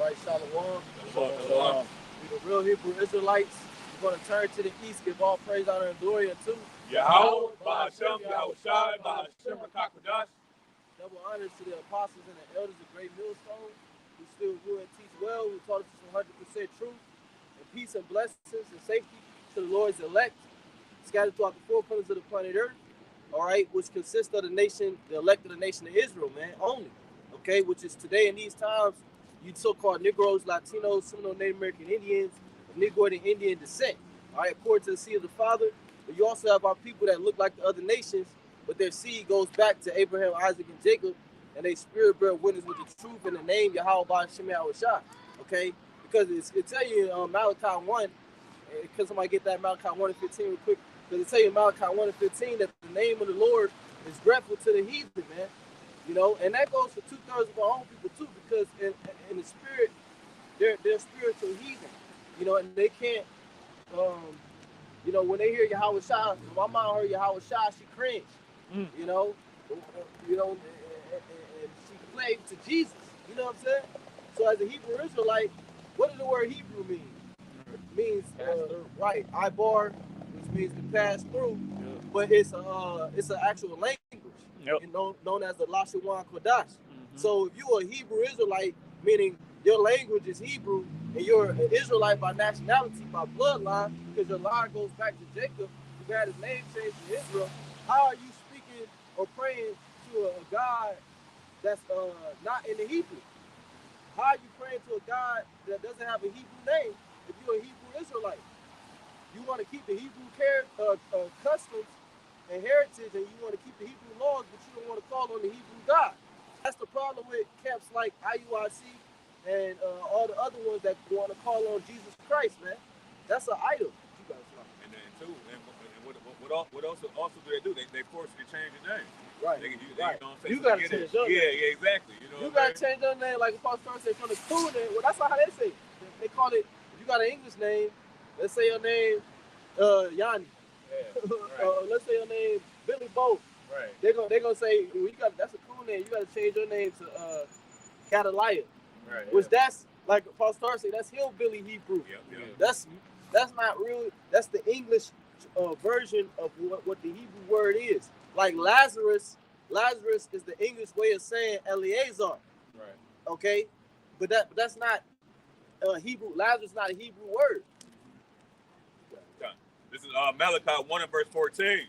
right? Shalom. Shalom. We the real Hebrew Israelites. We're going to turn to the east, give all praise, honor, and glory unto Yahweh, Bahashem, Yahushai, Bahashem, Rakakwadash. double honors to the apostles and the elders of Great Millstone, who still do and teach well, who taught us some 100% truth, and peace and blessings and safety to the Lord's elect, scattered throughout the four corners of the planet Earth, all right, which consists of the nation, the elect of the nation of Israel, man, only, okay, which is today in these times, you so-called Negroes, Latinos, Seminole Native American Indians, of Negroid and Indian descent, all right, according to the seed of the Father. But you also have our people that look like the other nations, but their seed goes back to Abraham, Isaac, and Jacob, and they spirit bear witness with the truth in the name Yahweh Bahashem Yahushua, okay? Because it tell you in Malachi 1, because somebody get that Malachi 1 and 15 real quick, because it tell you in Malachi 1 and 15 that the name of the Lord is dreadful to the heathen, man. You know, and that goes for 2/3 of our own people too, because in the spirit, they're spiritual heathen, you know, and they can't, you know, when they hear Yahweh Shah, my mom heard Yahweh Shah, she cringed, you know, and she clave to Jesus, you know what I'm saying? So as a Hebrew Israelite, what does the word Hebrew mean? It means, right, Ibar, which means to pass through, but it's an actual language, known as the Lashawan Kodash. So if you're a Hebrew Israelite, meaning your language is Hebrew, and you're an Israelite by nationality, by bloodline, because your line goes back to Jacob, who had his name changed to Israel, how are you speaking or praying to a God that's not in the Hebrew? How are you praying to a God that doesn't have a Hebrew name if you're a Hebrew Israelite? You want to keep the Hebrew customs and heritage, and you want to keep the Hebrew laws, but you don't want to call on the Hebrew God. That's the problem with camps like IUIC and all the other ones that want to call on Jesus Christ, man. That's an idol. You guys like. And then too, and what also do they do? They force you to change your name. Right. Right. You gotta change your name. Yeah, exactly. You know. You gotta change your name, like Apostle say, from the cool name. Well, that's not how they say it. They call it. If you got an English name, let's say your name, Yanni. Yeah. Right. Let's say your name, Billy Bo. Right. They're gonna say, well, that's a cool name. You gotta change your name to Catalia. Right. Which that's like Apostle say, that's hillbilly Hebrew. Yep. That's not real. That's the English version of what the Hebrew word is. Like Lazarus is the English way of saying Eleazar. Right. Okay, but that's not Hebrew. Lazarus is not a Hebrew word. This is Malachi 1 and verse 14.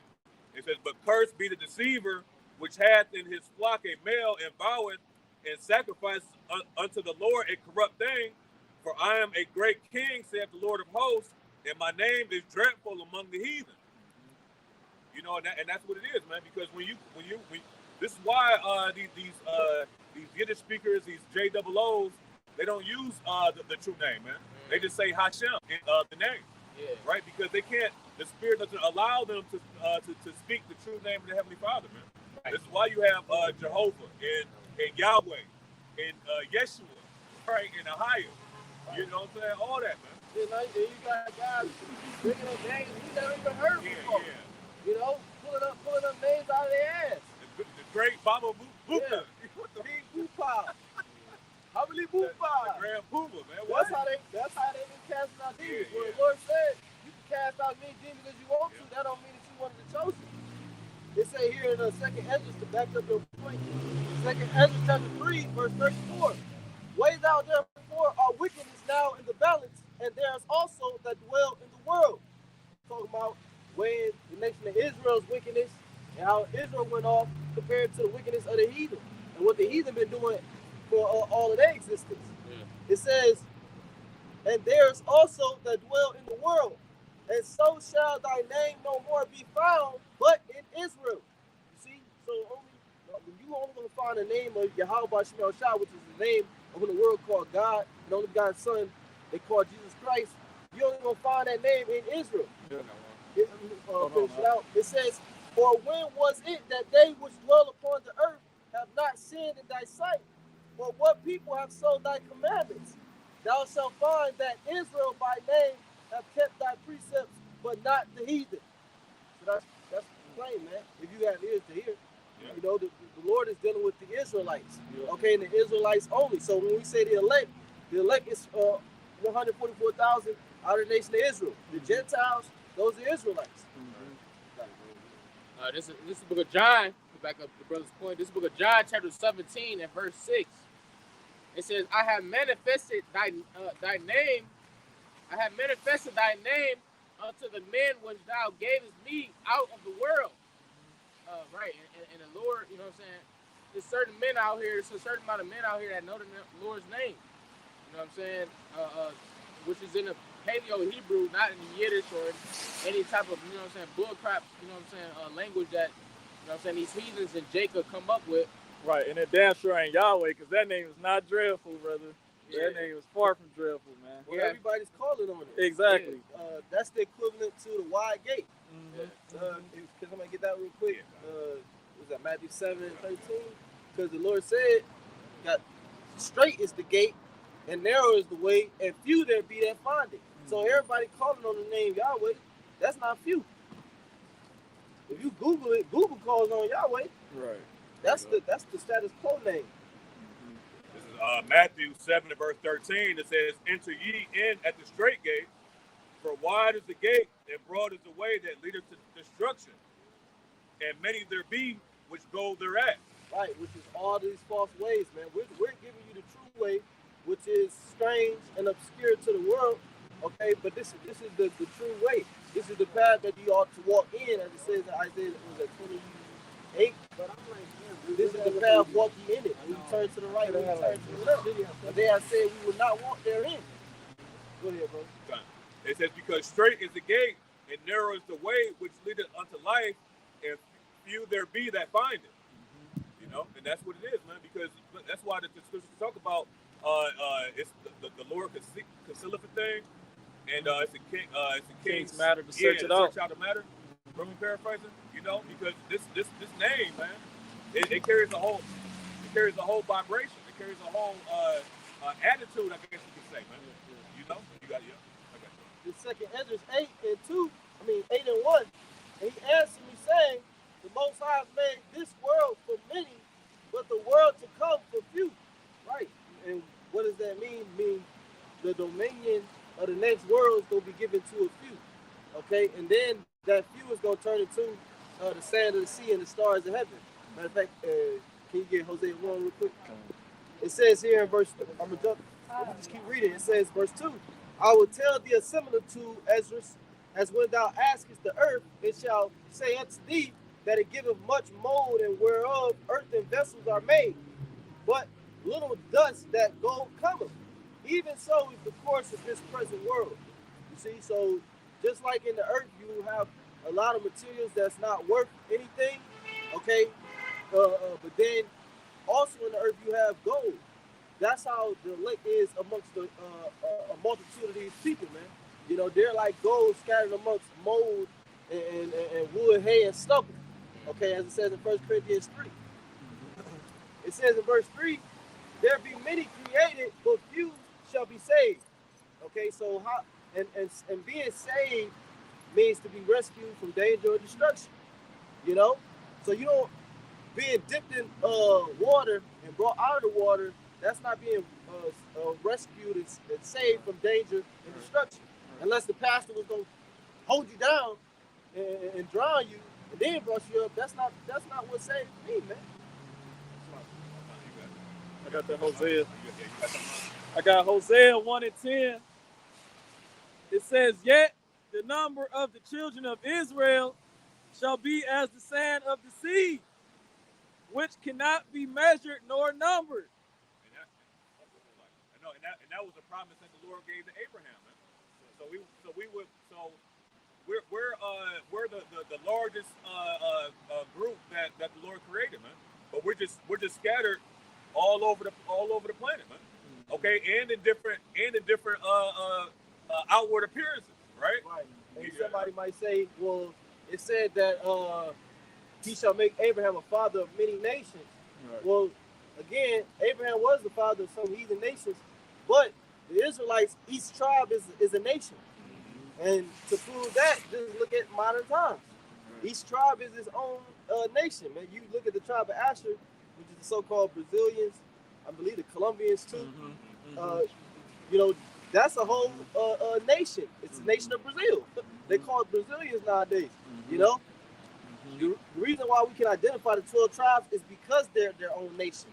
It says, "But cursed be the deceiver which hath in his flock a male and voweth and sacrifices unto the Lord a corrupt thing. For I am a great king, saith the Lord of hosts, and my name is dreadful among the heathen." You know, and that's what it is, man. Because when this is why these Yiddish speakers, these JOOs, they don't use the true name, man. They just say Hashem in the name, right? Because they can't. The Spirit doesn't allow them to speak the true name of the Heavenly Father, man. Right. This is why you have Jehovah and Yahweh and Yeshua, right, and Ahio. Right. You know what I'm saying? All that, man. You know, you got guys bringing up names we never even heard before. Yeah. You know, pulling up names out of their ass. The great Baba Bupa. Yeah. Big Bupa. How many Bupa? The Grand Puma, man. That's how they been casting out demons. Well, the Lord said you can cast out many demons as you want to. That don't mean that you one of the chosen. It say here in 2nd Ezra to back up your point. 2nd Ezra chapter 3, verse 34. Weigh thou therefore our wickedness now in the balance, and there is also that dwell in the world. Talking about weighing the nation of Israel's wickedness and how Israel went off compared to the wickedness of the heathen and what the heathen been doing for all of their existence. Yeah. It says, and there is also that dwell in the world, and so shall thy name no more be found, but in Israel. You see, so you only gonna find the name of Yahweh Bahashem Yahushua, which is the name of who the world called God, and only God's Son they call Jesus Christ. You only gonna find that name in Israel. Yeah, it says, for when was it that they which dwell upon the earth have not sinned in thy sight? For what people have sold thy commandments? Thou shalt find that Israel by name have kept thy precepts, but not the heathen. So that's plain, man. If you have ears to hear. Yeah. You know, the Lord is dealing with the Israelites. Yeah. Okay, and the Israelites only. So when we say the elect, The elect is 144,000 out of the nation of Israel. The Gentiles, those are Israelites. This is the book of John. To back up the brother's point, this is the book of John, chapter 17 and verse 6. It says, I have manifested thy name. I have manifested thy name unto the men which thou gavest me out of the world. Right, and the Lord, you know what I'm saying? There's certain men out here, there's a certain amount of men out here that know the Lord's name. You know what I'm saying? Which is in the Paleo-Hebrew, not in Yiddish or any type of, you know what I'm saying, bullcrap, you know what I'm saying, language that, you know what I'm saying, these heathens and Jacob come up with. Right, and that damn sure ain't Yahweh, because that name is not dreadful, brother. Yeah. That name is far from dreadful, man. Well, everybody's calling on it. Exactly. Yeah. That's the equivalent to the wide gate. Can somebody get that real quick? Was that Matthew 7:13? Because the Lord said, "Got straight is the gate, and narrow is the way, and few there be that find it." So everybody calling on the name Yahweh, that's not few. If you Google it, Google calls on Yahweh. Right. That's the status quo name. This is Matthew 7 and verse 13. It says, "Enter ye in at the straight gate, for wide is the gate, and broad is the way that leadeth to destruction, and many there be which go thereat." Right, which is all these false ways, man. We're giving you the true way, which is strange and obscure to the world. Okay, but this is the true way. This is the path that you ought to walk in, as it says in Isaiah 28. But I'm like, this is the path, walk ye in it. When you turn to the right, when you turn to the left. But they have said we will not walk therein. Go ahead, bro. It says, because straight is the gate, and narrow is the way which leadeth unto life, and few there be that find it. You know, and that's what it is, man. Because that's why the scriptures talk about it's the Lord concealeth a thing, and it's a king's matter to search it out. Search out the matter. From paraphrasing, you know, because this name, man, it carries a whole vibration. It carries a whole attitude, I guess you could say, man. You know, you got it. Okay. The second Esdras 8 and 1, and he answered me saying, the Most High made this world for many, but the world to come for few. Right. And what does that mean? Mean the dominion of the next world is going to be given to a few. Okay, and then that few is going to turn into the sand of the sea and the stars of heaven. Matter of fact, can you get Hosea 1 real quick? It says here in verse, I'm going to just keep reading. It says, verse 2, I will tell thee a similitude, Esdras, as when thou askest the earth, it shall say unto thee that it giveth much mold, and whereof earthen vessels are made. But little dust that gold cometh. Even so is the course of this present world. You see, so just like in the earth, you have a lot of materials that's not worth anything, okay? But then also in the earth, you have gold. That's how the lake is amongst a multitude of these people, man. You know, they're like gold scattered amongst mold and wood, hay, and stubble. Okay, as it says in 1 Corinthians 3. It says in verse 3, there be many created, but few shall be saved. Okay, so how and being saved means to be rescued from danger or destruction. You know? So you don't being dipped in water and brought out of the water, that's not being rescued and saved from danger and destruction. Unless the pastor was gonna hold you down and drown you and then brush you up, that's not what saved me, man. I got that Hosea. I got Hosea 1 and 10. It says, yet the number of the children of Israel shall be as the sand of the sea, which cannot be measured nor numbered. And that was a promise that the Lord gave to Abraham, man. We're the largest group that the Lord created, man. But we're just scattered all over the planet, man. Okay, and in different outward appearances, right? Right. And somebody might say, well, it said that he shall make Abraham a father of many nations. Right. Well, again, Abraham was the father of some heathen nations, but the Israelites, each tribe is a nation. Mm-hmm. And to prove that, just look at modern times. Right. Each tribe is its own nation, man. You look at the tribe of Asher, which is the so-called Brazilians, I believe the Colombians too. Mm-hmm. Mm-hmm. You know, that's a whole nation. It's the nation of Brazil. They call it Brazilians nowadays. You know, the reason why we can identify the 12 tribes is because they're their own nation.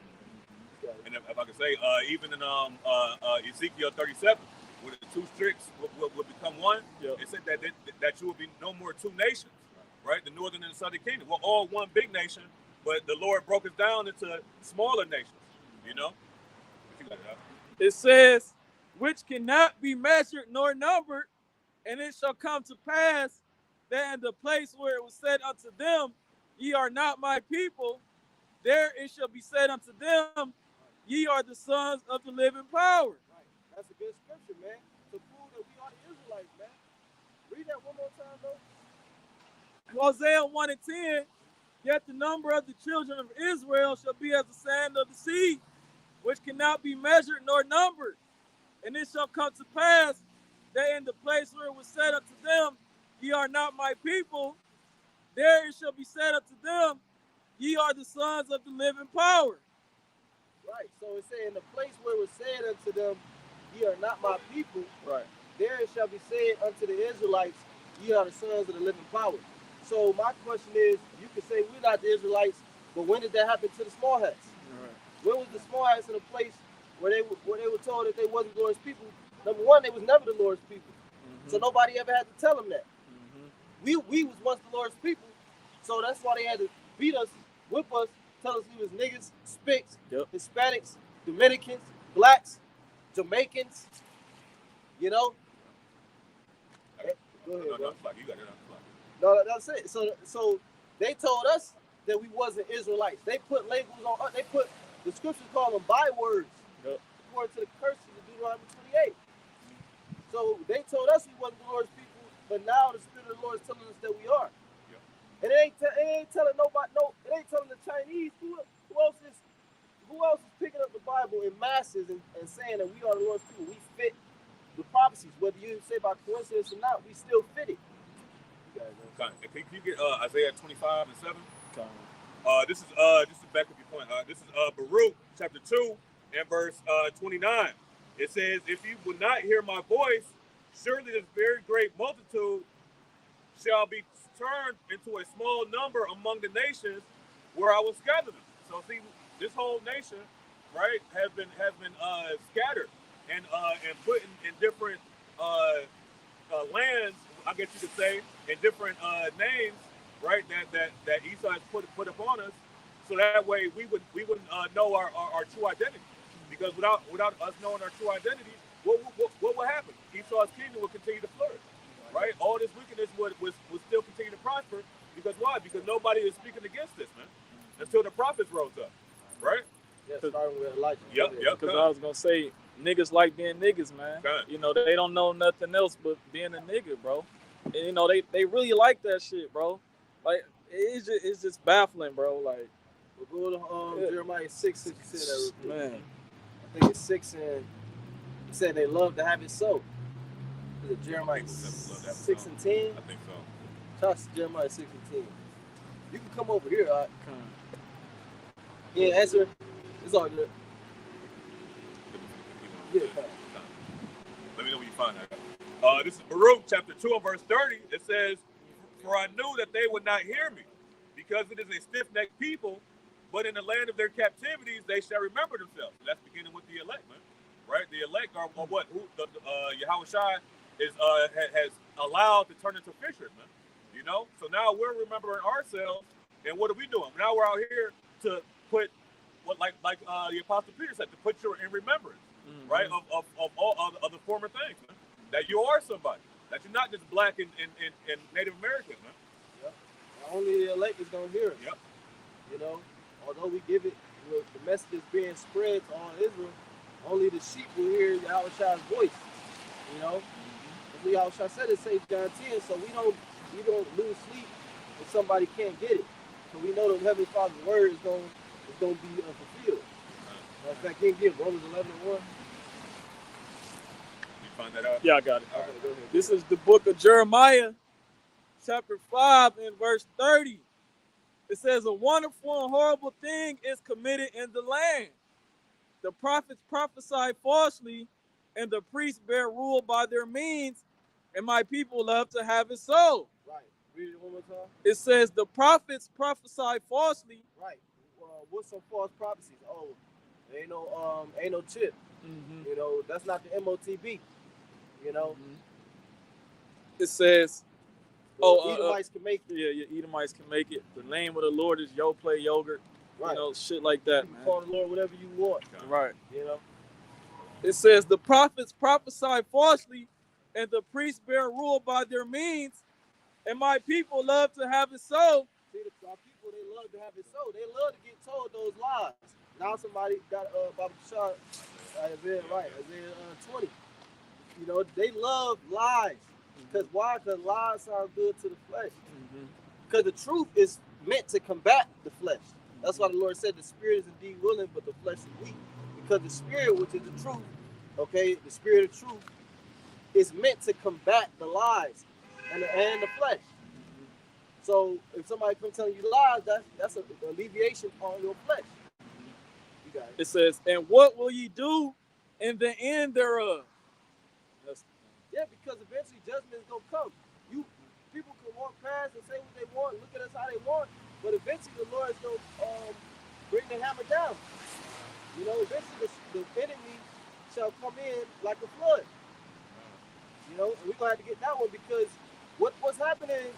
And if I could say, even in Ezekiel 37, where the two sticks will become one, Yep. it said that you will be no more two nations, right? The northern and the southern kingdom. We're all one big nation, but the Lord broke us down into smaller nations, you know? You got it out. It says, which cannot be measured nor numbered, and it shall come to pass that in the place where it was said unto them, ye are not my people, there it shall be said unto them, ye are the sons of the living power. Right. That's a good scripture, man. To prove that we are the Israelites, man. Read that one more time, though. Hosea 1 and 10, yet the number of the children of Israel shall be as the sand of the sea, which cannot be measured nor numbered. And it shall come to pass that in the place where it was said unto them, ye are not my people, there it shall be said unto them, ye are the sons of the living power. Right. So it's saying the place where it was said unto them, ye are not my people, Right. there it shall be said unto the Israelites, ye are the sons of the living power. So my question is, you can say we're not the Israelites, but when did that happen to the small hats? When was the small hats in a place where they were told that they wasn't the Lord's people? Number one, they was never the Lord's people. So nobody ever had to tell them that. We was once the Lord's people, so that's why they had to beat us, whip us, tell us we was niggas, spicks, Yep. Hispanics, Dominicans, blacks, Jamaicans, you know? Go ahead, No, bro. you got it. No, that's it. So they told us that we wasn't Israelites. They put labels on us. They put, the scriptures call them bywords, Yep. according to the curses of Deuteronomy 28. So they told us we wasn't the Lord's people, but now the Spirit of the Lord is telling us that we are. Yep. And it ain't telling nobody. No, it ain't telling the Chinese. Who else is picking up the Bible in masses and saying that we are the Lord's people? We fit the prophecies, whether you say by coincidence or not. We still fit it. Can you get Isaiah 25 and 7? This is back up your point. This is Baruch chapter 2 and verse 29. It says, if you will not hear my voice, surely this very great multitude shall be turned into a small number among the nations where I will scatter them. So see, this whole nation, right, has been scattered and put in different lands, I guess you could say, in different names, right, that Esau has put upon us, so that way we wouldn't know our true identity. Because without us knowing our true identity, what will happen? Esau's kingdom will continue to flourish, right? All this wickedness would still continue to prosper. Because why? Because nobody is speaking against this, man, until the prophets rose up, right? Yeah, starting with Elijah. Yep. Because I was going to say, niggas like being niggas, man. You know, they don't know nothing else but being a nigga, bro. And, you know, they really like that shit, bro. Like, it's just baffling, bro. Like, we'll go to Jeremiah 6, if you said that real quick. man. I think it's 6 and it said they love to have it so. Is it Jeremiah 6 and 10? I think so. Trust Jeremiah 6 and 10. You can come over here, all right? Yeah, answer. It's all good. Yeah, let me know when you find that. This is Baruch chapter 2 and verse 30. It says, for I knew that they would not hear me, because it is a stiff-necked people, but in the land of their captivities they shall remember themselves. And that's beginning with the elect, man. Right? The elect are what? Yahushua has allowed to turn into fishers, man. You know? So now we're remembering ourselves, and what are we doing? Now we're out here to put what like the Apostle Peter said, to put you in remembrance, right? Of all of the former things, man. That you are somebody. That you're not just black and Native American, man. Yep. Only the elect is gonna hear it. Yep. You know, although we give it, the message is being spread to all Israel, only the sheep will hear Yahushua's voice. You know, as Yahushua said in St. John 10, so we don't lose sleep if somebody can't get it. So we know the Heavenly Father's word is going to be fulfilled. In fact, can you give Romans 11 and 1? You find that out? Yeah, I got it. Okay, go ahead. This is the book of Jeremiah, chapter 5 and verse 30. It says, a wonderful and horrible thing is committed in the land. The prophets prophesy falsely, and the priests bear rule by their means, and my people love to have it so. Right. Read it one more time. It says the prophets prophesy falsely. Right. What's some false prophecies? Oh, ain't no chip. Mm-hmm. You know, that's not the MOTB. You know, It says, Edomites can make it. yeah, Edomites can make it. The name of the Lord is Yo Play Yogurt. Right. You know, shit like that, You can man. call the Lord whatever you want. Right. You know. It says the prophets prophesy falsely, and the priests bear rule by their means, and my people love to have it so. See, our people, they love to have it so. They love to get told those lies. Now somebody got Baba Kishar, Isaiah 20. You know, they love lies. Because why? Because lies sound good to the flesh. Because the truth is meant to combat the flesh. That's why the Lord said the spirit is indeed willing, but the flesh is weak. Because the spirit, which is the truth, okay, the spirit of truth, is meant to combat the lies and the flesh. So if somebody comes telling you lies, that's an alleviation on your flesh. You got it. It says, and what will ye do in the end thereof? Yeah, because eventually judgment is gonna come. People can walk past and say what they want, look at us how they want, but eventually the Lord is gonna bring the hammer down. You know, eventually the enemy shall come in like a flood. You know, and we're gonna have to get that one because what's happening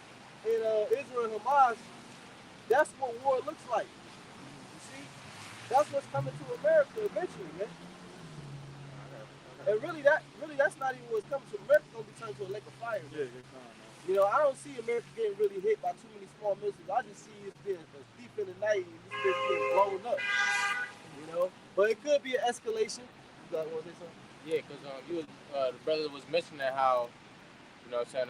in Israel and Hamas, that's what war looks like. You see, that's what's coming to America eventually, man. And really, that's not even what's coming to America. Gonna be turned to a lake of fire. Man. You know, I don't see America getting really hit by too many small missiles. I just see it being a thief in the night and this bitch getting blown up. You know, but it could be an escalation. You guys want to say something? Yeah, because the brother was mentioning how, you know what I'm saying,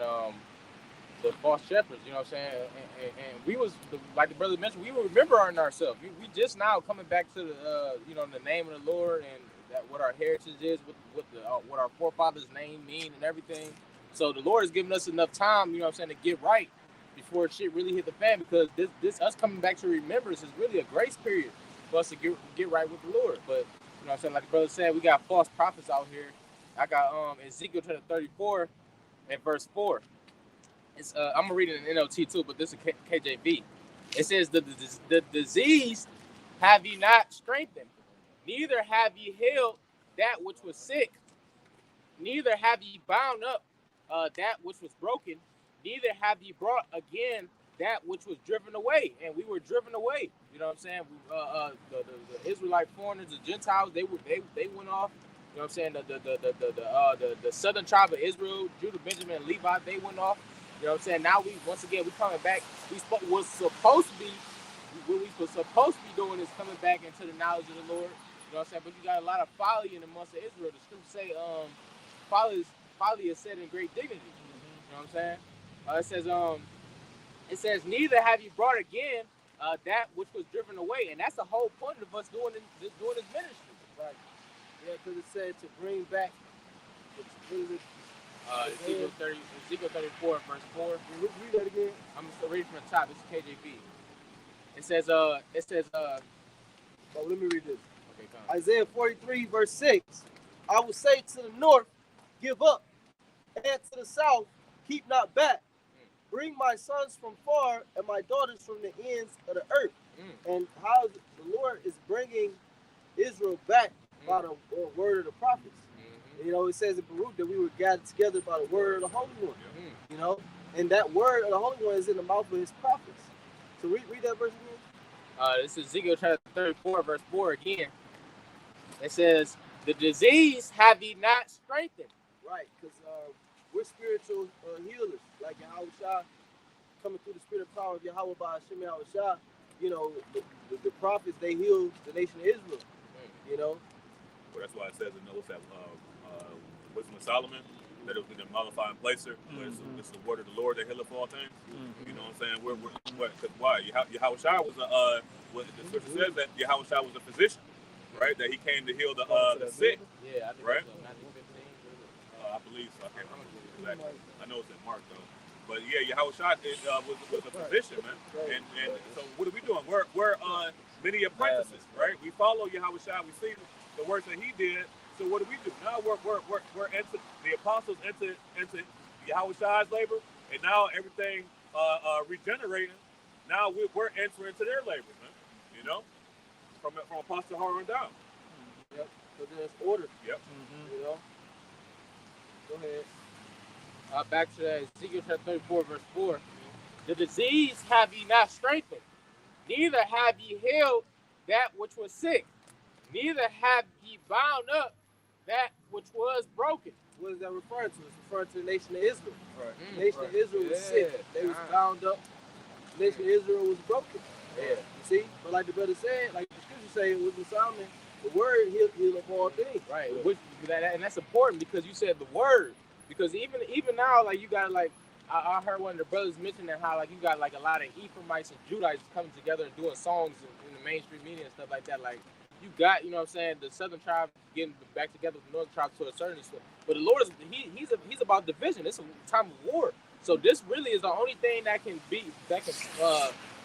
the false shepherds, you know what I'm saying, and we was, like the brother mentioned, we were remembering ourselves. We just now coming back to the, you know, the name of the Lord and that what our heritage is, what our forefathers' name mean and everything. So the Lord has given us enough time, you know what I'm saying, to get right before shit really hit the fan, because this us coming back to remembrance is really a grace period for us to get right with the Lord. But you know what I'm saying, like the brother said, we got false prophets out here. I got Ezekiel chapter 34 and verse 4. It's I'm gonna read it in NLT too, but this is KJV. It says the disease have ye not strengthened, neither have ye healed that which was sick, neither have ye bound up that which was broken, neither have ye brought again that which was driven away. And we were driven away. You know what I'm saying? The Israelite foreigners, the Gentiles, they went off. You know what I'm saying? The southern tribe of Israel, Judah, Benjamin, and Levi, they went off. You know what I'm saying? Now we coming back. What we were supposed to be doing is coming back into the knowledge of the Lord. You know what I'm saying? But you got a lot of folly in the months of Israel. The scriptures say folly is set in great dignity. You know what I'm saying? It says, neither have you brought again that which was driven away. And that's the whole point of us doing this ministry. Right. Yeah, because it said to bring back. Ezekiel 34, verse 4. Read that again. I'm gonna read from the top. This is KJV. It says. Oh, let me read this. Okay, come. Isaiah 43, verse 6. I will say to the north, give up, and to the south, keep not back. Bring my sons from far and my daughters from the ends of the earth. And how the Lord is bringing Israel back by the word of the prophets. You know, it says in Baruch that we were gathered together by the word of the Holy One. You know, and that word of the Holy One is in the mouth of his prophets. So read that verse again. This is Ezekiel chapter 34, verse 4 again. It says, the disease have ye not strengthened. Right, because we're spiritual healers, like Yahushua, coming through the spirit of power of Yahweh by Hashem Yahushua. You know, the prophets, they healed the nation of Israel. You know. Well, that's why it says in what's that, Wisdom of Solomon, that it was in the mollifying placer, but it's the word of the Lord that healeth all things. You know what I'm saying? Because why? Yahushua was the scripture says that Yahushua was a physician, right? That he came to heal the sick. Yeah, I think right? so. I believe so. I can't remember exactly. I know it's in Mark though. But yeah, Yahushua was a physician, man. And so what are we doing? We're many apprentices, right? We follow Yahushua. We see the works that he did. So what do? Now we're into the apostles into Yahushua's labor, and now everything regenerating. Now we're entering into their labor, man. You know, from Apostle Harun down. Yep. So there's order. Yep. You know. Go ahead. Back to that Ezekiel chapter 34, verse 4. The disease have ye not strengthened, neither have ye healed that which was sick, neither have ye bound up that which was broken. What is that referring to? It's referring to the nation of Israel. Right. The nation of Israel was sick. They was bound up. The nation of Israel was broken. Yeah. You see? But like the brother said, like the scripture say with the Solomon, the word heal of all things. Right. Which, and that's important because you said the word. Because even now, like you got like I heard one of the brothers mentioning how like you got like a lot of Ephraimites and Judites coming together and doing songs in the mainstream media and stuff like that. Like you got, you know what I'm saying, the southern tribe getting back together with the northern tribe to a certain extent. But the Lord is he's about division. It's a time of war. So this really is the only thing that can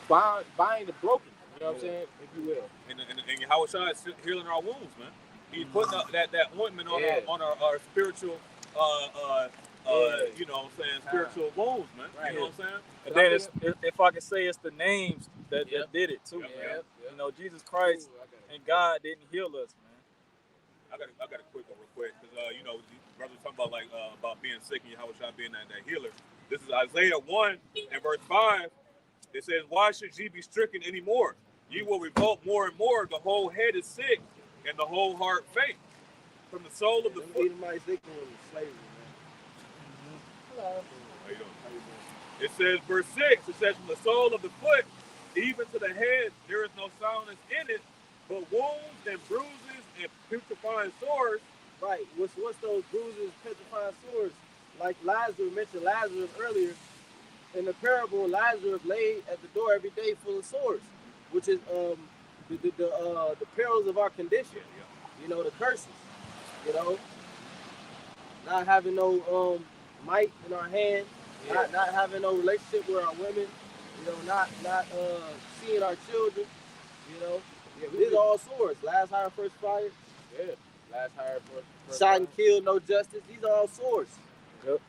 bind the broken. You know what I'm saying, if you will. And Yahushua is healing our wounds, man. He's putting that ointment on our spiritual you know what I'm saying, spiritual wounds, man. Right. You know what I'm saying? And then if I can say, it's the names that did it too, man. Yep. You know, Jesus Christ and God didn't heal us, man. I got a quick one real quick, because you know, brothers talking about about being sick and Yahushua being that healer. This is Isaiah 1 and verse 5. It says, "Why should ye be stricken anymore? Ye will revolt more and more. The whole head is sick, and the whole heart faint. From the sole of the foot." Hello. How you doing? It says, verse 6, it says, "From the sole of the foot, even to the head, there is no soundness in it, but wounds and bruises and putrefying sores." Right. What's those bruises, petrifying sores? Like Lazarus mentioned Lazarus earlier. In the parable, Lazarus laid at the door every day full of sores, which is the perils of our condition. You know, the curses. You know, not having no might in our hand, not having no relationship with our women. You know, not seeing our children. You know, these are all sores. Last hire, first fire. Yeah. Last hire, first Shot and killed, no justice. These are all sores. Yep.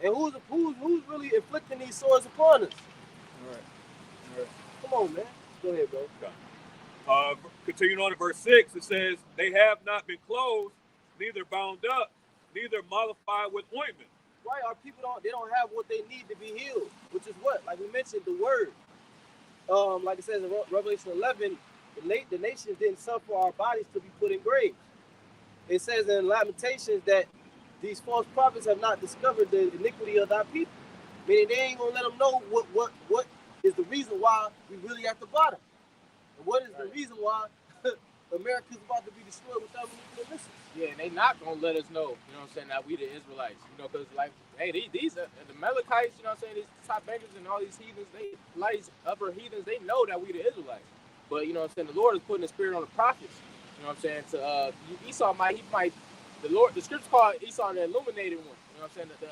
And who's really inflicting these sores upon us? Right. Come on, man. Go ahead, bro. Continuing on to verse 6, it says, "They have not been closed, neither bound up, neither mollified with ointment." Right, our people don't have what they need to be healed, which is what? Like we mentioned, the word. Like it says in Revelation 11, the nations didn't suffer our bodies to be put in graves. It says in Lamentations that these false prophets have not discovered the iniquity of thy people. Meaning they ain't gonna let them know what is the reason why we really at the bottom. And what is the reason why America's about to be destroyed without nuclear missiles. Yeah, and they not gonna let us know, you know what I'm saying, that we the Israelites, you know, because like, hey, these are the Amalekites, you know what I'm saying, these top bankers and all these heathens, these upper heathens, they know that we the Israelites. But you know what I'm saying, the Lord is putting the spirit on the prophets, you know what I'm saying, to Esau the Lord, the scripture called Esau the illuminated one, you know what I'm saying, the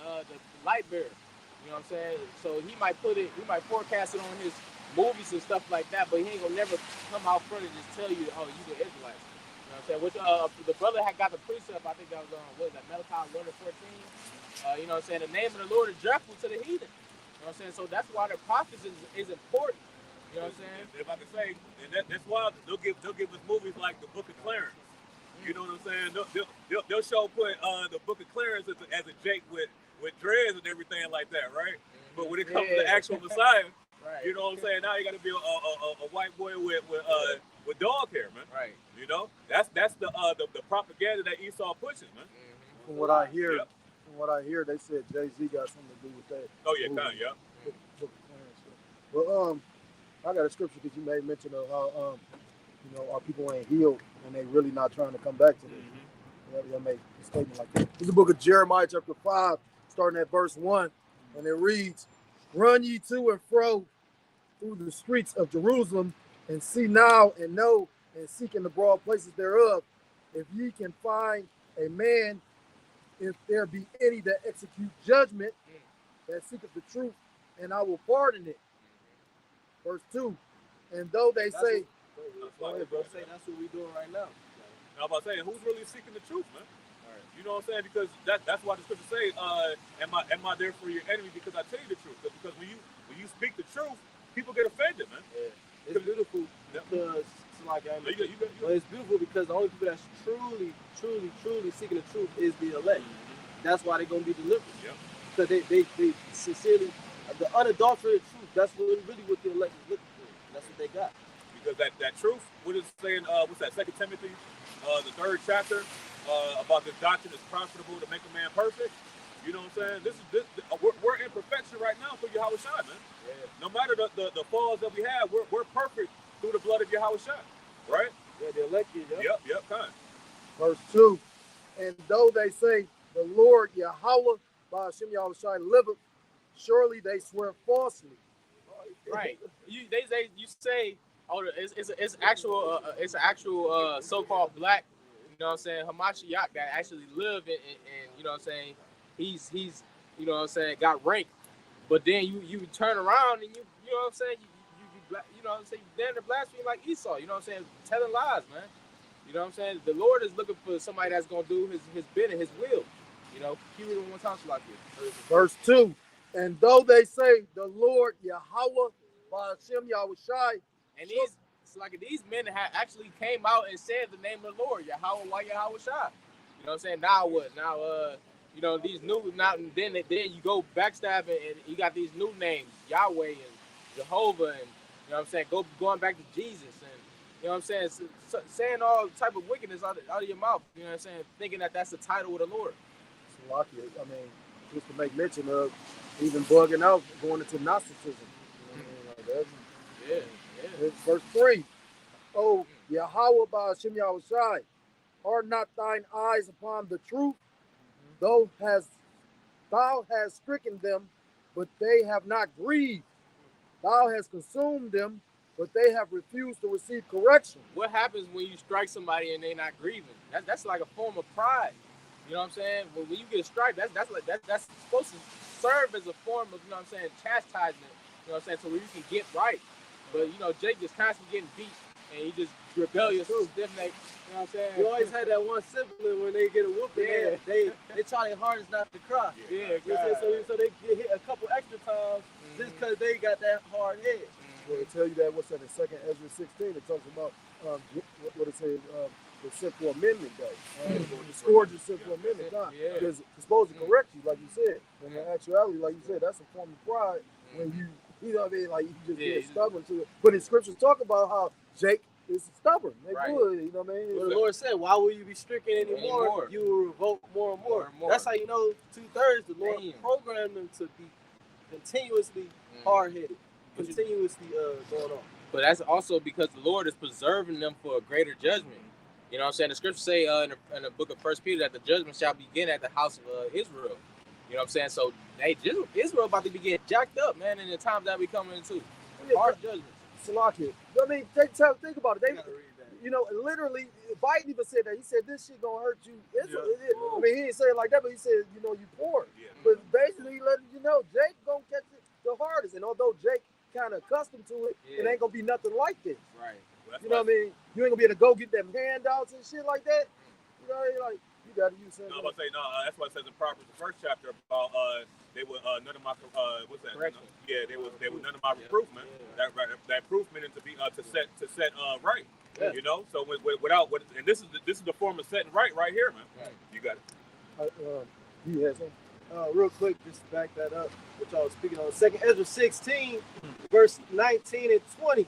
light bearer, you know what I'm saying, so he might forecast it on his movies and stuff like that, but he ain't gonna never come out front and just tell you, oh, you the Israelites. You know what I'm saying? Which the brother had got the precept, I think that was what is that, Malachi 1 and 14. You know what I'm saying? The name of the Lord is dreadful to the heathen. You know what I'm saying? So that's why the prophets is important. You know what I'm saying? If I can say, and that's why they'll give us movies like the Book of Clarence. You know what I'm saying? They'll show put the Book of Clarence as a Jake with dreads and everything like that, right? But when it comes to the actual Messiah, right. You know what I'm saying? Now you got to be a white boy with dog hair, man. Right. You know, that's the propaganda that Esau pushes, man. Mm-hmm. From what I hear, they said Jay-Z got something to do with that. Oh yeah, kind of, yeah. Well, I got a scripture because you made mention of how you know, our people ain't healed and they really not trying to come back to this. Mm-hmm. They made a statement like that. This is the book of Jeremiah, chapter 5, starting at verse 1, and it reads, "Run ye to and fro through the streets of Jerusalem, and see now and know and seek in the broad places thereof, if ye can find a man, if there be any that execute judgment, that seeketh the truth, and I will pardon it." Verse 2, and though they say, go ahead, bro. Say that's what we doing right now. And I'm about to say, who's really seeking the truth, man? You know what I'm saying? Because that's why the scriptures say, am I there for your enemy because I tell you the truth? Because when you speak the truth, people get offended, man. Yeah. It's beautiful because it's beautiful because the only people that's truly seeking the truth is the elect. That's why they're gonna be delivered. Yeah. Because they sincerely, the unadulterated truth. That's really what the elect is looking for. That's what they got. Because that truth, what is saying? What's that? 2 Timothy, the 3rd chapter, about this doctrine is profitable to make a man perfect. You know what I'm saying? We're in perfection right now through Yahweh Shai, man. Yeah. No matter the flaws that we have, we're perfect through the blood of Yahweh Shai, right? Yeah, the elected. Yep, kind. Verse 2. And though they say, the Lord Yahweh, by Hashem Yahweh Shai liveth, surely they swear falsely. Right. You say, oh, it's actual so-called black, you know what I'm saying, Hamashiach that actually live in you know what I'm saying, he's you know what I'm saying, got rank. But then you turn around and you know what I'm saying, you know what I'm saying, you damn near blaspheme like Esau, you know what I'm saying, telling lies, man. You know what I'm saying? The Lord is looking for somebody that's gonna do his bidding, his will. You know, keep it one time like this. Verse 2. And though they say the Lord Yahweh, by Hashem Yahweh Shai, and these men actually came out and said the name of the Lord, Yahweh, why Yahweh Shai. You know what I'm saying? Now what? Now you know, these new, now and then you go backstabbing and you got these new names, Yahweh and Jehovah, and you know what I'm saying, going back to Jesus, and you know what I'm saying, saying all type of wickedness out of your mouth, you know what I'm saying, thinking that that's the title of the Lord. Salakia, I mean, just to make mention of even bugging out, going into Gnosticism. You know what I mean? Like Yeah. It's verse 3. Oh, Yahweh by Hashem Yahweh Shai, are not thine eyes upon the truth? Thou hast stricken them, but they have not grieved. Thou hast consumed them, but they have refused to receive correction. What happens when you strike somebody and they're not grieving? That's like a form of pride. You know what I'm saying? When you get a strike, that's supposed to serve as a form of, you know what I'm saying, chastisement. You know what I'm saying? So where you can get right. But you know, Jake just constantly getting beat and he just rebellious, stiff neck. You know what I'm saying? You always had that one sibling when they get a whooping, they try their hardest not to cry. Yeah, so they get hit a couple extra times just because they got that hard head. Well, they tell you that, what's that, in 2nd Ezra 16, it talks about, what it says, the Sinful Amendment Day. The scourge of Sinful Amendment time. Because it's supposed to correct you, like you said. And in actuality, like you said, that's a form of pride when you know what I mean, like you just get stubborn to it. But in scriptures talk about how Jake is stubborn. They good, you know what I mean? Well, the Lord said, why will you be stricken anymore? You will revolt more and more. That's how you know 2/3 the Lord programmed them to be continuously hard-headed, continuously going on. But that's also because the Lord is preserving them for a greater judgment. You know what I'm saying? The scriptures say in the book of 1 Peter that the judgment shall begin at the house of Israel. You know what I'm saying? So Israel about to be getting jacked up, man, in the times that we coming into. Hard judgments. Salakia. I mean, think about it. You know, literally, Biden even said that. He said, this shit gonna hurt you. I mean, he didn't say it like that, but he said, you know, you poor. Yeah. But basically, he letting you know, Jake gonna catch it the hardest. And although Jake kind of accustomed to it, it ain't gonna be nothing like this. Right. Well, you know what I mean? You ain't gonna be able to go get them handouts and shit like that. You know, like, you gotta use something. No, I'm about to say, that's what it says in Proverbs, the 1st chapter, about they were none of my what's that? Correction. Yeah, they were none of my reproof, man. That proof meant to be to set right. Yeah. You know, so without and this is the form of setting right here, man. Right. You got it. You had something? Real quick, just to back that up, which I was speaking on. 2nd Ezra 16, verse 19 and 20.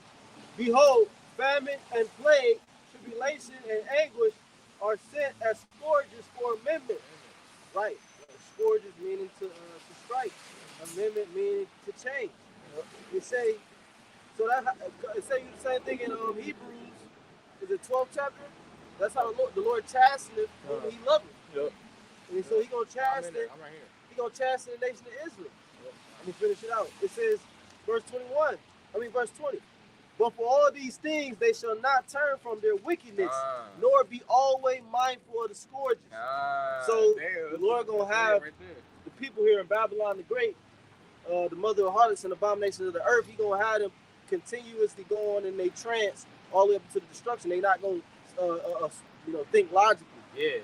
Behold, famine and plague, tribulation and anguish are sent as scourges for amendment. Right. Scourges meaning to strike. Amendment meaning to change. It say, so that it say the same thing in Hebrews. Is it 12th chapter? That's how the Lord chastened whom he loved him. Yep. And so he gonna chasten. I'm right here. He gonna chasten the nation of Israel. Let me finish it out. It says, verse 20. But for all these things they shall not turn from their wickedness, nor be always mindful of the scourges. So the Lord gonna have the people here in Babylon the Great, the mother of harlots and abominations of the earth. He gonna have them continuously go on in their trance all the way up to the destruction. They not gonna think logically. Yeah.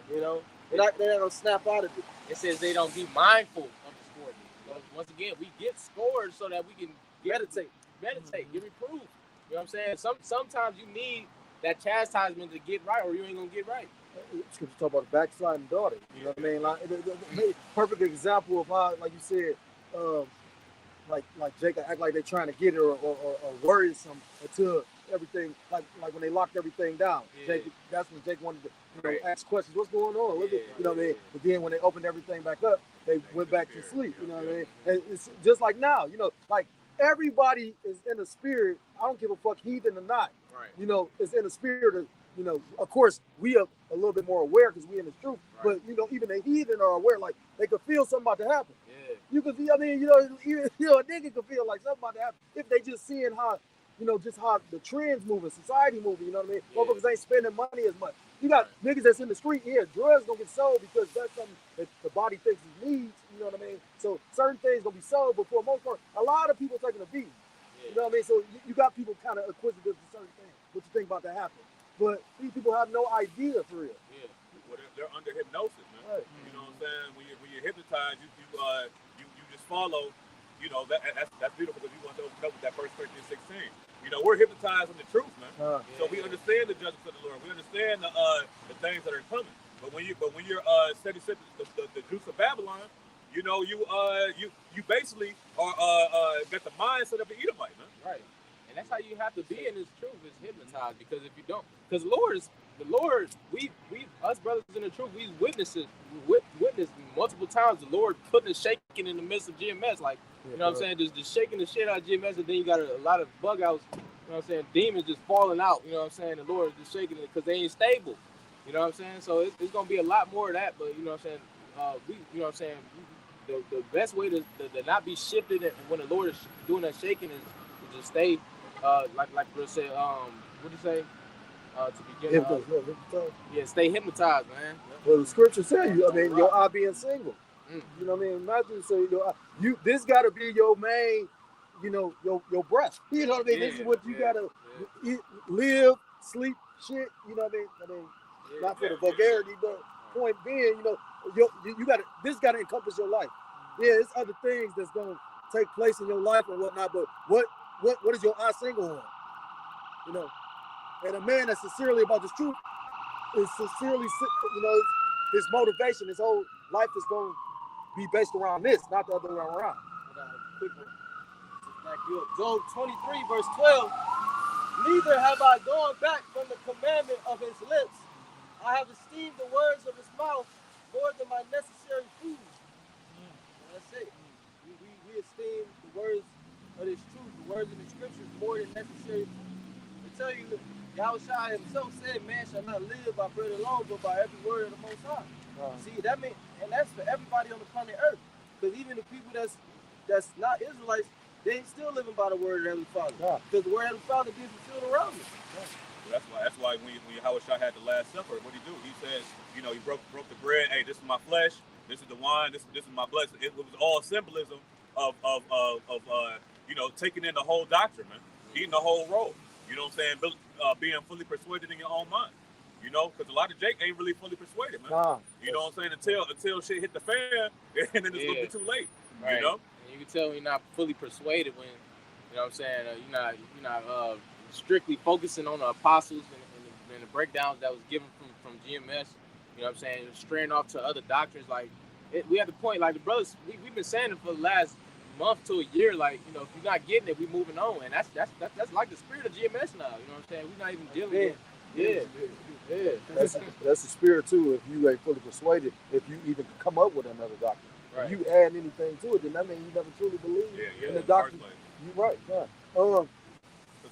They're not gonna snap out of it. It says they don't be mindful of the score. So once again, we get scores so that we can meditate, get reproved. You know what I'm saying? Sometimes you need that chastisement to get right, or you ain't gonna get right. Scripture talk about the backsliding daughter. You know what I mean? Like the perfect example of how, like you said, like Jacob act like they're trying to get her or worrisome until everything, like when they locked everything down. Yeah. That's when Jake wanted to Right. ask questions. What's going on? You know what I mean? But then when they opened everything back up, they went back to sleep. You know what I mean? And it's just like now. Like everybody is in the spirit. I don't give a fuck, heathen or not. Right. It's in the spirit of. Of course, we are a little bit more aware because we in the truth. Right. But even the heathen are aware, like they could feel something about to happen. Yeah. You could feel, even a nigga could feel like something about to happen if they just seeing how, just how the trends moving, society moving. You know what I mean? Yeah. Motherfuckers ain't spending money as much. You got niggas that's in the street. Yeah, drugs gonna get sold because that's something that the body thinks it needs. You know what I mean? So certain things gonna be sold, but for the most part, a lot of people taking a beating. Yeah. You know what I mean? So you got people kind of acquisitive to certain things. What you think about that happen? But these people have no idea for real. Yeah. Well, they're under hypnosis, man. Right. You know what I'm saying? When you're hypnotized, you just follow. That's beautiful because you want to open up with that verse 13 and 16. We're hypnotized in the truth, man. So we understand the justice of the Lord. We understand the things that are coming. But when you're steady sipping the juice of Babylon, you basically are got the mindset of an Edomite, man. Right. And that's how you have to be in this truth, is hypnotized. Because if you don't, because the Lord, we us brothers in the truth, we witnessed multiple times the Lord putting a shaking in the midst of GMS, like, you know what I'm saying, just shaking the shit out of GMS, and then you got a lot of bug outs, you know what I'm saying, demons just falling out, you know what I'm saying, the Lord is just shaking it because they ain't stable, you know what I'm saying, so it's gonna be a lot more of that, but you know what I'm saying, you know what I'm saying, the best way to not be shifted when the Lord is doing that shaking is to just stay, like Bruce said, what do you say? To begin, stay hypnotized, man. Well, the scripture says your eye being single. You know what I mean? Imagine so this got to be your main, your breath. You know what I mean? This is what you gotta eat, live, sleep, shit. You know what I mean? Not for the vulgarity, but point being, you got to. This got to encompass your life. Yeah, it's other things that's gonna take place in your life and whatnot. But what is your eye single on? And a man that's sincerely about this truth is sincerely, his motivation, his whole life is going to be based around this, not the other way around. Job 23, verse 12. Neither have I gone back from the commandment of his lips. I have esteemed the words of his mouth more than my necessary food. That's it. We esteem the words of this truth, the words of the scriptures more than necessary food. I tell you, Yahushua himself said, man shall not live by bread alone, but by every word of the Most High. See, that means, and that's for everybody on the planet Earth. Because even the people that's not Israelites, they ain't still living by the word of the Heavenly Father. Because the word of the Father did fulfill around them. That's why when Yahushua had the Last Supper, what did he do? He says, he broke the bread. Hey, this is my flesh. This is the wine. This is my blood. It was all symbolism of taking in the whole doctrine, man. Eating the whole roll. You know what I'm saying? Being fully persuaded in your own mind. Because a lot of Jake ain't really fully persuaded, man. You know what I'm saying? Until shit hit the fan, and then it's gonna be too late. Right. And you can tell when you're not fully persuaded when, you know what I'm saying, you're not strictly focusing on the apostles and the breakdowns that was given from GMS. You know what I'm saying? Straying off to other doctrines. Like we at the point, like the brothers, we've been saying it for the last month to a year, like, if you're not getting it, we moving on, and that's like the spirit of GMS now. You know what I'm saying? We're not even dealing with. That's the spirit too. If you ain't fully persuaded, if you even come up with another doctrine, if you add anything to it, then that means you never truly believe in the doctrine. You're right. Because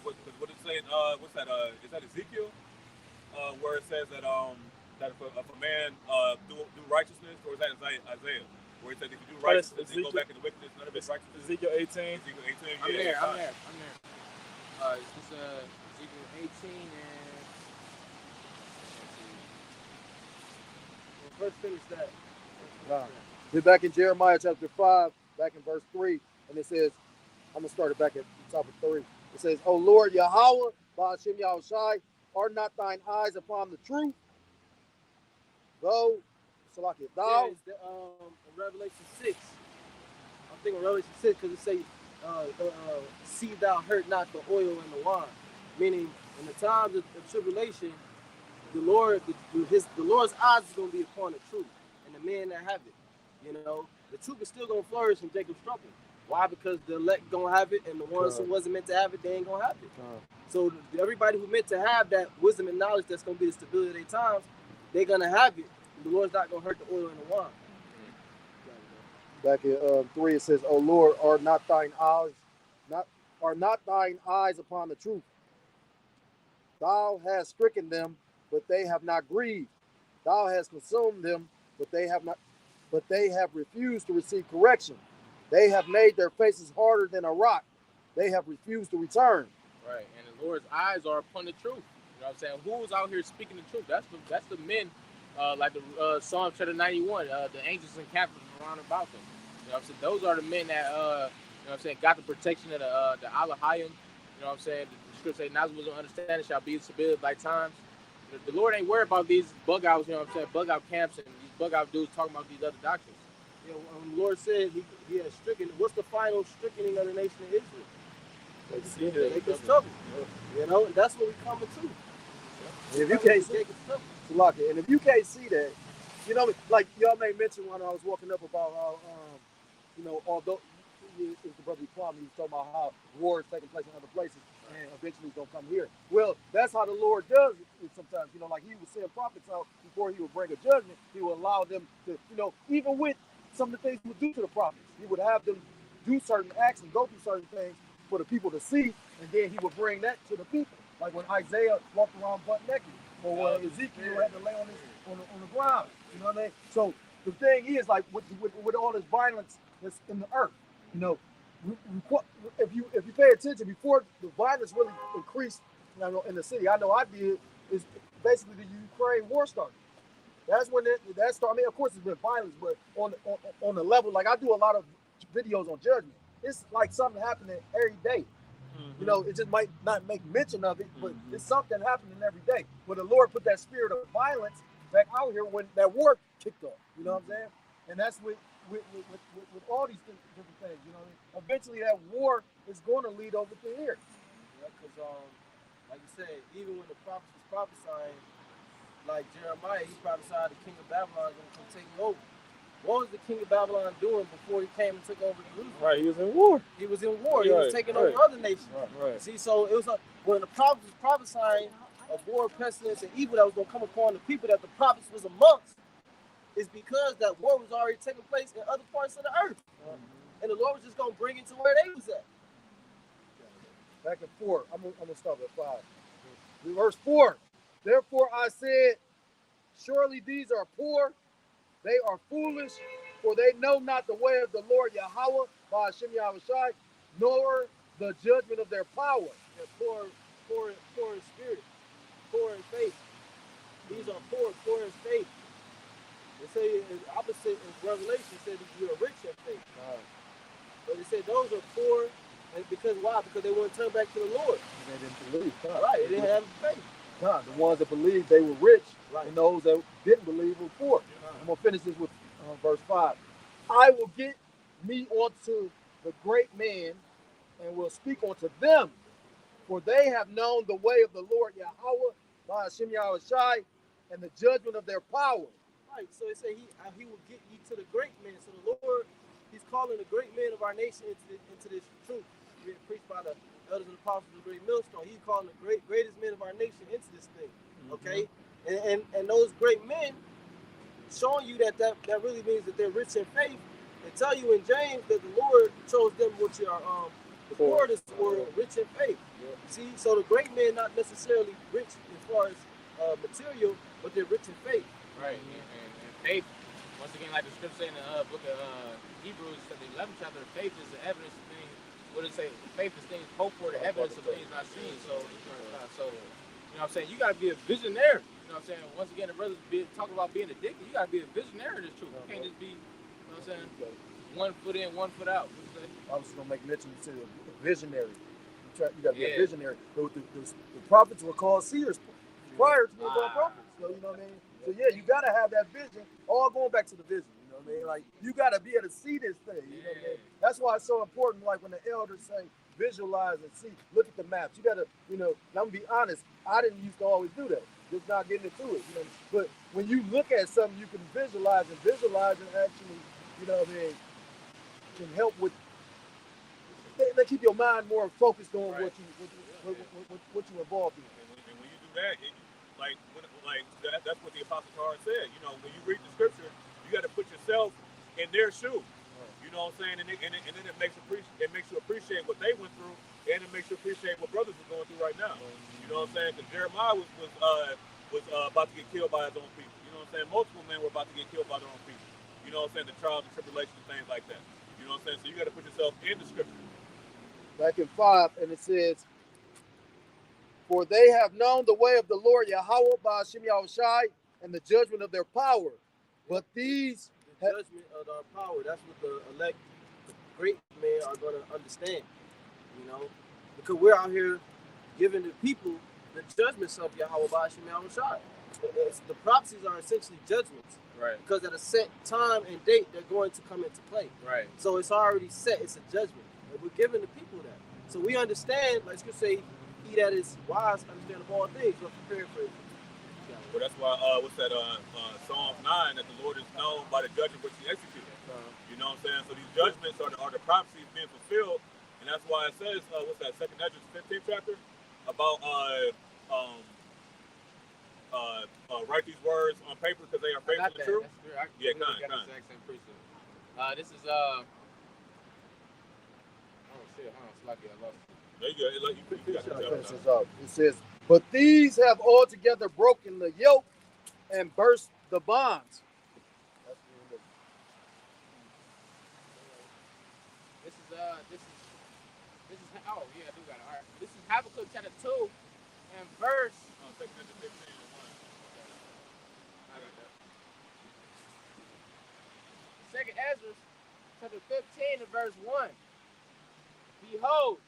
what it saying? What's that? Is that Ezekiel? Where it says that if a man do righteousness, or is that Isaiah? Where he said if you do righteousness, you go back into wickedness, none of it's righteousness. Ezekiel 18. Ezekiel 18. I'm there. It's Ezekiel 18 and. Let's finish that. We're back in Jeremiah chapter 5, back in verse 3, and it says, I'm going to start it back at the top of 3. It says, O Lord Yahweh, Ba'ashem Yahushai, are not thine eyes upon the truth, Though, so like it, Yeah, thou, it's the, Revelation 6. I'm thinking Revelation 6 because it say, see thou hurt not the oil and the wine. Meaning, in the times of tribulation, the Lord's eyes is going to be upon the truth and the men that have it. You know, the truth is still going to flourish in Jacob's trouble. Why? Because the elect going to have it, and the ones who wasn't meant to have it, they ain't going to have it. So everybody who meant to have that wisdom and knowledge that's going to be the stability of their times, they're going to have it. The Lord's not going to hurt the oil and the wine. back in 3, it says, O Lord, are not thine eyes upon the truth? Thou hast stricken them, but they have not grieved. Thou hast consumed them, but they have refused to receive correction. They have made their faces harder than a rock. They have refused to return. Right, and the Lord's eyes are upon the truth. You know what I'm saying? Who's out here speaking the truth? That's the men, like the Psalm chapter 91, the angels and captains around about them. You know what I'm saying? Those are the men that, you know what I'm saying, got the protection of the Elohim. You know what I'm saying? The scripture says, "Now will understand shall be the stability of thy times." The Lord ain't worried about these bug outs, you know what I'm saying, bug out camps and these bug out dudes talking about these other doctrines. You know, the Lord said he has stricken. What's the final strickening of the nation of Israel? Jacob's trouble. You know, and that's what we coming to. And if you can't see, Jacob's trouble. and if you can't see that, you know, like y'all may mention when I was walking up about how, you know, although it was the brother Kwame, he was talking about how war is taking place in other places and eventually it's going to come here. Well, that's how the Lord does it sometimes. You know, like he would send prophets out before he would bring a judgment. He would allow them to, you know, even with some of the things he would do to the prophets, he would have them do certain acts and go through certain things for the people to see, and then he would bring that to the people. Like when Isaiah walked around butt naked, or when Ezekiel had to lay on the ground. You know what I mean? So the thing is, like with all this violence that's in the earth, you know, if you pay attention, before the violence really increased, you know, in the city, I know I did, is basically the Ukraine war started. That's when that started. I mean, of course, it's been violence, but on the level, like I do a lot of videos on judgment. It's like something happening every day. You know, it just might not make mention of it, but it's something happening every day. When the Lord put that spirit of violence back out here when that war kicked off, you know what I'm saying? And that's with all these different things, you know what I mean? Eventually that war is going to lead over to here. Because, like you said, even when the prophets was prophesying, like Jeremiah, he prophesied the king of Babylon is going to come take over. What was the king of Babylon doing before he came and took over Jerusalem? Right, he was in war. He was in war. He was taking over other nations. Right. See, so it was when the prophets was prophesying of war, pestilence, and evil that was going to come upon the people that the prophets was amongst, is because that war was already taking place in other parts of the earth. And the Lord was just going to bring it to where they was at. Back in 4, I'm gonna start at 5. Verse 4. Therefore I said, surely these are poor, they are foolish, for they know not the way of the Lord Yahweh, by Hashem Yahushai, nor the judgment of their power. They're poor in spirit, poor in faith. These are poor in faith. They say the opposite in Revelation said that you are rich in faith. But they said those are poor, and because why? Because they wouldn't turn back to the Lord. They didn't believe. Right, they didn't have faith. God, the ones that believed they were rich, Right. and those that didn't believe were poor. I'm gonna finish this with verse 5. I will get me unto the great men, and will speak unto them, for they have known the way of the Lord Yahweh, by Hashem Yahushai, and the judgment of their power. Right, so they say he will get you to the great men. So the Lord, he's calling the great men of our nation into this truth. Being preached by the elders and apostles of the great millstone. He's calling the greatest men of our nation into this thing. Okay? And those great men showing you that really means that they're rich in faith. They tell you in James that the Lord chose them which are the poor of this world, rich in faith. See, so the great men not necessarily rich as far as material, but they're rich in faith. Right, and faith, once again, like the scripture in the book of Hebrews, the 11th chapter, faith is the evidence of things. What does it say? Faith is things hoped for, the evidence of things not seen. So, you know what I'm saying? You got to be a visionary. You know what I'm saying? Once again, the brothers talking about being addicted. You got to be a visionary in this truth. You can't just be, you know what I'm saying, 1 foot in, 1 foot out. I was just gonna make mention to a visionary. You got to be a visionary. The prophets were called seers prior to being called prophets. So you know what I mean. So yeah, you gotta have that vision. All going back to the vision, you know what I mean? Like you gotta be able to see this thing. You know what I mean? That's why it's so important. Like when the elders say, visualize and see, look at the maps. You gotta, you know. And I'm gonna be honest. I didn't used to always do that. Just not getting into it. You know. But when you look at something, you can visualize and actually, you know what I mean, can help with. They keep your mind more focused on Right. what you involved in. And when you do that, that's what the Apostle Paul said. You know, when you read the scripture, you got to put yourself in their shoes. You know what I'm saying? And then it makes you appreciate what they went through, and it makes you appreciate what brothers are going through right now. You know what I'm saying? Because Jeremiah was about to get killed by his own people. You know what I'm saying? Multiple men were about to get killed by their own people. You know what I'm saying? The trials and tribulations and things like that. You know what I'm saying? So you got to put yourself in the scripture. Back in 5, and it says, for they have known the way of the Lord Yahweh by Hashem Yahushai and the judgment of their power. But these The judgment of our power, that's what the elect, the great men are going to understand, you know, because we're out here giving the people the judgments of Yahweh by Hashem Yahushai. The prophecies are essentially judgments. Right. Because at a set time and date, they're going to come into play. Right. So it's already set. It's a judgment. And we're giving the people that. So we understand, like you say, he that is wise understand all things, but prepared for it. Well, that's why, what's that, Psalm 9, that the Lord is known by the judgment which he executed. You know what I'm saying? So these judgments are the prophecies being fulfilled. And that's why it says, what's that, 2nd Ezra 15th chapter? About, write these words on paper because they are faithful and true. Yeah, kind. Exact same precept. This is oh shit, Lucky I lost it. There you go. You got that. It says, but these have altogether broken the yoke and burst the bonds. This is oh yeah, I do got it. All right. This is Habakkuk chapter 2 and verse. Oh, 2nd Ezra 15 and 1. I got that. 2nd Ezra chapter 15 and verse 1. Behold,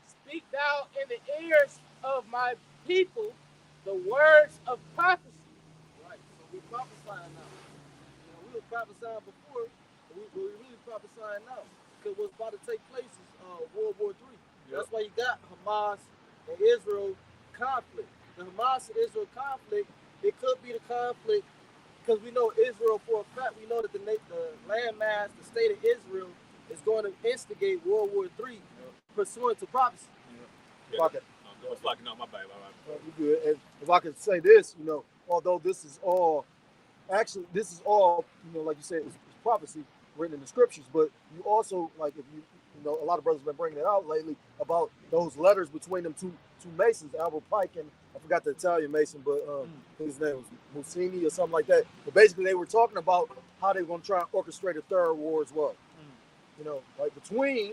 speak thou in the ears of my people the words of prophecy. Right. So we prophesying now. You know, we were prophesying before, but we really prophesying now. Because what's about to take place is World War III. Yep. That's why you got Hamas and Israel conflict. The Hamas and Israel conflict, it could be the conflict because we know Israel for a fact. We know that the landmass, the state of Israel, is going to instigate World War III pursuant to prophecy. Yeah. I was locking out my bad. You good. And if I could say this, you know, although this is all, you know, like you said, it's prophecy written in the scriptures, but you also, like, if you know, a lot of brothers have been bringing it out lately about those letters between them two Masons, Albert Pike and I forgot the Italian Mason, but his name was Mussini or something like that. But basically, they were talking about how they were going to try and orchestrate a third war as well. You know, like between,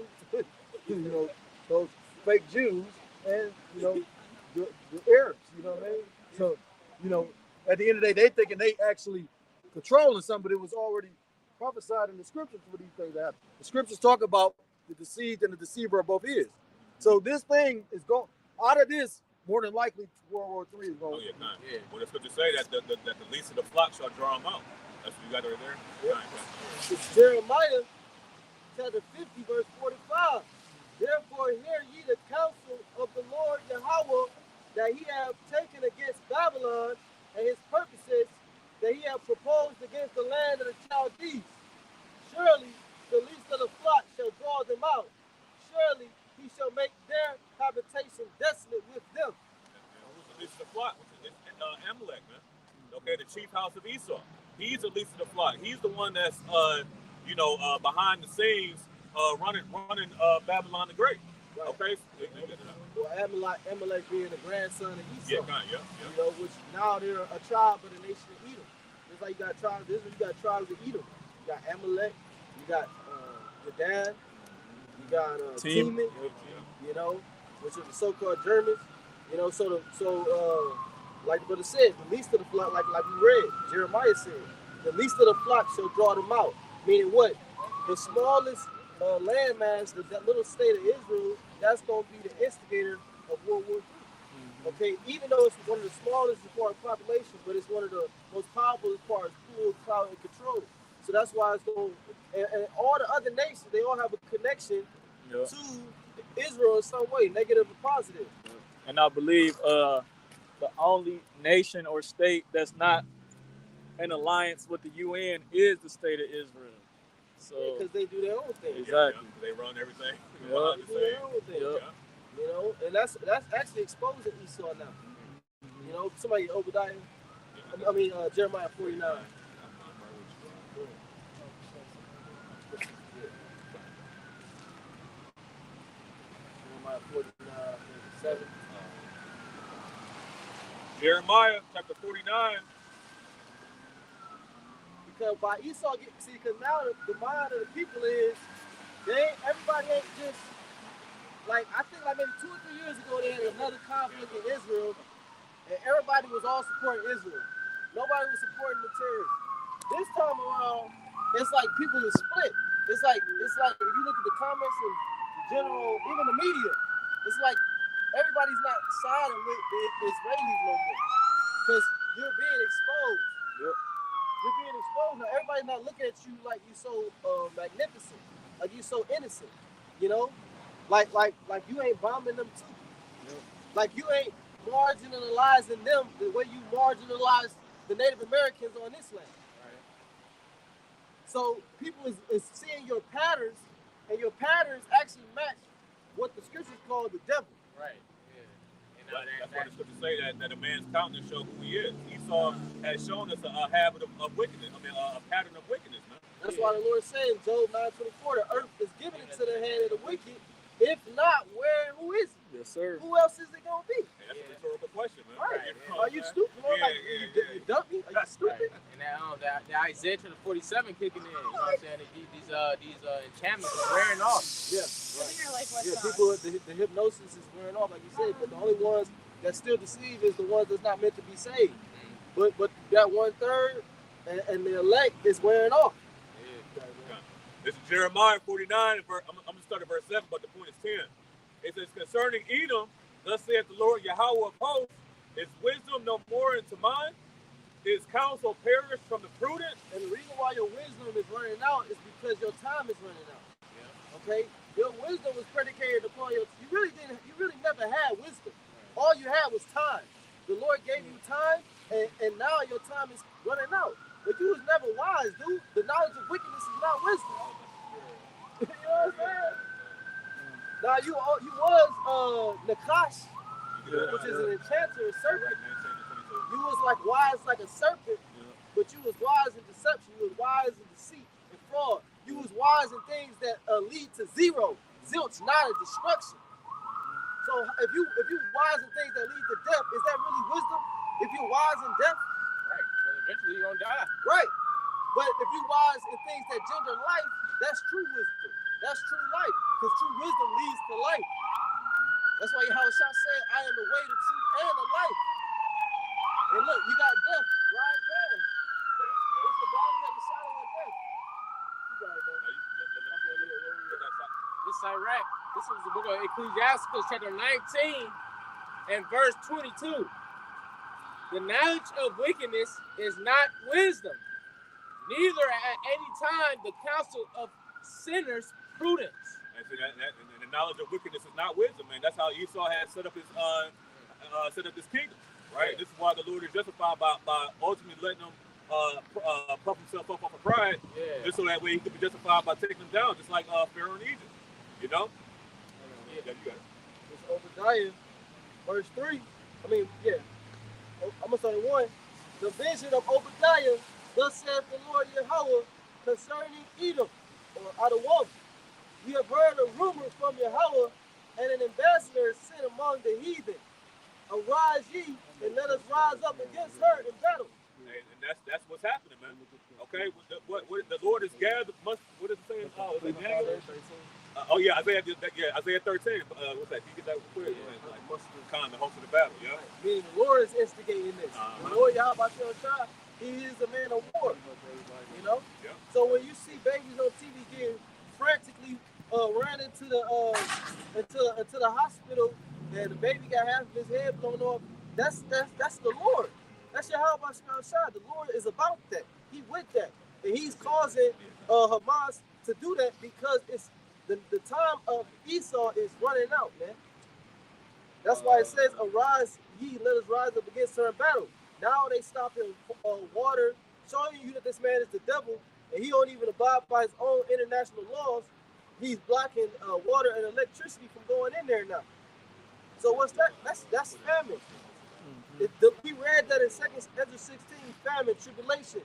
you know, those fake Jews and, you know, the Arabs, you know what I mean? So, you know, at the end of the day, they thinking they actually controlling something, but it was already prophesied in the scriptures for these things to happen. The scriptures talk about the deceived and the deceiver of both ears. So this thing is going, out of this, more than likely World War III is going. Oh, yeah, kind. Yeah. Well, the scripture say that the least of the flock shall draw them out. That's what you got right there? Yep. Kind. It's Jeremiah chapter 50, verse 45. Therefore hear ye the counsel of the Lord Yahweh that he hath taken against Babylon and his purposes that he hath proposed against the land of the Chaldees. Surely the least of the flock shall draw them out. Surely he shall make their habitation desolate with them. Who's the least of the flock? It's Amalek, man. Okay, the chief house of Esau. He's the least of the flock. He's the one that's, behind the scenes, running Babylon the Great. Right. Okay. Well, Amalek being the grandson of Esau. Yeah. You know, which now they're a tribe of the nation of Edom. Just like you got tribes, you got tribes of Edom. You got Amalek, you got Gadan, you got Teman, you know, which are the so-called Germans. You know, so like the brother said, the least of the flock, like we read, Jeremiah said, the least of the flock shall draw them out. Meaning what? The smallest landmass, that little state of Israel, that's going to be the instigator of World War III. Okay, even though it's one of the smallest as far as population, but it's one of the most powerful as far as pull, power, and control. So that's why it's going. And all the other nations, they all have a connection Yeah. to Israel in some way, negative or positive. And I believe the only nation or state that's not in alliance with the UN is the state of Israel. So Because they do their own thing. exactly. They run everything. Yeah. behind They the do their scenes. own thing. Yeah. You know, and that's actually exposing Esau now. You know, somebody Obadiah, Jeremiah 49. Jeremiah 49, 7. Jeremiah chapter 49. Because by Esau, because now the mind of the people is, everybody ain't just, like, I think like maybe 2 or 3 years ago, they had another conflict in Israel, and everybody was all supporting Israel. Nobody was supporting the terrorists. This time around, it's like people are split. It's like if you look at the comments and the general, even the media, it's like everybody's not siding with the Israelis no more. Because you're being exposed. Yep. You're being exposed. Now everybody's not looking at you like you're so magnificent, like you're so innocent. You know? Like you ain't bombing them too. Yep. Like you ain't marginalizing them the way you marginalize the Native Americans on this land. Right. So people is seeing your patterns, and your patterns actually match what the scriptures call the devil. Right. Yeah. And That's why the scriptures say that a man's countenance shows who he is. Esau has shown us a habit of wickedness. A pattern of wickedness, man. That's why the Lord said in Job 9:24, the earth is given into the hand of the wicked. If not, who is it? Yes, sir. Who else is it gonna be? Hey, that's a rhetorical question, man. Right. You know, Are you stupid? You dummy? Are you stupid? And now the Isaiah chapter 47 kicking in. You know what I'm saying? These enchantments are wearing off. Yeah. I think I like what Yeah, song? people, the hypnosis is wearing off, like you said, but the only ones that still deceive is the ones that's not meant to be saved. But that 1/3 and the elect is wearing off. This is Jeremiah 49. I'm going to start at verse 7, but the point is 10. It says, concerning Edom, thus saith the Lord Yahweh of hosts, is wisdom no more into mine? Is counsel perished from the prudent? And the reason why your wisdom is running out is because your time is running out. Yeah. Okay? Your wisdom was predicated upon you really never had wisdom. All you had was time. The Lord gave you time, and now your time is running out. But you was never wise, dude. The knowledge of wickedness is not wisdom. You know what I'm saying? Now you was Nakash, which is an enchanter, a serpent. You was like wise like a serpent, but you was wise in deception. You was wise in deceit and fraud. You was wise in things that lead to zero, zilch, not a destruction. So if you wise in things that lead to death, is that really wisdom? If you're wise in death, Right. Because eventually you're gonna die. right. But if you're wise in things that gender life, that's true wisdom. That's true life. Because true wisdom leads to life. That's why Yahushua said, I am the way, the truth, and the life. And look, you got death right there. It's the body of the shadow of death. You got it, man. This is Iraq. This is the book of Ecclesiastes, chapter 19 and verse 22. The knowledge of wickedness is not wisdom, neither at any time the counsel of sinners prudence. And the knowledge of wickedness is not wisdom, man. That's how Esau had set up his kingdom, right? This is why the Lord is justified by ultimately letting him puff himself up off of pride, just so that way he could be justified by taking them down, just like Pharaoh in Egypt. You know? Yeah, you got it. It's Obadiah, verse 3. I'm going to start at 1. The vision of Obadiah, thus saith the Lord Yahweh, concerning Edom, or Adawam. We have heard a rumor from Yahweh, and an ambassador is sent among the heathen. Arise ye, and let us rise up against her in battle. And that's what's happening, man. Okay, what the Lord has gathered. What is it saying? Isaiah 13. What's that? You get that quick? Like, kind of the host of the battle, yeah. Meaning the Lord is instigating this. The Lord Yahweh Shah, he is a man of war. You know. Yeah. So when you see babies on TV getting frantically ran into the hospital and the baby got half of his head blown off. That's the Lord. That's Yahweh Shai. The Lord is about that. He with that, and he's causing Hamas to do that because it's the time of Esau is running out, man. That's why it says, "Arise, ye, let us rise up against her in battle." Now they stopping water, showing you that this man is the devil, and he don't even abide by his own international laws. He's blocking water and electricity from going in there now. So what's that? That's famine. We read that in 2 Ezra 16, famine, tribulation,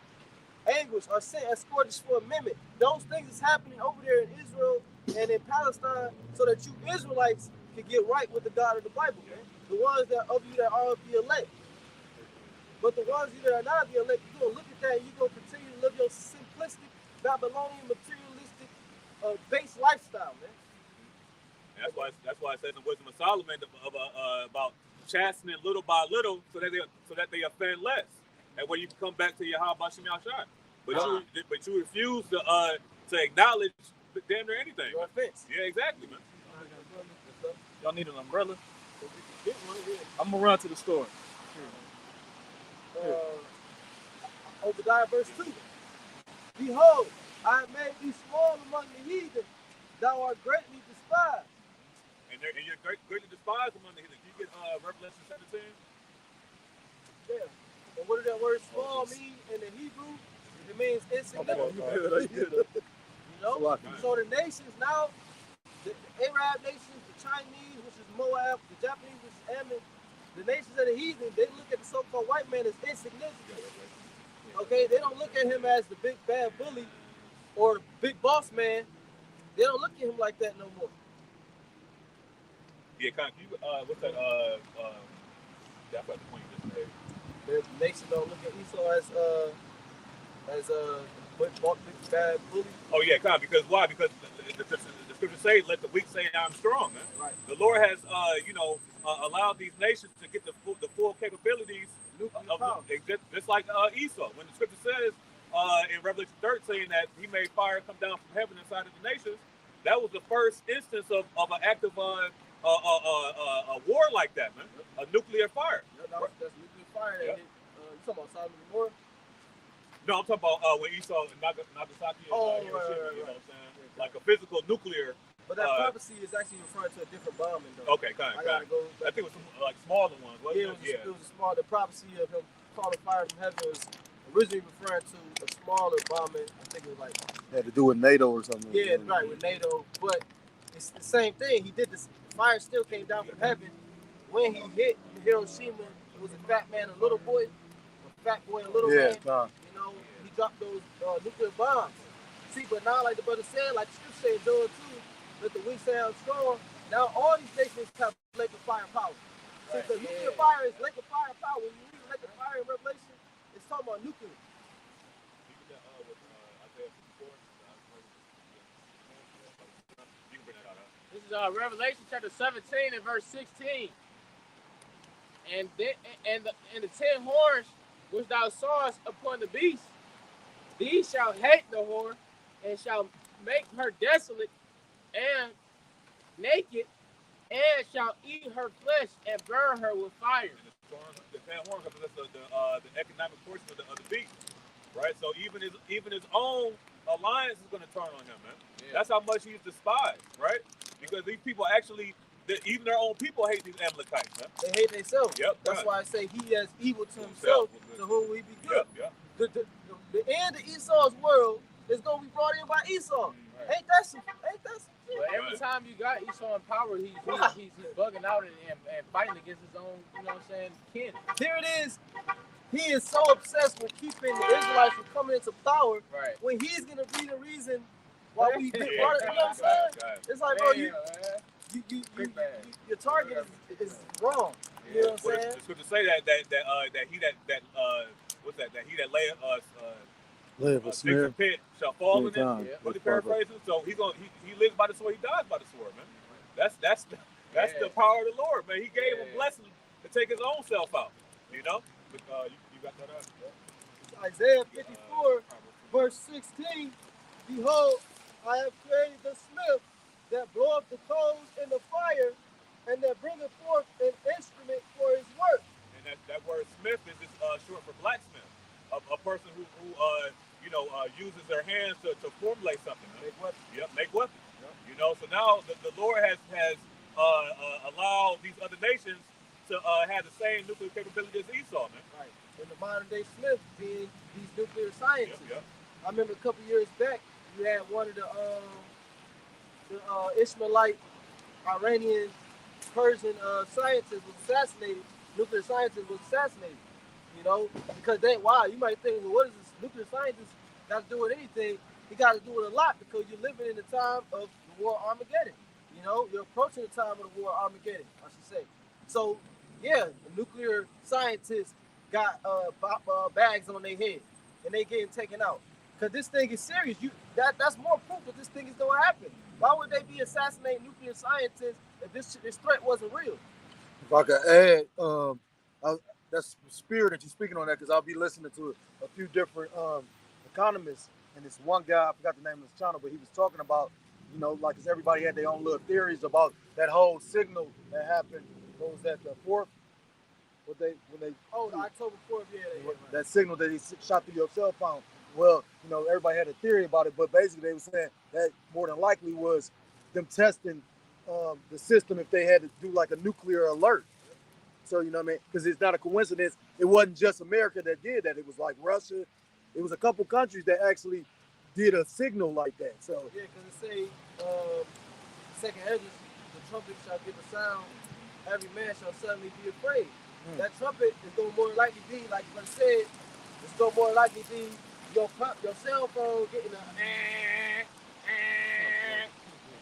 anguish, are sent as scourges for a minute. Those things is happening over there in Israel and in Palestine so that you Israelites can get right with the God of the Bible, man. The ones that of you that are of the elect. But the ones of you that are not of the elect, you're going to look at that and you're going to continue to live your simplistic, Babylonian, materialistic, base lifestyle, man. That's why it says in Wisdom of Solomon about chastening little by little so that they offend less. And when you come back to Yahweh Shem Yahshai. But you refuse to acknowledge damn near anything. Your offense. Yeah, exactly, man. Y'all need an umbrella? I'm gonna run to the store. Obadiah verse 2. Behold, I have made thee small among the heathen. Thou art greatly despised. And you're greatly despised among the heathen. You get Revelation 17? Yeah. And what does that word small mean in the Hebrew? It means insignificant. You know? So the nations now, the Arab nations, the Chinese, which is Moab, the Japanese, which is Ammon, the nations of the heathen, they look at the so-called white man as insignificant. Okay? They don't look at him as the big bad bully or the big boss man. They don't look at him like that no more. Yeah, what's that? That's what the point you just made. The nation don't look at Esau as a big bad bully. Oh yeah, because why? Because the scriptures say, "Let the weak say, I'm strong." Man. Right. The Lord has, allowed these nations to get the full capabilities of just like Esau. When the scripture says in Revelation 13 that He made fire come down from heaven inside of the nations, that was the first instance of an active a war like that, man. A nuclear fire. That's nuclear fire. Yeah. You talking about Sodom and Gomorrah? No, I'm talking about when Esau and Nagasaki and Hiroshima, you know what I'm saying? Like a physical nuclear. But that prophecy is actually referring to a different bombing, though. Okay, kind of. I think it was some, like smaller ones, wasn't it? It was a small. The prophecy of him calling fire from heaven was originally referring to a smaller bombing. I think it was like had to do with NATO or something. Yeah, right, with NATO. But it's the same thing. He did this. Fire still came down from heaven. When he hit Hiroshima, it was a fat man, a little boy, a fat boy, a little man. You know, he dropped those nuclear bombs. See, but now, like the brother said, like the scripture said, Joel 2, let the weak say I'm strong. Now all these nations have lake of fire power. See, the nuclear fire is lake of fire power. When you read lake of fire in Revelation, it's talking about nuclear. This is Revelation chapter 17 and verse 16. And the 10 horns which thou sawest upon the beast, these shall hate the whore, and shall make her desolate and naked, and shall eat her flesh and burn her with fire. The 10 horns represents the economic portion of the beast, right? So even his own alliance is going to turn on him, man. Yeah. That's how much he's despised, right? Because these people actually, even their own people hate these Amalekites, man. They hate themselves. Yep. That's why I say he has evil to himself, to whom we be good. Yep. The end of Esau's world is going to be brought in by Esau. Right. Ain't that some shit? But every time you got Esau in power, he's bugging out and fighting against his own, you know what I'm saying, kin. Here it is. He is so obsessed with keeping the Israelites from coming into power, right, when he's going to be the reason why we brought it. You know what I'm saying? It's like, bro, your target is wrong. You know what I'm saying? It's good to say that he that layeth a snare pit shall fall in it. What the paraphrasing? So he lives by the sword, he dies by the sword, man. That's the power of the Lord, man. He gave him blessing to take his own self out. You know? You got that up? Isaiah 54, verse 16. Behold, I have created the smith that blow up the coals in the fire, and they're bringing forth an instrument for his work. And that word smith is just short for blacksmith, a person who uses their hands to formulate something. Make weapons. Yep, make weapons. Yep. You know, so now the Lord has allowed these other nations to have the same nuclear capability as Esau, man. Right. And the modern day Smith being these nuclear scientists. Yep. I remember a couple years back, you had one of the Ishmaelite, Iranian, Persian scientists was assassinated. Nuclear scientist was assassinated. You know, because you might think, well, what does this nuclear scientist got to do with anything? He got to do with a lot because you're living in the time of the war Armageddon. You know, you're approaching the time of the war Armageddon, I should say. So, yeah, the nuclear scientists got bags on their head and they getting taken out. Because this thing is serious. That's more proof that this thing is going to happen. Why would they be assassinating nuclear scientists if this threat wasn't real? If I could add, that's the spirit that you're speaking on that, because I'll be listening to a few different economists, and this one guy, I forgot the name of his channel, but he was talking about, you know, like, because everybody had their own little theories about that whole signal that happened. What was that, the 4th? The October 4th, yeah. That signal that he shot through your cell phone. Well, you know, everybody had a theory about it, but basically they were saying that more than likely was them testing the system if they had to do like a nuclear alert. So, you know what I mean? Because it's not a coincidence. It wasn't just America that did that. It was like Russia. It was a couple countries that actually did a signal like that. So yeah, because it say, second Ezra, the trumpet shall give a sound, every man shall suddenly be afraid. That trumpet is going to more likely be, like I said, it's going to more likely be your cell phone getting a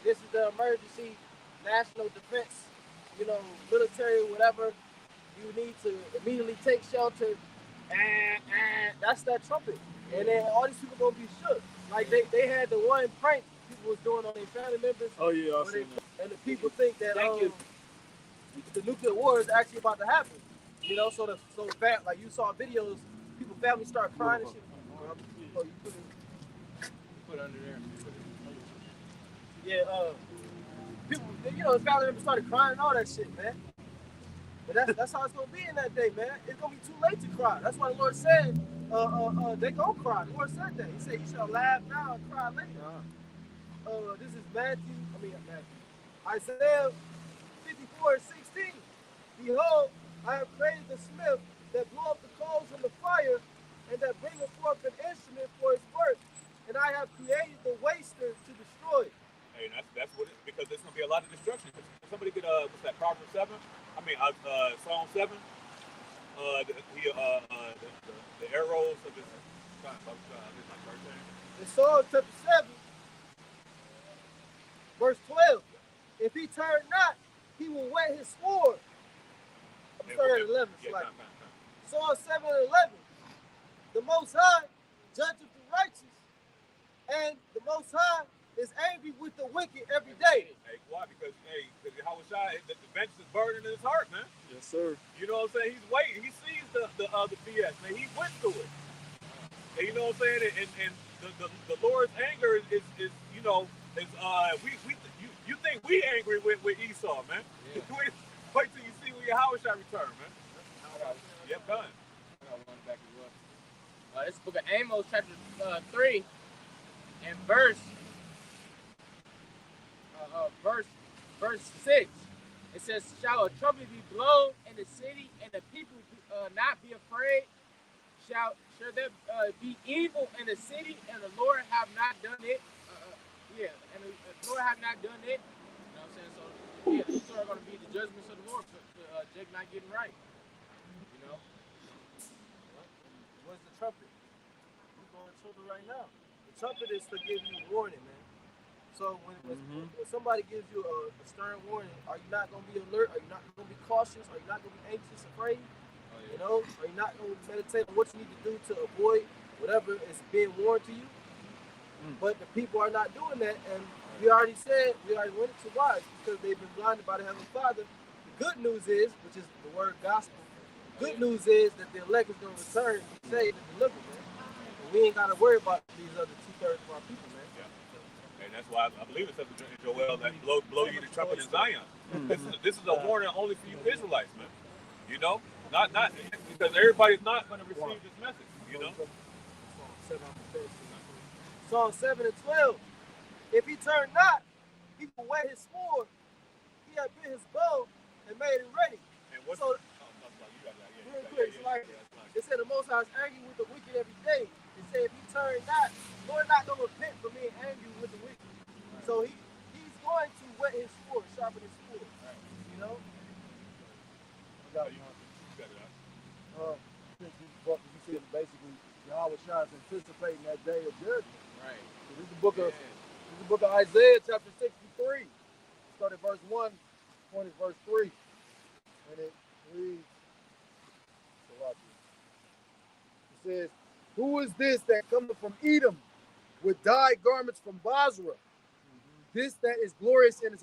this is the emergency national defense, you know, military, whatever. You need to immediately take shelter. That's that trumpet. And then all these people going to be shook. Like they had the one prank people was doing on their family members. Oh, yeah, I've seen that. And the people think that the nuclear war is actually about to happen. You know, so the fact, like you saw videos, people, families start crying and shit. Oh, you put it under there. Yeah, people, you know, the family members started crying and all that shit, man. But that's how it's gonna be in that day, man. It's gonna be too late to cry. That's why the Lord said, they gonna cry. The Lord said that. He said, "You shall laugh now and cry later." This is Isaiah 54:16. Behold, I have created the smith that blow up the coals in the fire, and that bringeth forth an instrument for his work. And I have created the waster to destroy it. Hey, that's what it is, because there's gonna be a lot of destruction. Somebody get what's that? Proverbs 7. Psalm 7. The arrows of his. In Psalm chapter 7, verse 12. If he turn not, he will whet his sword. I'm sorry, at 11. Psalm 7:11. The Most High judgeth the righteous, and the Most High is angry with the wicked every day. Hey, why? Because Yahushua, the vengeance is burning in his heart, man. Yes, sir. You know what I'm saying? He's waiting. He sees the BS, man. He went through it. And you know what I'm saying? And the Lord's anger is you know, is you think we angry with Esau, man? Yeah. Wait till you see when Yahushua return, man. Yep, done. I got one back as well. This book of Amos, chapter 3, and verse 6. It says, "Shall a trumpet be blown in the city, and the people not be afraid? Shall there be evil in the city, and the Lord have not done it?" And the Lord have not done it. You know what I'm saying? So, yeah, these are going to be the judgments of the Lord for Jake not getting right. You know? What's the trumpet? We're going to trumpet right now. The trumpet is to give you warning, man. So when somebody gives you a stern warning, are you not going to be alert? Are you not going to be cautious? Are you not going to be anxious, afraid? Oh, yeah. You know? Are you not going to meditate on what you need to do to avoid whatever is being warned to you? But the people are not doing that, and we already went into why. Because they've been blinded by the Heavenly Father. The good news is, which is the word gospel, the good news is that the elect is going to return and be saved and delivered, man. And we ain't got to worry about these other 2/3 of our people, man. Yeah. And that's why I believe it says in Joel that blow you the trumpet in Zion. This is a warning only for you Israelites, man. You know, not because everybody's not going to receive this message. You know. Psalm 7 and 12. If he turn not, he will wet his sword. He had bent his bow and made it ready. And what's So, real quick, it's like it said the Most High is angry with the wicked every day. It said if he turn not, Lord not gonna repent for being angry with the wicked. So he's going to wet his sword, sharpen his sword. You know. I got it. Since you said basically Yahweh Shai is anticipating that day of judgment. Right. This is the book of Isaiah, chapter 63. Start at verse 1, point at verse 3. And it reads, it says, who is this that cometh from Edom with dyed garments from Basra? This that is glorious in his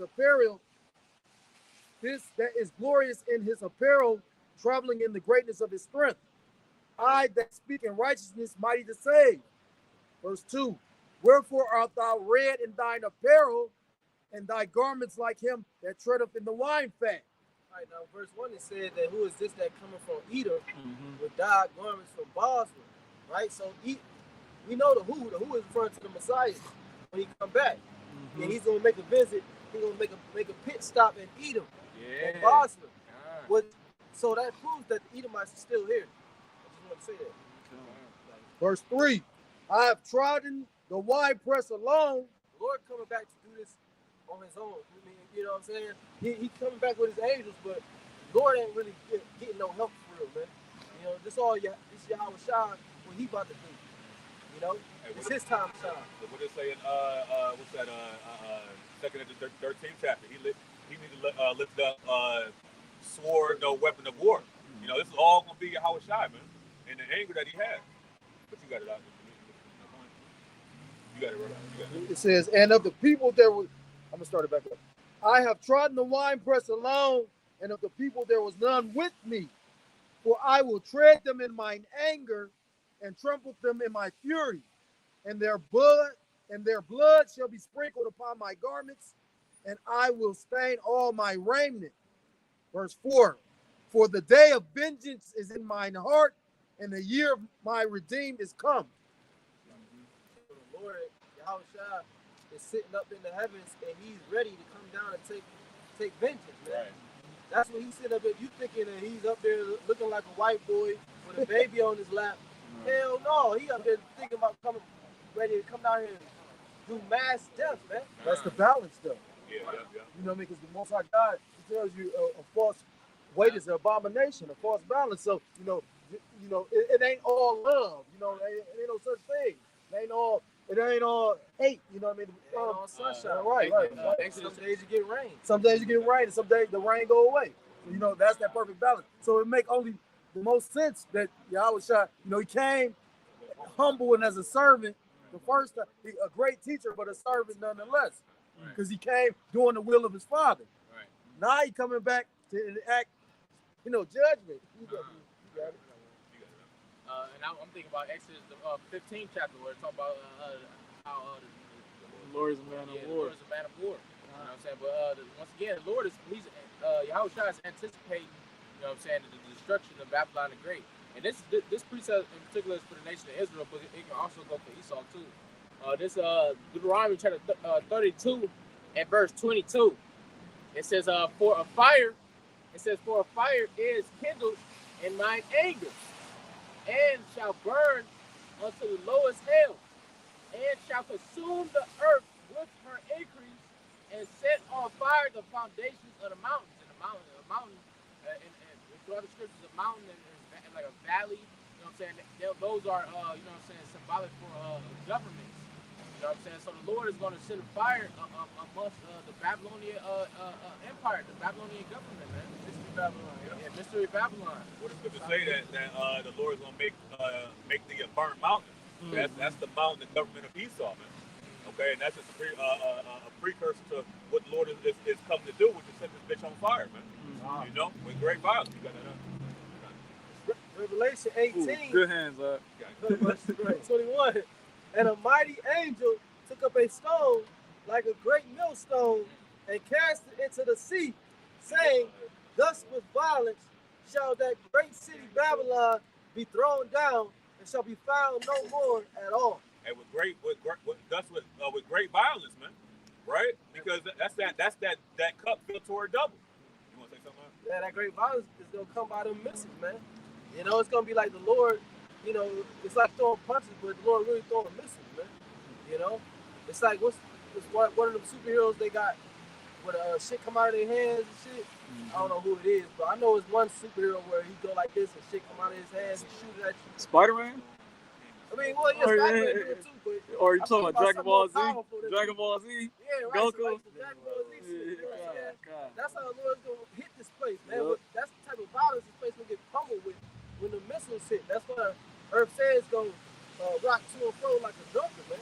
apparel, traveling in the greatness of his strength. I that speak in righteousness, mighty to save. Verse 2, wherefore art thou red in thine apparel, and thy garments like him that treadeth in the wine fat? All right, now verse 1 it said that who is this that coming from Edom with dyed garments from Basra, right? So we know the who is referring to the Messiah when he come back. And he's gonna make a visit, he's gonna make a pit stop in Edom, in Basra. So that proves that the Edomites are still here. I just want to say that. Verse 3, I have trodden the wine press alone. The Lord coming back to do this on his own. I mean, you know what I'm saying? He coming back with his angels, but Lord ain't really getting no help for real, man. You know, this Yahweh Shai, what he about to do. You know, it's his time to shine. What did it say in what's that? Second of the 13th chapter. He need to lift up sword, no weapon of war. You know, this is all gonna be Yahweh Shai, man, and the anger that he had. But you got it out. You got it right. It says, and of the people there was, I'm gonna start it back up. I have trodden the winepress alone, and of the people there was none with me. For I will tread them in mine anger, and trample them in my fury, and their blood shall be sprinkled upon my garments, and I will stain all my raiment. Verse 4, for the day of vengeance is in mine heart, and the year of my redeemed is come. The Lord, Yahweh Shai, is sitting up in the heavens, and he's ready to come down and take vengeance, man. Right. That's what he's sitting up at. You thinking that he's up there looking like a white boy with a baby on his lap. Hell no, he up there thinking about ready to come down here and do mass death, man. That's the balance, though. Yeah. You know what I mean? Because the Most High God, he tells you a false weight is an abomination, a false balance. So, you know, it ain't all love. You know, it ain't no such thing. It ain't all hate. You know what I mean? It ain't all sunshine. Right. Some days you get rain. Some days you get rain, and some days the rain go away. So, you know, that's that perfect balance. So it make only the most sense that Yahweh Shai, you know, he came humble and as a servant the first time, a great teacher, but a servant nonetheless, because he came doing the will of his father. Right. Now he coming back to enact, you know, judgment. You got it. And I'm thinking about Exodus, the 15th chapter, where it's talking about how The Lord is a man of the war. Lord is a man of war. You know what I'm saying? But once again, the Lord Yahweh Shai is anticipating, you know what I'm saying, the destruction of Babylon the Great. And this precept in particular is for the nation of Israel, but it can also go for Esau too. This Deuteronomy chapter 32 and verse 22. It says, for a fire is kindled in mine anger, and shall burn unto the lowest hell, and shall consume the earth with her increase, and set on fire the foundations of the mountains. And the mountain, and throughout the scriptures, a mountain and like a valley. You know what I'm saying? Those are, you know what I'm saying, symbolic for governments. You know what I'm saying? So the Lord is going to send a fire amongst the Babylonian empire, the Babylonian government, man. Mystery Babylon. Yeah, Mystery Babylon. What is good to say that the Lord is going to make the burnt mountain. That's the mountain, the government of Esau, man. Okay, and that's just a precursor to what the Lord is coming to do, which is set this bitch on fire, man. You know, with great violence. You got that. Revelation 18. Ooh, good hands up. Verse 21. And a mighty angel took up a stone like a great millstone and cast it into the sea, saying, thus with violence shall that great city Babylon be thrown down and shall be found no more at all. And with great violence, man, right? Because that's that cup filled toward double. You want to say something? Yeah, that great violence is gonna come by them missiles, man. You know, it's gonna be like the Lord. You know, it's like throwing punches, but the Lord really throwing missiles, man. You know, it's like what's one of them superheroes they got with shit come out of their hands and shit. I don't know who it is, but I know it's one superhero where he go like this and shit come out of his hands and shoot it at you. Spider-Man? I mean, well, yes, Spider-Man do it too, but Or you talking about Dragon Ball Z? Dragon Ball Z? Yeah, right. Goku? So like the Dragon Ball Z shit, you know what I'm saying? God. That's how the Lord's gonna hit this place, man. Yep. That's the type of violence this place will get pummeled with when the missiles hit. That's why Earth says go rock to and fro like a drunken, man.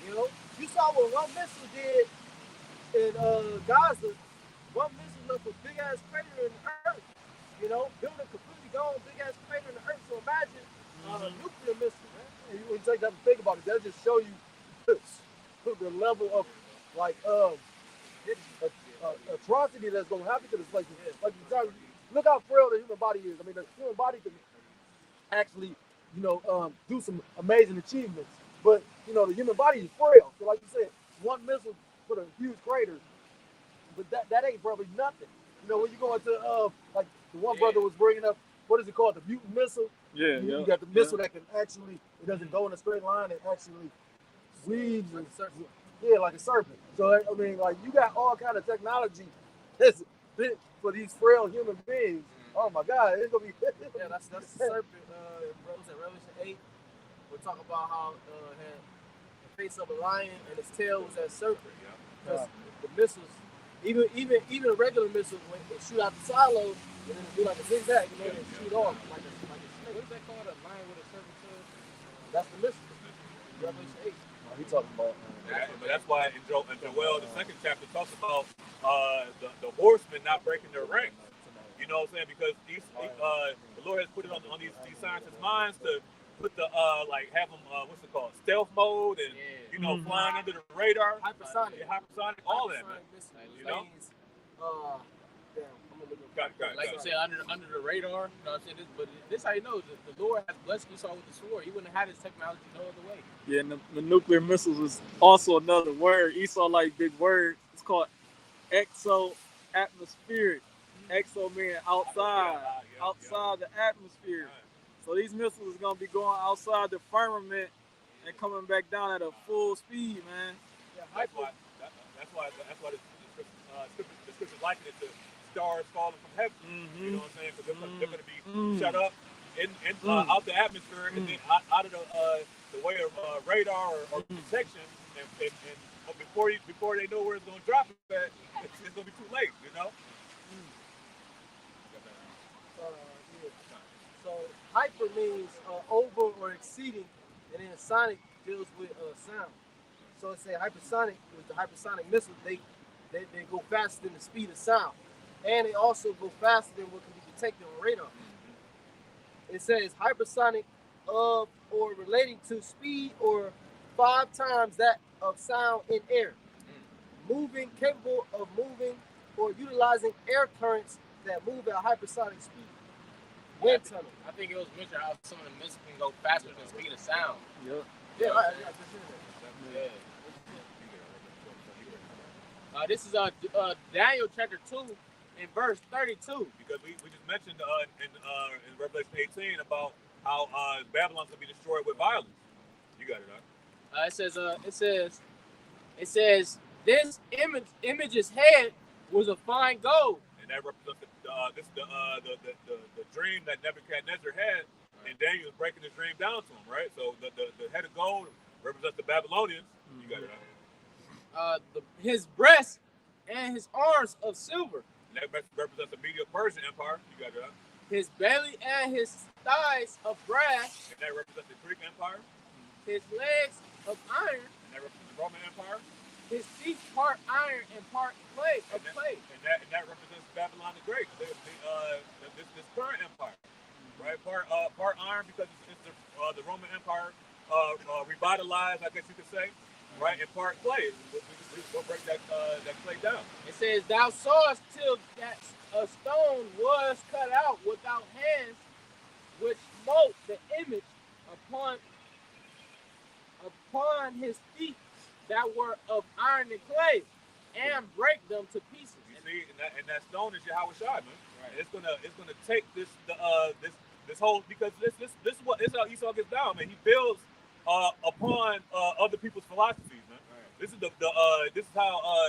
You know, you saw what one missile did in Gaza. One missile left a big ass crater in the earth. You know, building completely gone, big ass crater in the earth. So imagine a nuclear missile, man. And you take that and think about it. That'll just show you the level of like atrocity that's gonna happen to this place. Like look how frail the human body is. I mean, the human body can actually, you know, do some amazing achievements. But you know, the human body is frail. So like you said, one missile put a huge crater. But that ain't probably nothing. You know, when you go into like the one brother was bringing up, what is it called? The mutant missile. Yeah, you got the missile that can actually, it doesn't go in a straight line. It actually weaves like a serpent. Yeah, like a serpent. So I mean, like you got all kind of technology that's fit for these frail human beings. Oh my God, it's gonna be. Yeah, that's the serpent. Revelation 8. We're talking about how it had the face of a lion and its tail was that serpent. Because the missiles, even a regular missile, when they shoot out the silo and then do like a zigzag, and then they shoot off like a snake. What is that called? A lion with a serpent tail? That's the missile. Revelation 8. He talking about. But that's why in Joel, the second chapter talks about the horsemen not breaking their ranks. You know what I'm saying? Because the Lord has put it on these scientists' minds to put the like have them what's it called, stealth mode, and you know flying under the radar, hypersonic, all that, man. You know. Like you said, under the radar. You know what I'm saying? But this how you know the Lord has blessed Esau with the sword. He wouldn't have had his technology no other way. Yeah, and the nuclear missiles is also another word. Esau like big word. It's called exo-atmospheric. Exo meaning outside the atmosphere. So these missiles is gonna be going outside the firmament and coming back down at a full speed, man. Yeah, that's why the scripture liken it to stars falling from heaven. You know what I'm saying? Because they're going to be shut up out the atmosphere and then out of the way of radar or protection. And before they know where it's going to drop it at, it's going to be too late, you know? So hyper means over or exceeding, and then sonic deals with sound. So it's a hypersonic, with the hypersonic missiles, they go faster than the speed of sound. And they also go faster than what can be detected on radar. It says hypersonic of or relating to speed or 5 times that of sound in air. Moving, capable of moving or utilizing air currents that move at hypersonic speed. Wind tunnel. I think it was mentioned how some of the missiles can go faster than the speed of sound. Yeah, right. This is Daniel chapter 2 in verse 32. Because we just mentioned in Revelation 18 about how Babylon's going to be destroyed with violence. You got it, huh? It says this image's head was of fine gold. And that represents the dream that Nebuchadnezzar had, and Daniel was breaking the dream down to him, right? So the head of gold represents the Babylonians. You got it, huh? His breast and his arms of silver. And that represents the Medo-Persian Empire. You got it, huh? His belly and his thighs of brass. And that represents the Greek Empire. His legs of iron. And that represents the Roman Empire. His feet part iron and part clay. And that represents Babylon the Great. This current empire, right? Part iron because it's the Roman Empire revitalized, I guess you could say. right, and part clay. We'll break that clay down. It says, "Thou sawest till that a stone was cut out without hands, which smote the image upon his feet that were of iron and clay, and break them to pieces." You see, and that stone is Yahweh Shai, man. Right. And it's gonna take this whole, because this is how Esau gets down, man. He builds upon other people's philosophies, man. Right. This is this is how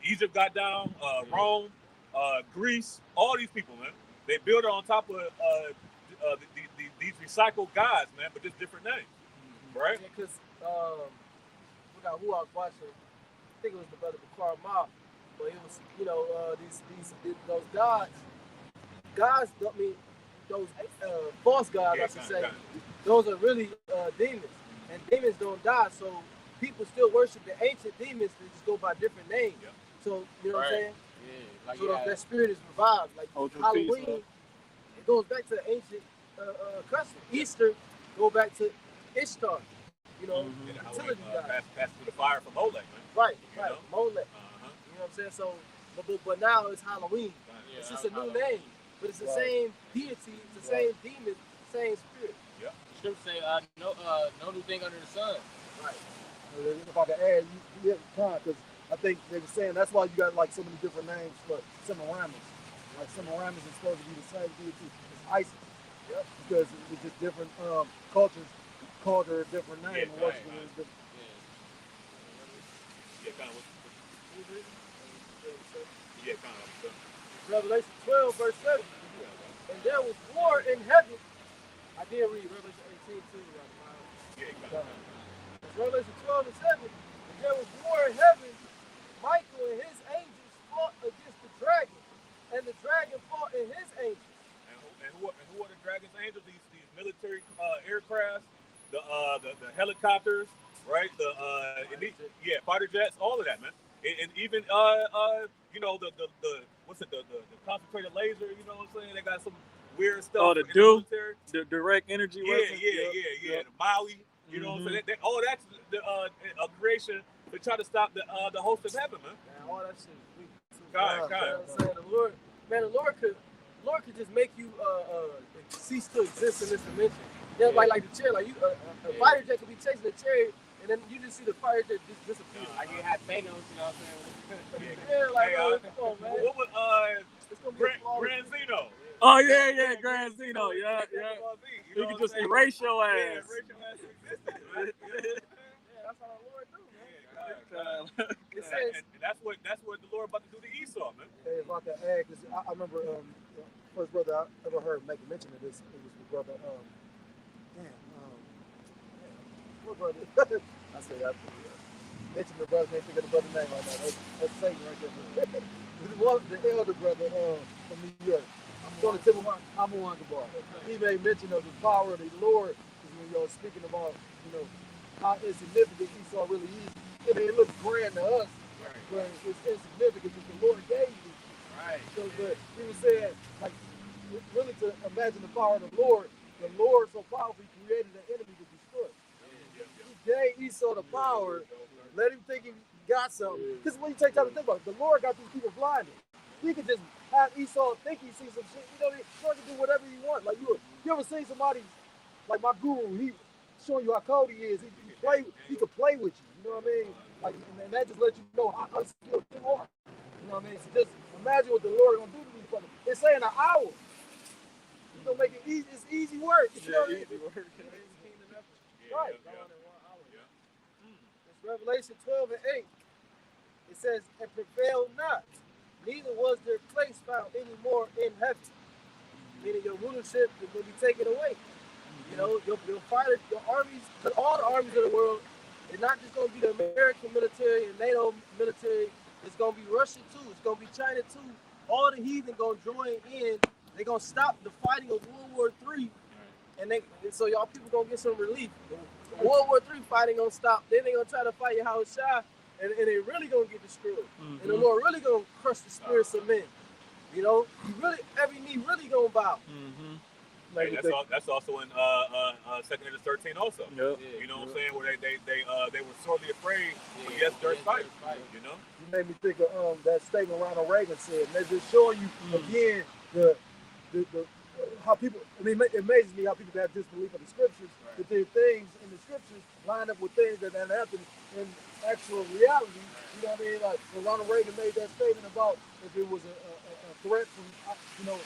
Egypt got down, Rome, Greece, all these people, man. They build it on top of these recycled gods, man, but just different names, right? Yeah, because forgot who I was watching. I think it was the brother Bakar Ma, but it was those gods. I mean those false gods, Yeah, I should say. kinda. Those are really demons, and demons don't die. So people still worship the ancient demons. They just go by different names. Yep. So you know what I'm Right. saying? Yeah, like So that spirit is revived. Like Ultra Halloween, peace, it goes back to the ancient custom. Easter go back to Ishtar. You know, Yeah, the fertility Halloween, goddess. pass through the fire from Molech, man. Right, you right. know? Molech. Uh-huh. You know what I'm saying? So, but now it's Halloween. Yeah, It's just a new Halloween. name, but it's the Right. same deity, it's the same demon, same spirit. The scripture say, no new thing under the sun. Right. If I could add, you have time, because I think they were saying that's why you got like so many different names for Semiramis. Like Semiramis is supposed to be the same deity as Isis. Yep. Because it's just different cultures called her a different name. Yeah, and worship right, her as different. Yeah, kind of. Yeah, kind of. Revelation 12, verse 7. And there was war in heaven. I did read Revelation 18 too. Yeah, kind of. Revelation 12 and 7. And there was war in heaven. Michael and his angels fought against the dragon. And the dragon fought in his angels. And who are the dragon's angels? These military aircrafts, the helicopters, right? Fighter jets, all of that, man. And even the concentrated laser. You know what I'm saying? They got some weird stuff. Oh, the in DEW? military. The direct energy Yeah. weapons. The Maui. You know what I'm saying? That's a creation to try to stop the host of heaven, man. Man, all that shit is weak. God. You know what I'm saying? The Lord could just make you cease to exist in this dimension. Yeah, like the chair, like you, a fighter jet could be chasing a chariot, and then you just see the fighter jet just disappear. Like you had Thanos, you know what I'm saying? Yeah, like Hey, come on, man. What was It's gonna be a flawless- Grand Zeno? Oh yeah, Grand Zeno, yeah. You know can what just I'm saying? erase your Yeah, ass. erase your ass from existence, man. Yeah, that's how the Lord do, man. It says, And that's what the Lord about to do to Esau, man. Hey, if I could add, because I remember the first brother I ever heard make a mention of this, it was the brother, what brother? I say I mentioned the brother, can't think of the brother's name right now. That's Satan right there. The elder brother from New York. I'm going to tell him I'm a Gabar. He made mention of the power of the Lord when you're speaking about, how insignificant Esau really is. I mean, it looks grand to us, but it's insignificant because the Lord gave you. Right. So, but he was saying, like, really to imagine the power of the Lord so powerful, he created an enemy to destroy. He gave Esau the power, let him think he got something. Because when you take time to think about it, the Lord got these people blinded. He could just have Esau think he sees some shit. The Lord can do whatever he wants. Like, you ever seen somebody, like my guru, he showing you how cold he is. He could play with you. You know what I mean? Like, and that just lets you know how unskilled you are. You know what I mean? So just imagine what the Lord gonna do to these brothers. It's saying an hour. He's gonna make it easy. It's easy work. You know what I mean? Right. It's Revelation 12 and 8. It says, and prevail not, neither was their place found anymore in heaven. Meaning your rulership will be taken away. You know, your fighters, your armies, all the armies of the world, it's not just going to be the American military and NATO military. It's going to be Russia too. It's going to be China too. All the heathen going to join in. They're going to stop the fighting of World War III. And so y'all people going to get some relief. The World War III fighting going to stop. Then they're going to try to fight Yahweh Shai. And they really going to get destroyed. And the Lord really going to crush the spirits of men. You know, every knee really going to bow. Hey, that's also in 2nd Ezra 13 also. Yep. You know what I'm saying? Where they were sorely afraid when yes, there's fight. You know? You made me think of that statement Ronald Reagan said. And they're just showing you again the how people. I mean, it amazes me how people have disbelief of the scriptures, but there are things in the scriptures line up with things that happen in actual reality. You know what I mean? Like when Ronald Reagan made that statement about if it was a threat from an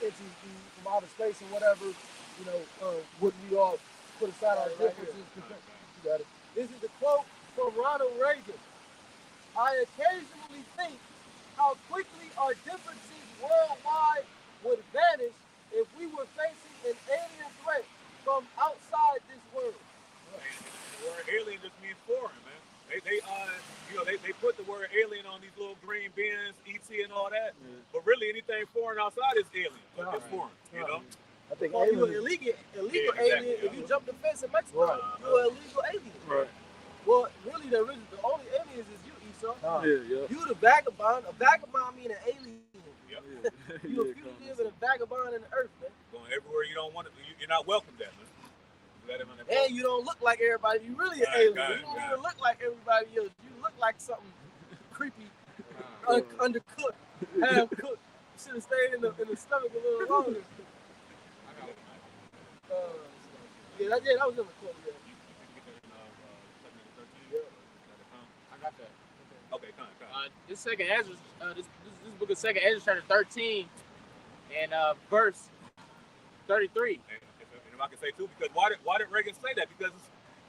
entity from outer space or whatever, wouldn't we all put aside our differences? You got it. This is the quote from Ronald Reagan. I occasionally think how quickly our differences worldwide would vanish if we were facing an alien threat from outside this world. The word alien just means foreign, man. They put the word alien on these little green bins, ET and all that. But really, anything foreign outside is alien. It's foreign, you know. I think You're an illegal alien. If you jump the fence in Mexico, you're an illegal alien. Right. Well, really, the only aliens is you, Esau. Yeah. You the vagabond. A vagabond means an alien. Yep. You a fugitive and a vagabond in the earth, man. Going everywhere you don't want to. You're not welcome there, man. And you don't look like everybody. You really an alien. You don't even look like everybody else. You look like something creepy, undercooked, half cooked. Should have stayed in the stomach a little longer. That was in the quote. I got that. Okay, come. This second Ezra, this book of 2nd Ezra, chapter 13, and verse 33. And if I can say too, because why did Reagan say that? Because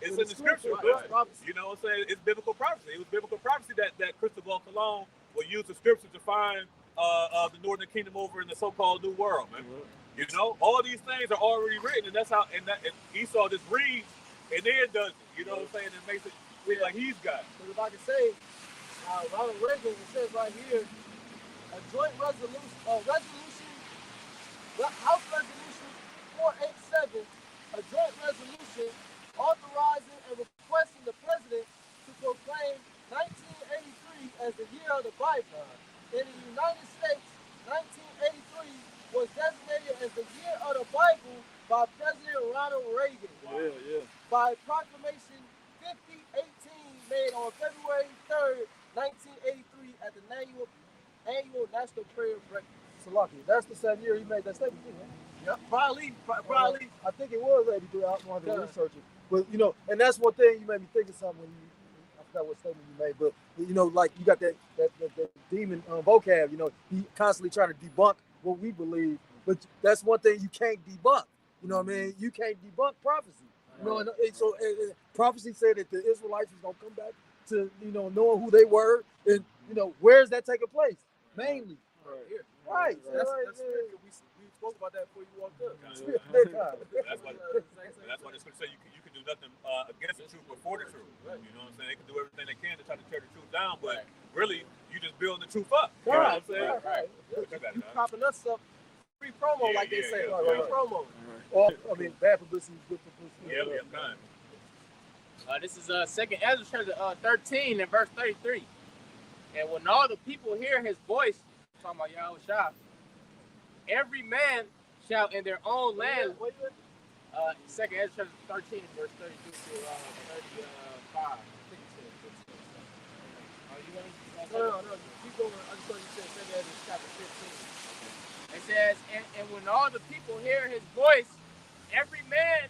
it's in the scripture. Right. You know what I'm saying? It's biblical prophecy. It was biblical prophecy that Cristobal Colon will use the scripture to find the northern kingdom over in the so-called New World, man. You know, all these things are already written, and that's how. And Esau just reads and then does it. You know what I'm saying? It makes it feel like he's God. But if I can say, Ronald Reagan, it says right here, a joint resolution, House Resolution 487, a joint resolution authorizing and requesting the president to proclaim 1983 as the year of the Bible. In the United States, 1983 was designated as the year of the Bible by President Ronald Reagan. Yeah. By proclamation 5018 made on February 3rd, 1983 at the annual National Prayer Breakfast. Salaki. That's the same year he made that statement, right? Yep, probably. I think it was 83. I wanted to research it. But, and that's one thing you made me think of something when I forgot what statement you made, but, like you got that demon vocab, he constantly trying to debunk what we believe, but that's one thing you can't debunk. You know what I mean? You can't debunk prophecy. And so prophecy said that the Israelites was going to come back to, knowing who they were. And, where's that taking place? Mainly. Right. That's scripture. We spoke about that before you walked up. That's why the scripture says you can do nothing against the truth but for the truth. Right. You know what I'm saying? They can do everything they can to try to tear the truth down, but really, you just building the truth up. You know what I'm saying? Right. But you got it, You propping us up. Free promo, like they say. Free promo. Or, bad publicity is good publicity. Yeah, fine. This is 2nd Ezra, chapter 13, and verse 33. And when all the people hear his voice, talking about Yahweh Shah, every man shall in their own land. 2nd Ezra, chapter 13, verse 32 to 35. No. Keep going. I just thought you said 2nd Ezra, chapter 15. It says, and when all the people hear his voice, every man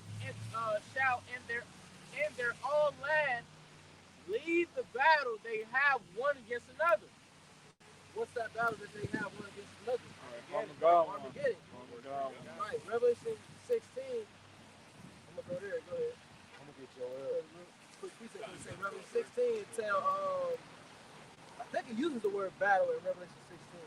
shall in their own land leave the battle they have one against another. What's that battle that they have one against another? Armageddon. Right. Revelation 16. I'm gonna go there. Go ahead. I'm going to get your Quick precept. Say Revelation 16. Tell I think it uses the word battle in Revelation 16.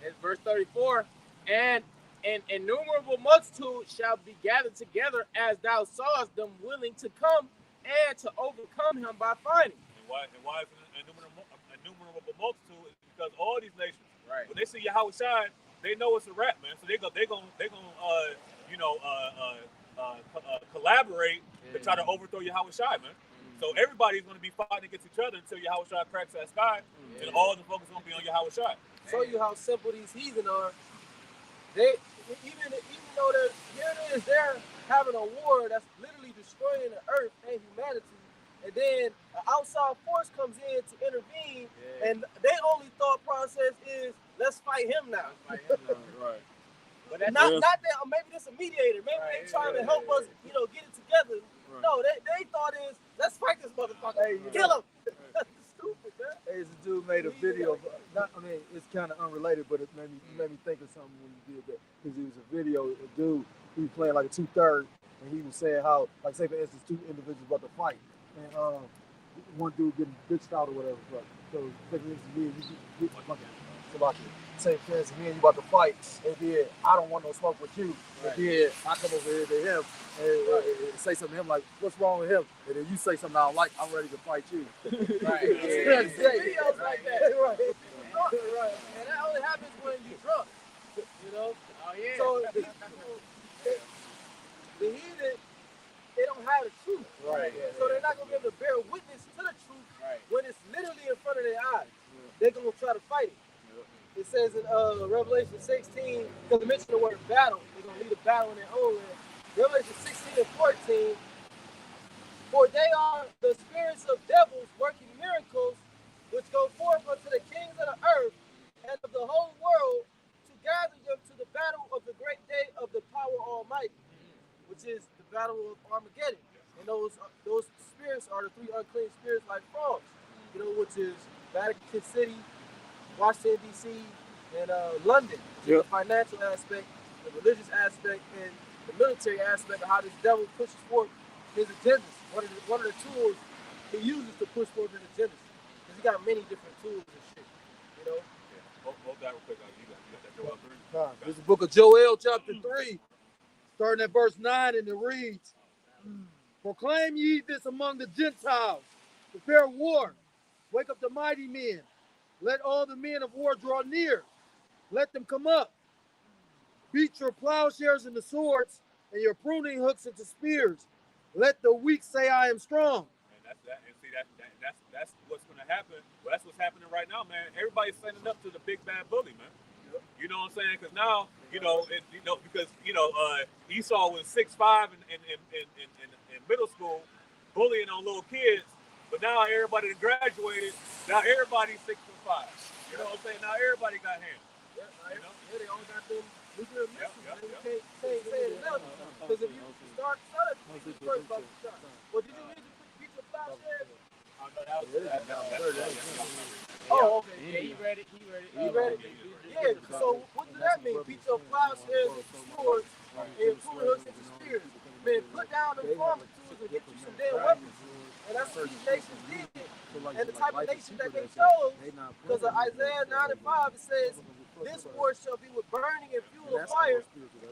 It's verse 34. And an innumerable multitude shall be gathered together as thou sawest them willing to come and to overcome him by fighting. And why is it an innumerable multitude? It's because all these nations, right, when they see Yahweh Shai, they know it's a rap, man. So they're gonna collaborate to try to overthrow Yahweh Shai, man. So everybody's gonna be fighting against each other until Yahweh Shai cracks that sky, and all the focus is gonna be on Yahweh Shai. Show you how simple these heathen are. They even though here it is, they're having a war that's literally destroying the earth and humanity, and then an outside force comes in to intervene, and their only thought process is, let's fight him now. Right. But that's Not that maybe this a mediator, maybe they trying to help us, get it together. Right. No, they thought is, let's fight this motherfucker, kill him. That's stupid, man. Hey, this dude made a video. It's kind of unrelated, but it made me think of something when he did that. Because it was a video, a dude, he was playing like a 2/3, and he was saying how, like, say for instance, two individuals about to fight, and one dude getting bitched out or whatever. So, say for instance, me and you get somebody. Say for instance, me and you about to fight, and then I don't want no smoke with you, and then I come over here to him and say something to him like, "What's wrong with him?" And then you say something I don't like, I'm ready to fight you. Right. Videos like that. Right. Right. And that only happens when you're drunk. Oh yeah. So these people, the heathen, they don't have the truth. Right. So they're not gonna be able to bear witness to the truth when it's literally in front of their eyes. They're gonna try to fight it. It says in Revelation 16, because they mention the word battle, they're going to lead a battle in their own land. Revelation 16 and 14, for they are the spirits of devils working miracles, which go forth unto the kings of the earth and of the whole world to gather them to the battle of the great day of the power almighty, which is the battle of Armageddon. And those spirits are the three unclean spirits like frogs, which is Vatican City, Washington, D.C., and London. The financial aspect, the religious aspect, and the military aspect of how this devil pushes forth his agendas. One of the tools he uses to push forth his agendas. Because he got many different tools and shit, Hold that real quick. You got that Joel 3? Nah, this is the book of Joel, chapter 3, starting at verse 9, and it reads, proclaim ye this among the Gentiles, prepare war, wake up the mighty men, let all the men of war draw near. Let them come up. Beat your plowshares into swords and your pruning hooks into spears. Let the weak say, I am strong. And that's that. And see, that's what's going to happen. Well, that's what's happening right now, man. Everybody's signing up to the big bad bully, man. You know what I'm saying? Because now, because Esau was 6'5" in middle school, bullying on little kids. But now everybody that graduated, now everybody's 6'5". You know what I'm saying? Now everybody got hands. Yeah, they all got them nuclear missiles. You can't say enough. Because if you start first about to start. Well, did you read the plowshare? Oh, okay. Yeah, he read it. Yeah, so what does that mean? Beat your plowshares into swords and pruning hooks into spears. Man, put down the farming tools and get you some damn weapons. And that's what these nations did. And the type of nation that they chose, because of Isaiah 9 and 5, it says, this war shall be with burning and fuel of fire.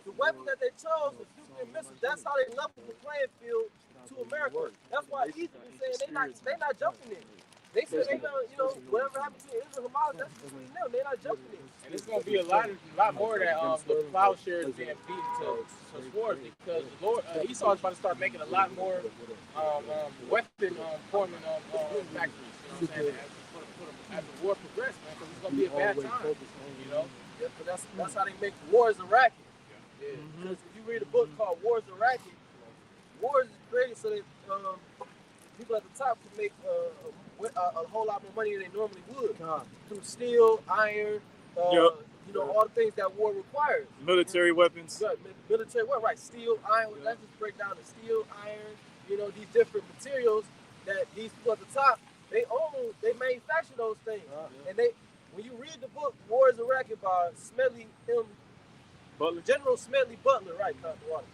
The weapon that they chose was nuclear missiles. That's how they leveled the playing field to America. That's why Egypt is saying they not jumping in. They said they gonna, whatever happens to Israel and Hamas, that's between them. They're not jumping in. And it's gonna be a lot more that the plowshares being beaten to swords, because the Lord Esau is about to start making a lot more weapon forming factories. You know what I'm saying? As the war progresses, man, because it's gonna be a bad time. Yeah, but that's how they make wars a racket. Yeah. Because if you read a book called Wars a Racket, wars is created so that people at the top can make a whole lot more money than they normally would through steel, iron, all the things that war requires. Military weapons. Military weapons, right? Steel, iron. Let's just break down the steel, iron. These different materials that these people at the top they manufacture those things, and when you read the book War is a Racket by Smedley Butler, General Smedley Butler, right, Water.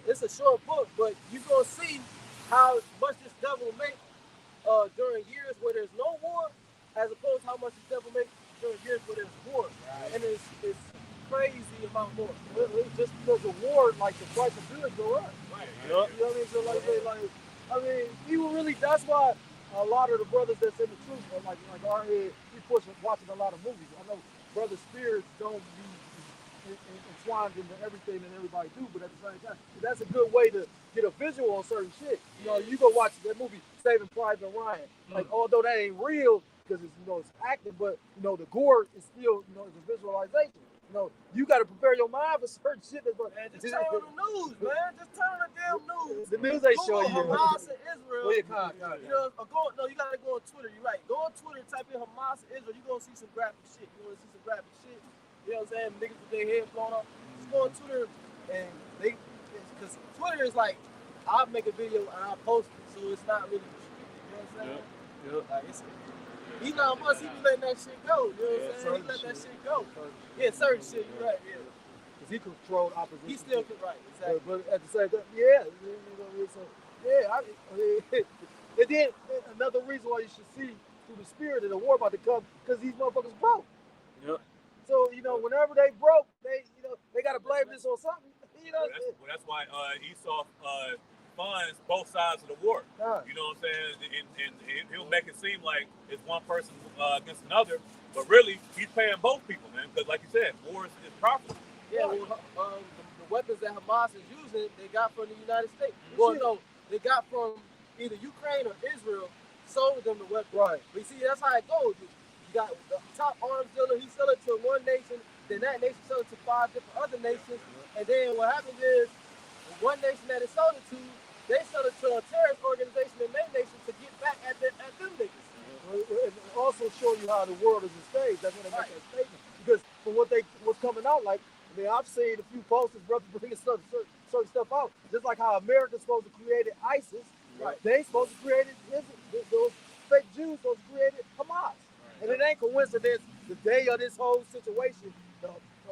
It's a short book, but you're gonna see how much this devil make during years where there's no war, as opposed to how much this devil make during years where there's war. Right. And it's crazy amount more. Just because of war, like the price of goods go up. Right. You know what I mean? So people really. That's why a lot of the brothers that's in the truth are like our head. We watching a lot of movies. I know Brother Spears don't be entwined into everything that everybody do, but at the same time, that's a good way to get a visual on certain shit. You go watch that movie Saving Private Ryan. Like, although that ain't real because it's it's acting, but the gore is still it's a visualization. You know, you got to prepare your mind for certain shit. That's what, Man, just turn on the news, man. Just turn on the damn news. the news ain't showing you. Hamas and Israel. Go ahead, Kyle. You know, you gotta go on Twitter. You're right. Go on Twitter, type in Hamas and Israel. You're gonna see some graphic shit. You wanna see some graphic shit? You know what I'm saying? Niggas with their head blown off. Just go on Twitter and because Twitter is like, I'll make a video and I'll post it, so it's not really restricted. You know what I'm saying? Yep. Like Elon Musk, he be letting that shit go. You know what I'm saying? He let that shit go. Yeah, certain shit. You're right. Yeah. Because he controlled opposition. He still could write. Exactly. But at the same time, yeah. So, yeah. And then another reason why you should see through the spirit of the war about to come, because these motherfuckers broke. Yep. So, whenever they broke, they got to blame this on something. That's why Esau funds both sides of the war. Nah. You know what I'm saying? And he'll make it seem like it's one person against another, but really he's paying both people, man. Because like you said, war is profitable. Yeah, well, the weapons that Hamas is using, they got from the United States. Well, no, they got from either Ukraine or Israel, sold them the weapons. Right. But you see, that's how it goes. You got the top arms dealer, he sell it to one nation, then that nation sell it to 5 different other nations, and then what happens is, one nation that it sold it to, they sell it to a terrorist organization in their nation to get back at them niggas. It also show you how the world is a stage. That's when they make that statement. Because from what's coming out, like, I've seen a few posters, brothers bringing certain stuff out. Just like how America's supposed to create ISIS, right? They supposed to create those fake Jews supposed to create Hamas. And it ain't coincidence the day of this whole situation.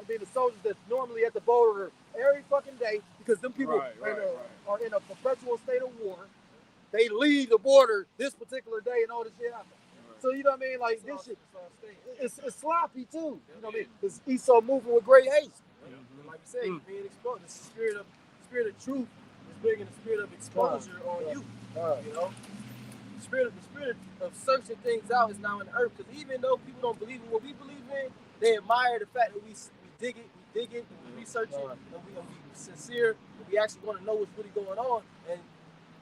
The soldiers that's normally at the border every fucking day, because them people are in a perpetual state of war. They leave the border this particular day and all this shit happens. So you know what I mean? Like this shit, it's sloppy too. You know what I mean? Because Esau moving with great haste. Like you say, being exposed. The spirit of truth is bringing the spirit of exposure on you. You know, the spirit of searching things out is now in the earth. Because even though people don't believe in what we believe in, they admire the fact that we dig it, we research it, and we sincere, and we actually want to know what's really going on. And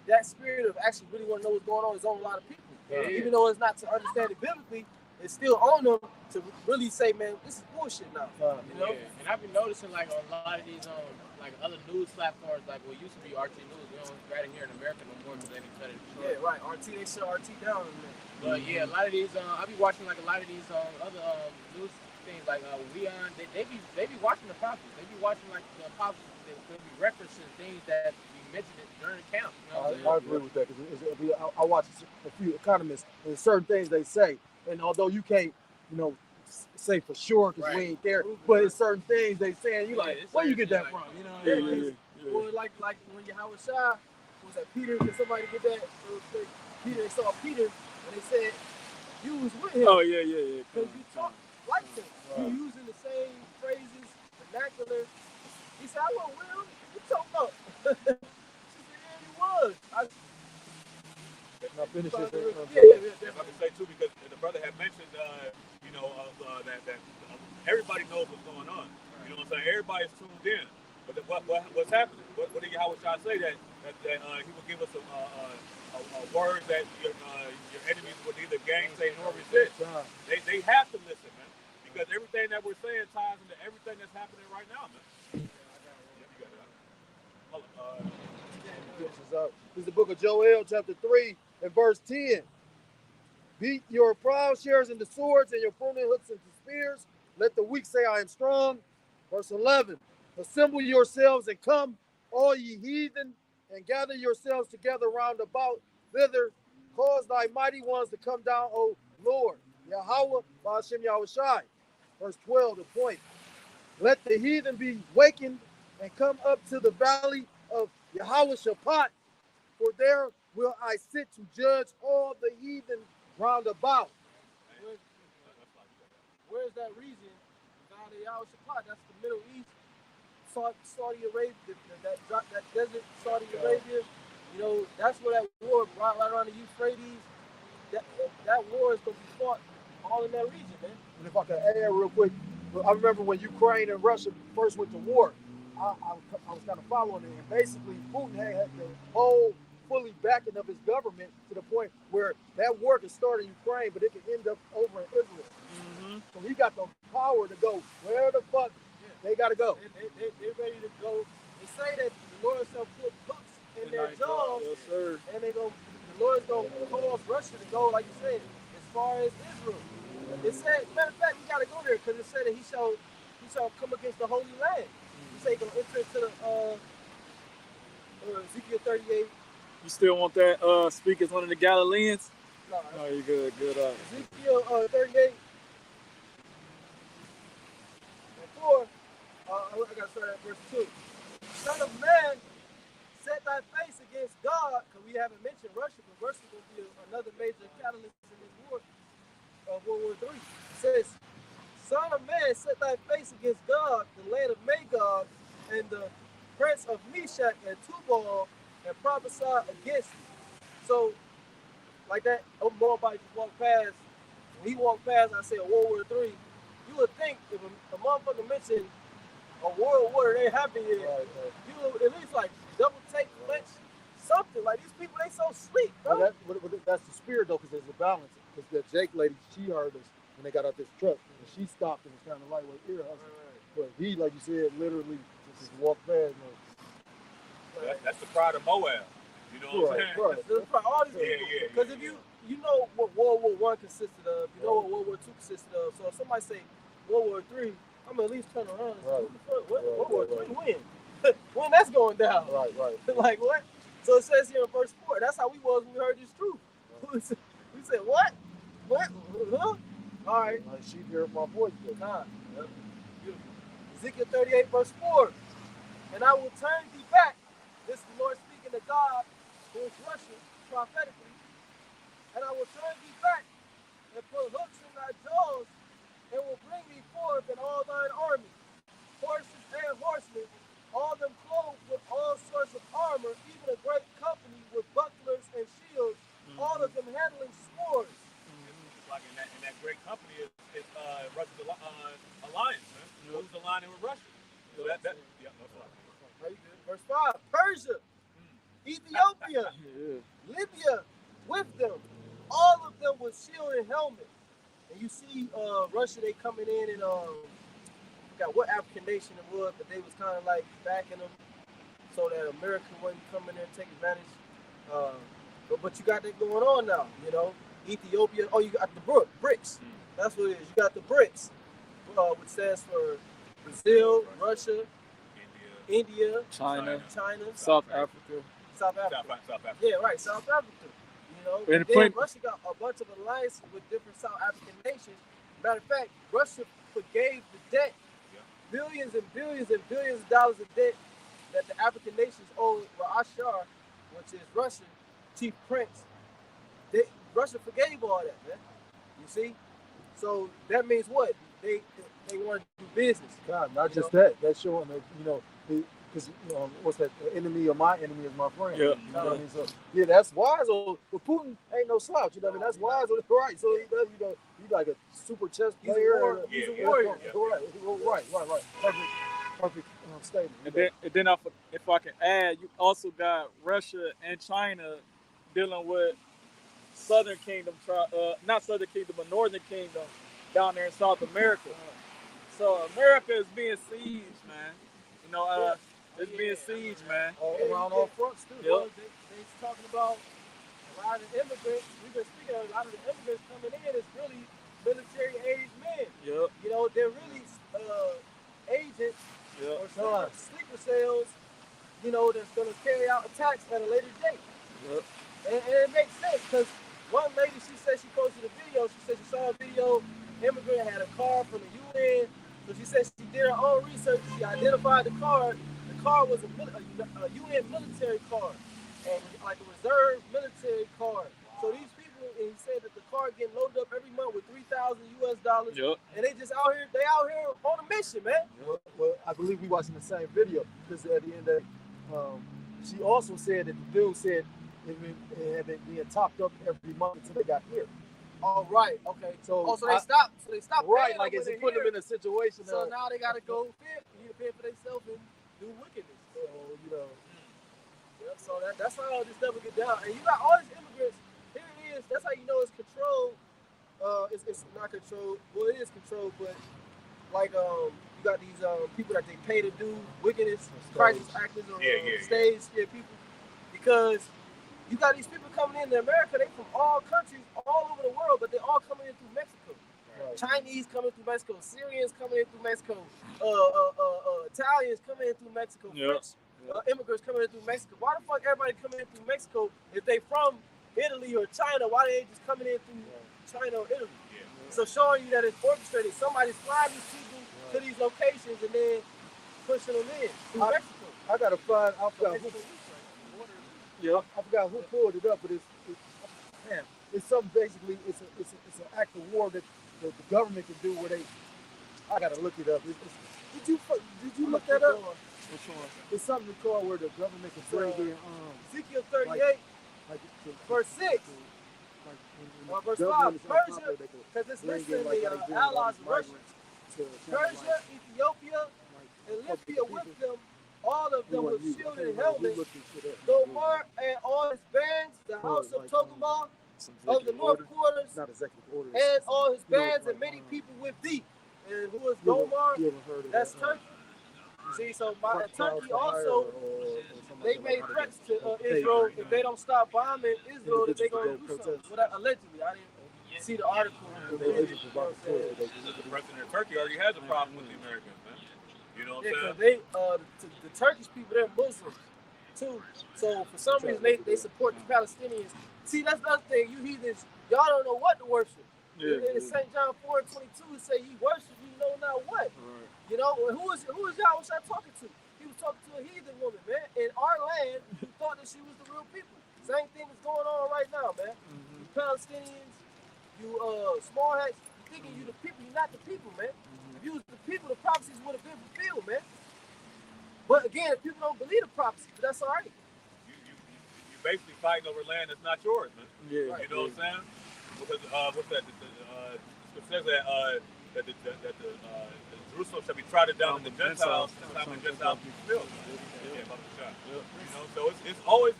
that spirit of actually really want to know what's going on is on a lot of people. Even though it's not to understand it biblically, it's still on them to really say, man, this is bullshit now. You know? Yeah. And I've been noticing like on a lot of these like other news platforms, like what used to be RT News, we don't right here in America no more because they cut it short. Yeah, right. RT, they shut RT down. But yeah, a lot of these, I be watching like a lot of these other news things like Leon. They be watching the apostles. They be watching like the apostles. They be referencing things that we mentioned during the camp. You know I agree with that because I watch a few economists and certain things they say, and although you can't, say for sure because we ain't there, but it's certain things they saying you like, where you get that from? You know? Well, like when Yahweh Shai was at Peter, did somebody get that? Peter, they saw Peter and they said, you was with him. Oh yeah. Because you talk like him. You using the same phrases, vernacular. He said, I wasn't with him. You talking about? She said, yeah, he was. Now finish it. If I can say too, because the brother had mentioned, that everybody knows what's going on. You know what I'm saying? Everybody's tuned in. But what's happening? What did Yahweh Shai say that he will give us a word that your enemies would neither gainsay nor resist? They have to listen, man, because everything that we're saying ties into everything that's happening right now, man. This is the book of Joel, chapter 3, and verse 10. Beat your plowshares into swords and your pruning hooks into spears. Let the weak say, I am strong. Verse 11. Assemble yourselves and come, all ye heathen, and gather yourselves together round about thither. Cause thy mighty ones to come down, O Lord. Yahweh, Ba'ashem Yahushai. Verse 12, the point. Let the heathen be wakened and come up to the valley of Yahweh Shaphat, for there will I sit to judge all the heathen round about. Where's that region? Valley of Yahweh Shaphat, that's the Middle East. Saudi Arabia, that desert, Saudi Arabia, that's where that war, right around the Euphrates, that war is going to be fought all in that region, man. And if I could add real quick, I remember when Ukraine and Russia first went to war, I was kind of following it, and basically Putin had the whole fully backing of his government to the point where that war could start in Ukraine, but it could end up over in Israel. So he got the power to go where the fuck they gotta go. They're ready to go. They say that the Lord shall put hooks in their jaws, Yes, sir. and the Lord's gonna cause Russia to go, like you said, as far as Israel. It said, matter of fact, we gotta go there because it said that he shall come against the Holy Land. He said he's gonna enter into the Ezekiel 38. You still want that speak as one of the Galileans? No, No, you good. Ezekiel 38 and 4. I gotta start at verse 2. Son of man, set thy face against God, because we haven't mentioned Russia, but Russia will be another major catalyst in this war of World War III. It says, Son of man, set thy face against God, the land of Magog, and the prince of Meshach and Tubal, and prophesy against thee. So, like that, Moabite just walked past. When he walked past, I said World War III. You would think if a motherfucker mentioned a world war they happened yet, you would at least like double take, flinch, something. Like these people, they so sleep, bro. Well, that's the spirit though, because there's a balance. Because the Jake lady, she heard us when they got out this truck, and she stopped and was kind of lightweight ear hustle. But he, like you said, literally just walked past. That's the pride of Moab. You know what I'm saying? Right. That's probably all these people. Because if you know what World War I consisted of, you know what World War II consisted of. So if somebody say World War III, I'm gonna at least turn around and say, World War III when? When that's going down? Right. Like what? So it says here in verse 4. That's how we was when we heard this truth. We said what? What? Huh? All right. Like she heard my voice. God. Yep. Beautiful. Ezekiel 38 verse 4. And I will turn thee back. This is the Lord speaking to God, who is Russian prophetically. And I will turn thee back and put hooks in thy jaws, and will bring thee forth in all thine army, horses and horsemen, all them clothed with all sorts of armor, even a great company with bucklers and shields, all of them handling swords. Like in that great company is Russia's alliance, man. Who's aligning with Russia? So that's Very good. Verse 5. Persia, Ethiopia, Libya, with them, all of them with shield and helmet. And you see Russia, they coming in and got what African nation it was, but they was kind of like backing them so that America wouldn't come in there and take advantage. But you got that going on now, you know. Ethiopia, you got the BRICS. That's what it is. You got the BRICS, which stands for Brazil, Russia, India, China, China, South Africa. South Africa. Yeah, right, South Africa. You know, And and then Russia got a bunch of alliances with different South African nations. Matter of fact, Russia forgave the debt, billions and billions and billions of dollars of debt that the African nations owed Ashar, which is Russian chief prince. Russia forgave all that, man. You see? So that means what? They want to do business. God, not just that. That's showing that, because what's that? The enemy of my enemy is my friend. Yeah. You know what I mean? So yeah, that's wise. But Putin ain't no slouch. You know what I mean? That's wise. Right. So he does. He's like a super chess player. He's a warrior. Right. Perfect statement. And then if I can add, you also got Russia and China dealing with Southern Kingdom, not Southern Kingdom, but Northern Kingdom down there in South America. So America is being sieged, man. It's being sieged, man. Around all fronts too. Yep. They're talking about a lot of immigrants. We've been speaking of a lot of the immigrants coming in is really military-aged men. Yep. You know, they're really agents or sleeper cells, that's going to carry out attacks at a later date. Yep. And it makes sense because one lady, she said she posted a video. She said she saw a video, immigrant had a card from the UN. So she said she did her own research. She identified the card. The card was a UN military card and like a reserve military card. So these people, and he said that the card getting loaded up every month with $3,000 US. Yep. And they just out here on a mission, man. Well, I believe we watching the same video because at the end of she also said that the dude said it had been being topped up every month until they got here. Oh, right. Okay. So they stopped. So they stopped. Right, like it's putting them in a situation. So now they gotta go fend for themselves and do wickedness. So Yep, so that's how all this stuff will get down. And you got all these immigrants. Here it is. That's how you know it's controlled it's not controlled. Well, it is controlled, but like you got these people that they pay to do wickedness, crisis actors on stage, people, because you got these people coming into America. They from all countries, all over the world, but they all coming in through Mexico. Right. Chinese coming through Mexico, Syrians coming in through Mexico, Italians coming in through Mexico, French immigrants coming in through Mexico. Why the fuck everybody coming in through Mexico if they from Italy or China? Why they ain't just coming in through China or Italy? Yeah. So showing you that it's orchestrated. Somebody's flying these people to these locations and then pushing them in through Mexico. I gotta find. I forgot who pulled it up, but it's something basically. It's an act of war that the government can do where they. I gotta look it up. Did you look that up? Which one? It's something called where the government can bring in Ezekiel 38, verse 6. Verse 5, Persia, because it's listed the allies of Russia. Persia, Ethiopia, and Libya with them, all of them with shield and helmet. Gomar and all his bands, the house of Togama of the north quarters, and all his bands and many people with thee. And who is Gomar? That's Turkey. See, so by Turkey also, they made threats to Israel if they don't stop bombing Israel, that they're going to do something. Well, allegedly, I didn't see the article. The president of Turkey already has a problem with the Americans, man. You know what I'm saying? The Turkish people, they're Muslims too. So for some reason, they support the Palestinians. See, that's another thing. You heathens, y'all don't know what to worship. In St. John 4:22, it say ye worship, you know not what. Right. You know, who is y'all was I talking to? He was talking to a heathen woman, man, in our land who thought that she was the real people. Same thing is going on right now, man. You Palestinians, you small hats, you thinking you the people, you're not the people, man. If you was the people, the prophecies would have been fulfilled, man. But again, people don't believe the prophecy, but that's all right. You basically fighting over land that's not yours, man. Yeah. You know what I'm saying? Because what's that? It says that Jerusalem shall be trodden down in the Gentiles, the time the Gentiles be fulfilled. You know, so it's always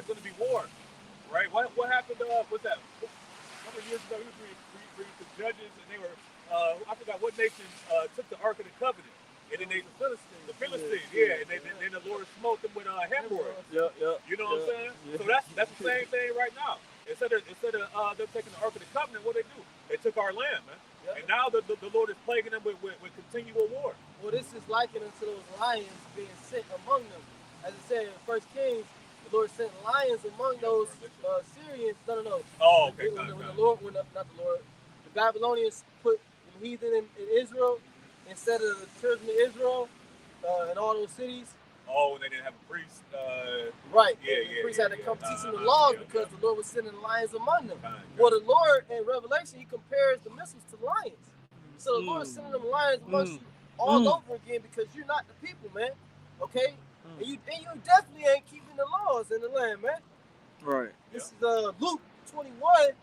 going to be war, right? What happened? What's that? A couple of years ago, we were the judges, and they were I forgot what nation took the Ark of the Covenant, and then the Philistines, and then the Lord smote them with hemorrhoids. You know what I'm saying? So that's the same thing right now. Instead of them taking the Ark of the Covenant, what they do? They took our land, man. And now the Lord is plaguing them with continual war. Well, this is likened unto those lions being sent among them. As it said in 1 Kings, the Lord sent lions among those Syrians. No. Oh, okay. The Babylonians put the heathen in Israel instead of the children of Israel in all those cities. Oh, and they didn't have a priest. Right. The priest had to come teach them the laws because the Lord was sending lions among them. Well, the Lord in Revelation, he compares the missiles to lions. So the Lord is sending them lions amongst you all over again because you're not the people, man. Okay? And you definitely ain't keeping the laws in the land, man. Right. This is Luke 21.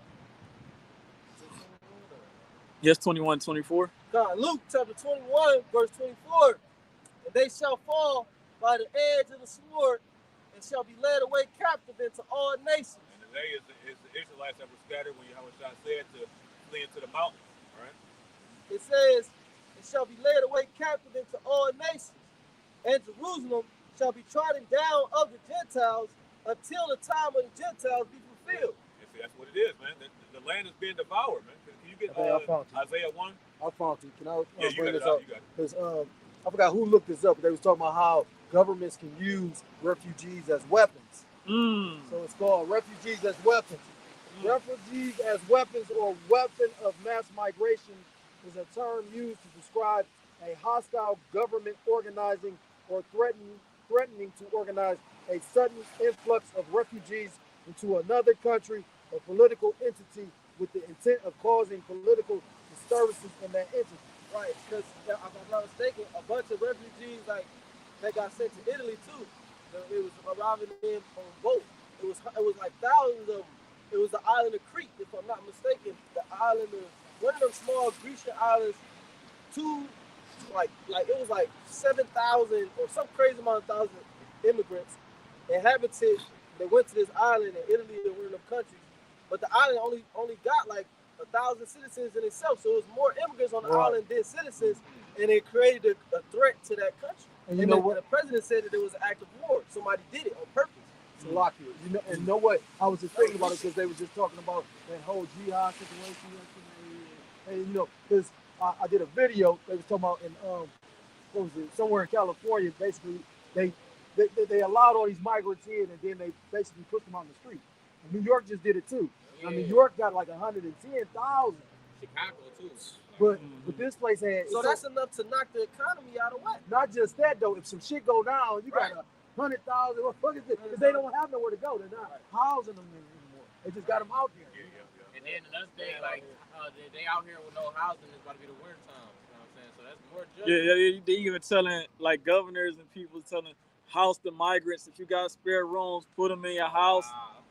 Yes, 21, 24. God, Luke chapter 21, verse 24. And they shall fall by the edge of the sword and shall be led away captive into all nations. And today is the Israelites that were scattered when Yahweh said to flee into the mountains, right? It says, it shall be led away captive into all nations, and Jerusalem shall be trodden down of the Gentiles until the time of the Gentiles be fulfilled. And see, that's what it is, man. The land is being devoured, man. Can you get Isaiah 1? I found it. Can I bring this up? up? Because I forgot who looked this up. They was talking about how governments can use refugees as weapons. So it's called refugees as weapons. Refugees as weapons or weapon of mass migration is a term used to describe a hostile government organizing or threatening to organize a sudden influx of refugees into another country or political entity with the intent of causing political disturbances in that entity. Right, because if I'm not mistaken, a bunch of refugees that got sent to Italy too. It was arriving in on boat. It was like thousands of them. It was the island of Crete, if I'm not mistaken. The island of one of them small Grecian islands. It was like 7,000 or some crazy amount of thousand immigrants inhabited. They went to this island in Italy or one of them countries, but the island only got like 1,000 citizens in itself. So it was more immigrants on the Right. island than citizens, and it created a threat to that country. And you know what? The president said that it was an act of war. Somebody did it on purpose. To lock you. And you know what? I was just thinking about it because they was just talking about that whole jihad situation yesterday. And you know, because I did a video. They was talking about in what was it? Somewhere in California. Basically, they allowed all these migrants in, and then they basically pushed them on the street. And New York just did it too. Now, New York got like 110,000. Chicago too. But this place had So that's enough to knock the economy out of whack. not just that though. If some shit go down, you got 100,000. What the fuck is this? Because they don't have nowhere to go. They're not housing them anymore. They just got them out there. And then another thing, like they out here with no housing, it's about to be the winter time. You know what I'm saying? So that's more judgment. They even telling like governors and people telling house the migrants, if you got spare rooms, put them in your house.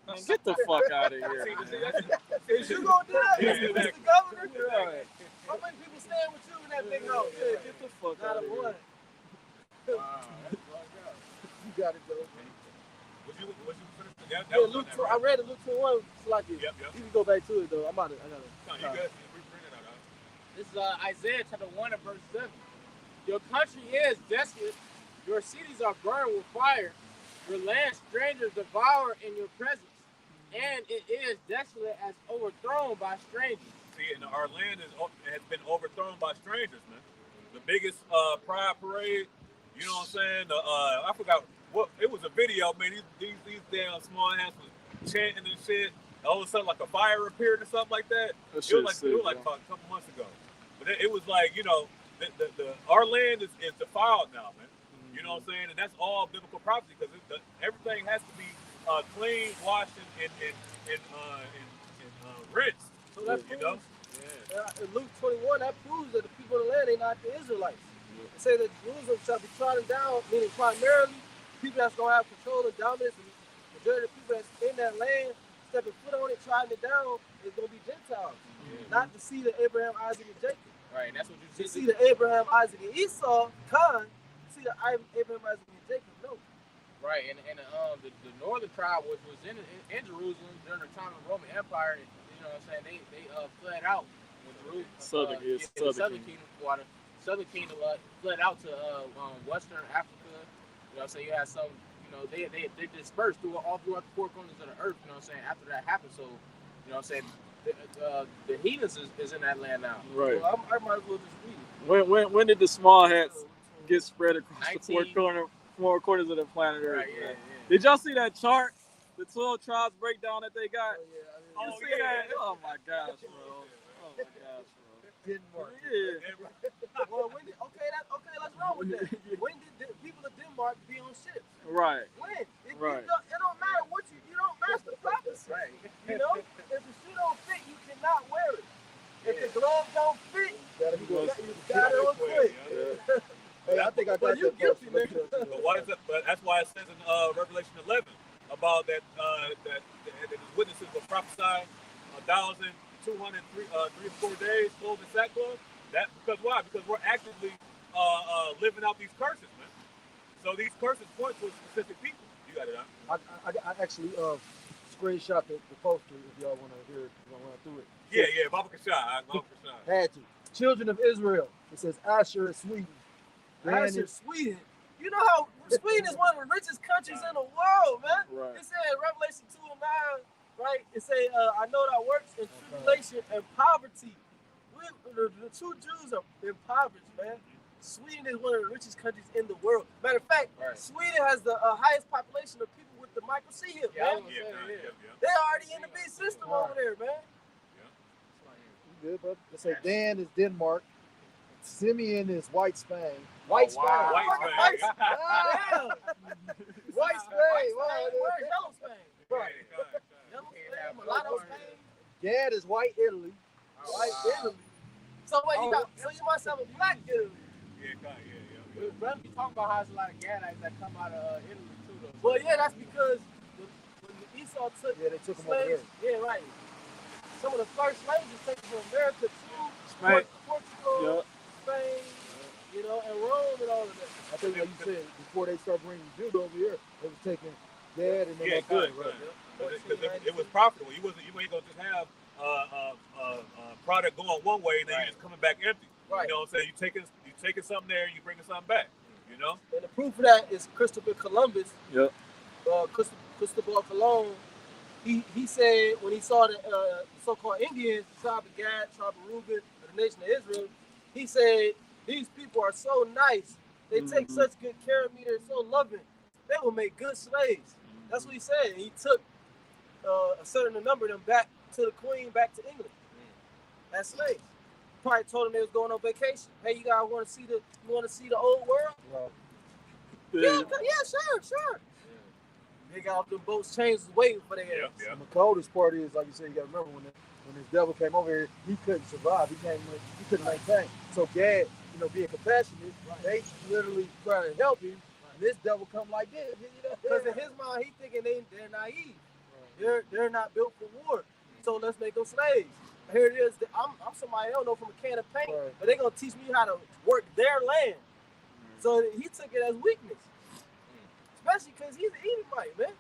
Man, get the fuck out of here. Is you gonna do that, Yeah. Mr. Governor? Right. How many people staying with you in that big house? Yeah, get the fuck Not out a of here. one. You got it though. Was you finished? That Yeah, was Luke. on that, I read it. Luke 21. It's like it. Yep. You can go back to it though. I'm out. I gotta. No, you good. We bring it out. This is Isaiah chapter 1 and verse 7. Your country is desolate. Your cities are burned with fire. Your land strangers devour in your presence. And it is desolate as overthrown by strangers. See, and our land has been overthrown by strangers, man. The biggest pride parade, you know what I'm saying? I forgot what it was. A video, man. These damn small hands was chanting and shit. All of a sudden, like a fire appeared or something like that. It was like about a couple months ago. But it was like, you know, our land is defiled now, man. You know what I'm saying? And that's all biblical prophecy because everything has to be clean, washed, and rinsed. So that You know? in Luke 21, that proves that the people in the land ain't not the Israelites. It says that Jerusalem shall be trodden down, meaning primarily people that's gonna have control and dominance, and the majority of the people that's in that land stepping foot on it, trodden it down, is gonna be Gentiles, not the seed of Abraham, Isaac, and Jacob. Right, and that's what you The see. seed of Abraham, Isaac, and Esau, Con, seed of Abraham, Isaac, and Jacob, no. Right, and the northern tribe was in Jerusalem during the time of the Roman Empire. You know what I'm saying? They fled out when Jerusalem. Southern Kingdom, while the Southern Kingdom fled out to Western Africa. You know what I'm saying? You had some. You know they dispersed all throughout the four corners of the earth. You know what I'm saying? After that happened, so you know what I'm saying. The heathens is in that land now. Right. So I might as well just read it. When did the small hats get spread across 19. the four corners of the planet Earth? Right, yeah. Did y'all see that chart? The 12 tribes breakdown that they got? Oh, You see that? Oh my gosh, bro. Oh my gosh, bro. Denmark. Yeah. Well, let's roll with that. When did the people of Denmark be on ships? Right. When? It Right. don't matter what you don't match the prophecy. Right. You know, if the shoe don't fit, you cannot wear it. If the glove don't fit, Gotta be you going. got it on quick. Hey, I think I got Well, you that. guilty, Let me nigga. know. But why is that? But that's why it says in Revelation 11 about that his witnesses will prophesy 1,203 3 or 4 days clothed in sackcloth. That because why? Because we're actively living out these curses, man. So these curses point to a specific people. You got it, huh? I actually screenshot the poster if y'all want to hear it. I'm gonna run through it. Yeah, Baba Kashai. Had to. Children of Israel. It says Asher is Sweden. That's in Sweden. You know how Sweden is one of the richest countries in the world, man. Right. It said in Revelation 2:9, right? It say, I know that works in tribulation and poverty. The two Jews are impoverished, man. Sweden is one of the richest countries in the world. Matter of fact, Right. Sweden has the highest population of people with the micro C hip, Yeah, I man. was gonna say that, yeah. They already in the big system over there, man. You good, brother? It says Dan is Denmark. Simeon is White Spain. White wow. Spain. White Spain. Damn. White Spain. Wow. Where's Yellow Spain? Right. Yellow Spain, Mulatto Spain, Gad is White Italy. White Italy. So wait, so you must have a black Italy. Yeah. Brother, you talking about how there's a lot of Gadites that come out of Italy too, though. Well, yeah, that's because when the Esau took Yeah, they took them over slaves, there. yeah, right. Some of the first slaves was taken from America to Spain. Portugal, Spain, you know, and Rome and all of that. I think like you said, before they start bringing Judah over here, they was taking Gad and then Yeah, that good. guy, right? Because it was profitable. You ain't gonna just have product going one way, and then Right. you're just coming back empty. Right. You know what I'm saying? You taking something there, and you bringing something back. You know? And the proof of that is Christopher Columbus. Yep. Cristobal Colon. He said when he saw the so-called Indians, the tribe of Gad, tribe of Reuben, the nation of Israel, he said these people are so nice. They take such good care of me. They're so loving. They will make good slaves. That's what he said. And he took a certain number of them back to the Queen, back to England as slaves. Probably told them they was going on vacation. Hey, you guys want to see the old world? Right. Yeah, sure. They got off the boats, chains was waiting for their ass. Yeah. And the coldest part is, like you said, you got to remember when this devil came over here, he couldn't survive. He couldn't maintain. So Gad, being compassionate, they literally trying to help him. And this devil come like this. Because in his mind, he thinking they're naive. They're not built for war. So let's make them slaves. Here it is. I'm somebody I don't know from a can of paint, Right. but they're gonna teach me how to work their land. So he took it as weakness, especially because he's an Edomite, man.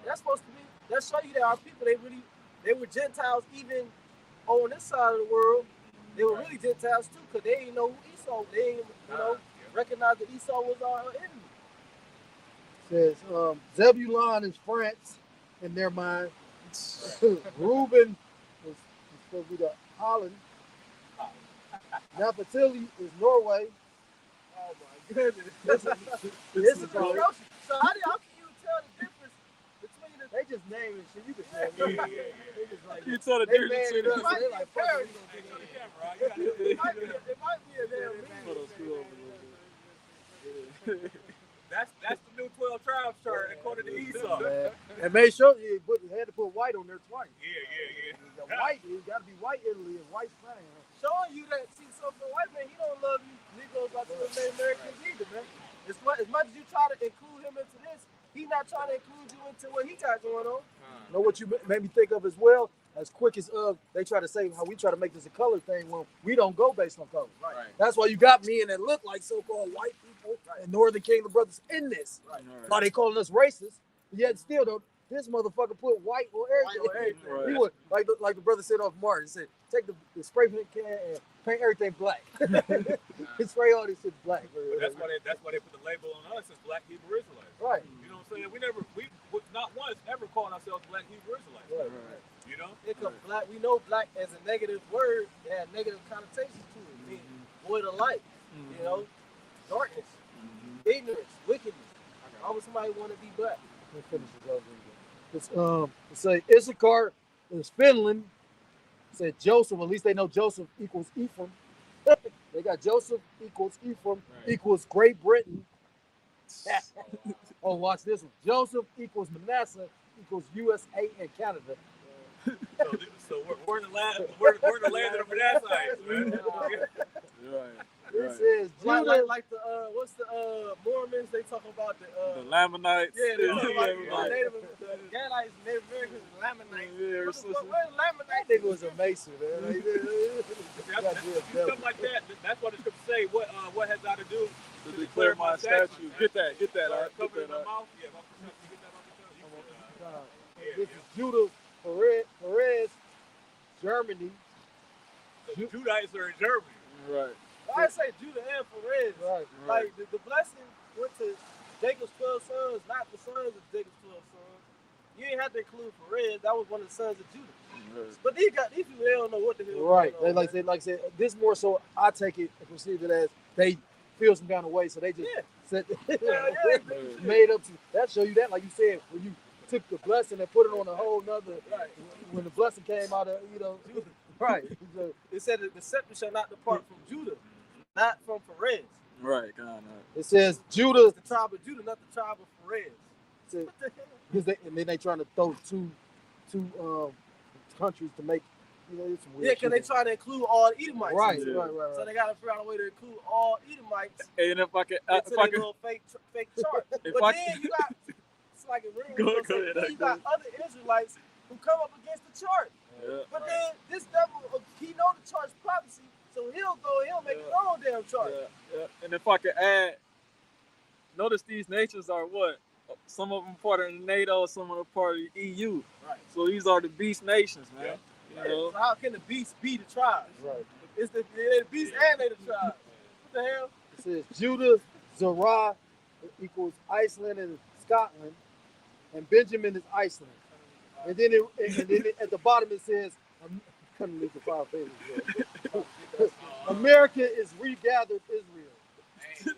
That's supposed to be. That show you that our people they were Gentiles even on this side of the world. They were really Gentiles too, because they didn't know who Esau. They didn't recognize that Esau was our enemy. Says Zebulon is France in their mind. Reuben was supposed to be the Holland. Naphtali is Norway. Oh my goodness. This This is is atrocious. So how can you tell the difference between the They just name it shit. You can say Yeah. They just like You tell the they difference mad between at us. It They like fuck it, we Hey, gonna on do the that. camera, right? You gotta- it might be a damn meme. That's the new 12 tribes chart according to Esau. Man. And make sure you had to put white on there twice. Yeah. The white, it got to be white Italy and white Spain. Showing you that, see, so for white man, he don't love you Negroes like the Native Americans either, man. As much as you try to include him into this, he's not trying to include you into what he got going on. You know what you made me think of as well? As quick as they try to say how we try to make this a color thing when we don't go based on color. Right. That's why you got me and that look like so-called white people and Northern Kingdom brothers in this. Right. Why they calling us racist? Yet still though, this motherfucker put white on everything. Right. He would like the brother said off Martin. He said, take the spray paint can and paint everything black. Spray all this shit black. But that's why they put the label on us as Black Hebrew Israelites. Right. You know what I'm saying? We not once ever called ourselves Black Hebrew Israelites. Right. You know? Because black, we know black as a negative word, it had negative connotations to it, meaning void of light, you know, darkness, ignorance, wickedness. Why would somebody want to be black? Let's finish this over again. It say Issachar is Finland. It said Joseph, at least they know Joseph equals Ephraim. They got Joseph equals Ephraim equals Great Britain. Oh, watch this one. Joseph equals Manasseh equals USA and Canada. So we're in the land of the Manassites, man. It says Like, Judah. like the what's the Mormons? They talk about the The Lamanites. yeah, they talk about Right. the Gadites, Native Americans, and Lamanites. Yeah, Where's Lamanite? That nigga was a Mason, man. Stuff like that. That's what the scriptures say. What has that to do To declare my statue. Get that. Art. Get Cover in that. my Art. mouth. Yeah, you get that off the This is Judah Perez, Germany. The Judites are in Germany. Right. I say Judah and Perez. Right. Like the blessing went to Jacob's 12 sons, not the sons of Jacob's 12 sons. You ain't have to include Perez. That was one of the sons of Judah. But these people, they don't know what the hell. Right. going They on, like I said, this more so I take it and perceive it as they feel some kind of way, so they just said made up to that show you that, like you said, when you took the blessing and put it on a whole nother when the blessing came out of, right. So, It said that the scepter shall not depart from Judah, not from Perez. Right. Kind of. it says Judah It's the tribe of Judah, not the tribe of Perez. said, What the hell? because and then they trying to throw two countries to make it's some weird Yeah, because they shit. try to include all Edomites. Right, into it. right. So they got to figure out a way to include all Edomites And if I can, into their little fake chart. if But I then can- you got, it's like a real, Go then ahead, you got other Israelites who come up against the chart. Yeah. But then this devil, he know the chart's prophecy, so he'll make his own damn chart. Yeah. And if I could add, notice these nations are what? Some of them part of NATO, some of them part of the EU. Right. So these are the beast nations, man. Yeah. You You know? So how can the beast be the tribes? Right. It's the beast and they the tribes. What the hell? It says Judah, Zerah equals Iceland and Scotland, and Benjamin is Iceland. And then at the bottom it says, I'm couldn't leave the 5 pages. America is regathered Israel. Hey,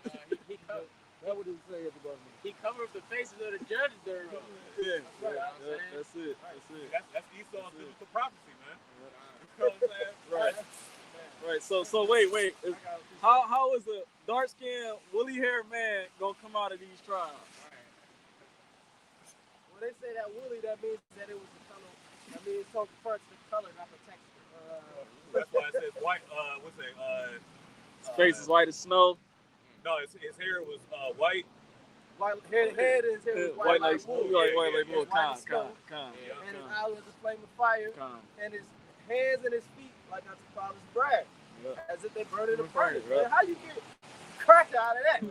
he covered. That's what it say at the bottom. He covered the faces of the judges there. Yeah, Right. that's it. That's it. That's Esau's biblical prophecy, man. You know what I'm saying? Right. Right. So wait. How is a dark-skinned, woolly-haired man gonna come out of these tribes? When they say that woolly, that means that it was the color. That means it's referring to the color, not the texture. That's why it says white. What's it? His face is white as snow. No, his hair was white. White head is here with White like wool. white like Yeah, wool. white as Con. snow. And his eye was a flame of fire, and his hands and his feet like unto polished brass, as if they burned in the furnace. Right. Man, how you get cracker out of that?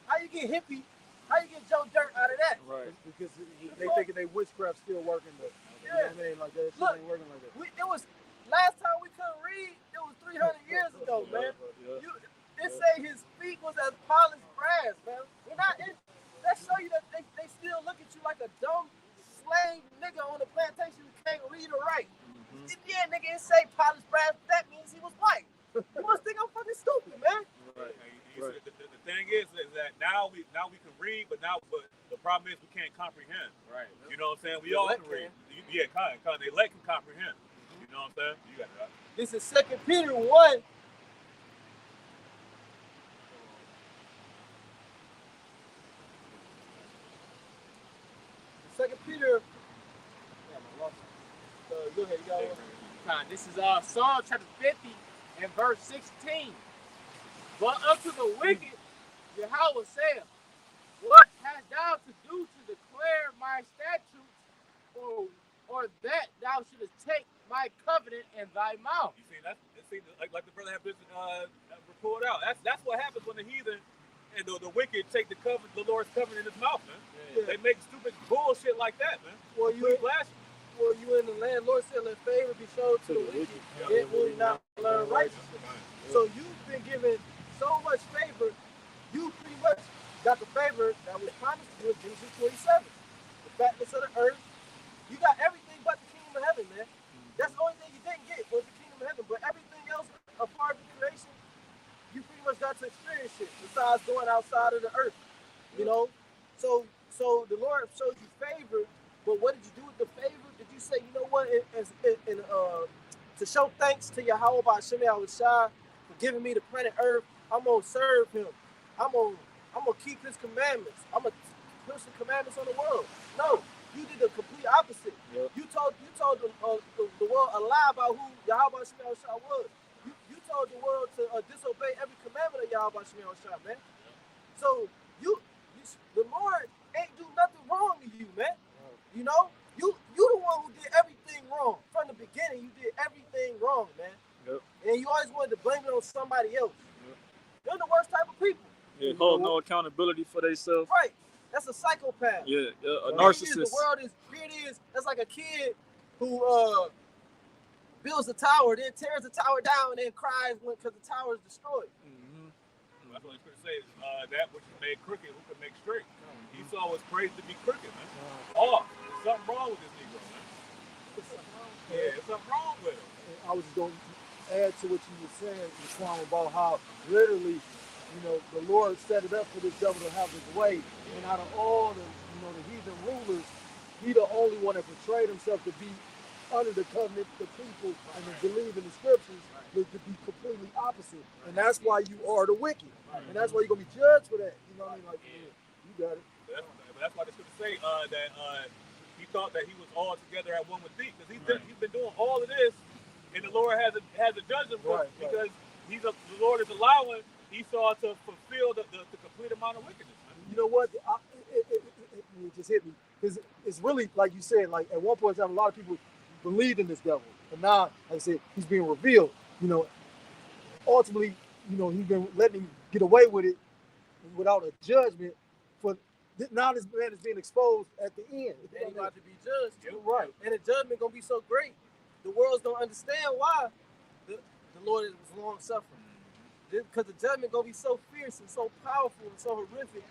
How you get hippie? How you get Joe Dirt out of that? Right. Because they thinking they witchcraft still working, but you know what I mean? Like that shit Look, ain't working like that. It was last time we couldn't read. It was 300 years ago, man. It say his feet was as polished brass, man. We're not in. That show you that they still look at you like a dumb slave nigga on the plantation who can't read or write. Yeah, nigga, it say polished brass. That means he was white. You must think I'm fucking stupid, man. Right. The thing is that now we can read, but the problem is we can't comprehend. Right. You know what I'm saying? We The all elect can read. Yeah, kind of. They let can comprehend. You know what I'm saying? You got it. Right. This is 2 Peter 1. Second Peter. Go ahead, you got one. This is Psalm chapter 50 and verse 16. But unto the wicked, Yahweh saith, what hast thou to do to declare my statutes, or that thou shouldest take my covenant in thy mouth? You see, like the brother had been pulled out. That's what happens when the heathen and the wicked take the Lord's covenant in his mouth, man. Yeah. They make stupid bullshit like that, man. Well, you in the land. Lord said, let favor be shown to the wicked. Yet will he not learn righteousness. So you've been given so much favor. You pretty much got the favor that was promised to you in Genesis 27. The fatness of the earth. You got everything but the kingdom of heaven, man. That's the only thing you didn't get was the kingdom of heaven. But everything else, a part of the creation, you pretty much got to experience it. Besides going outside of the earth, you know. So the Lord showed you favor. But what did you do with the favor? Did you say, you know what, to show thanks to Yahweh by Hashem Yahushua for giving me the planet Earth, I'm gonna serve him. I'm gonna keep his commandments. I'm gonna push the commandments on the world. No, you did the complete opposite. Yep. You told the world a lie about who Yahweh Hashem Yahushua was. You told the world to disobey every commandment of Yahweh Hashem Yahushua, man. So the Lord ain't do nothing wrong to you, man. You know, you the one who did everything wrong. From the beginning, you did everything wrong, man. Yep. And you always wanted to blame it on somebody else. Yep. You're the worst type of people. Yeah, hold no accountability for themselves. Right. That's a psychopath. Yeah, a narcissist. The world is, here it is. That's like a kid who builds a tower, then tears the tower down, and then cries because the tower is destroyed. That's what the scripture says. That which is made crooked, who can make straight? Esau was praised to be crooked, man. Oh, there's something wrong with this Negro, man. Yeah, there's something wrong with him. I was going to add to what you were saying, Islam, about how literally, you know, the Lord set it up for this devil to have his way. And out of all the, you know, the heathen rulers, he the only one that portrayed himself to be under the covenant, the people, and to believe in the scriptures, but to be completely opposite. And that's why you are the wicked. And that's why you're going to be judged for that. You know what I mean? Like, yeah, you got it. That's why the scripture say that he thought that he was all together at one with thee, because he's been doing all of this, and the Lord has a judgment for it, because the Lord is allowing Esau to fulfill the complete amount of wickedness. You know what? It just hit me, because it's really like you said. Like at one point in time, a lot of people believed in this devil, and now, like I said, he's being revealed. You know, ultimately, you know, he's been letting him get away with it without a judgment. For now, this man is being exposed at the end. And he's about to be judged. Right. And the judgment gonna be so great the worlds don't understand why the Lord is long suffering. Because the judgment gonna be so fierce and so powerful and so horrific.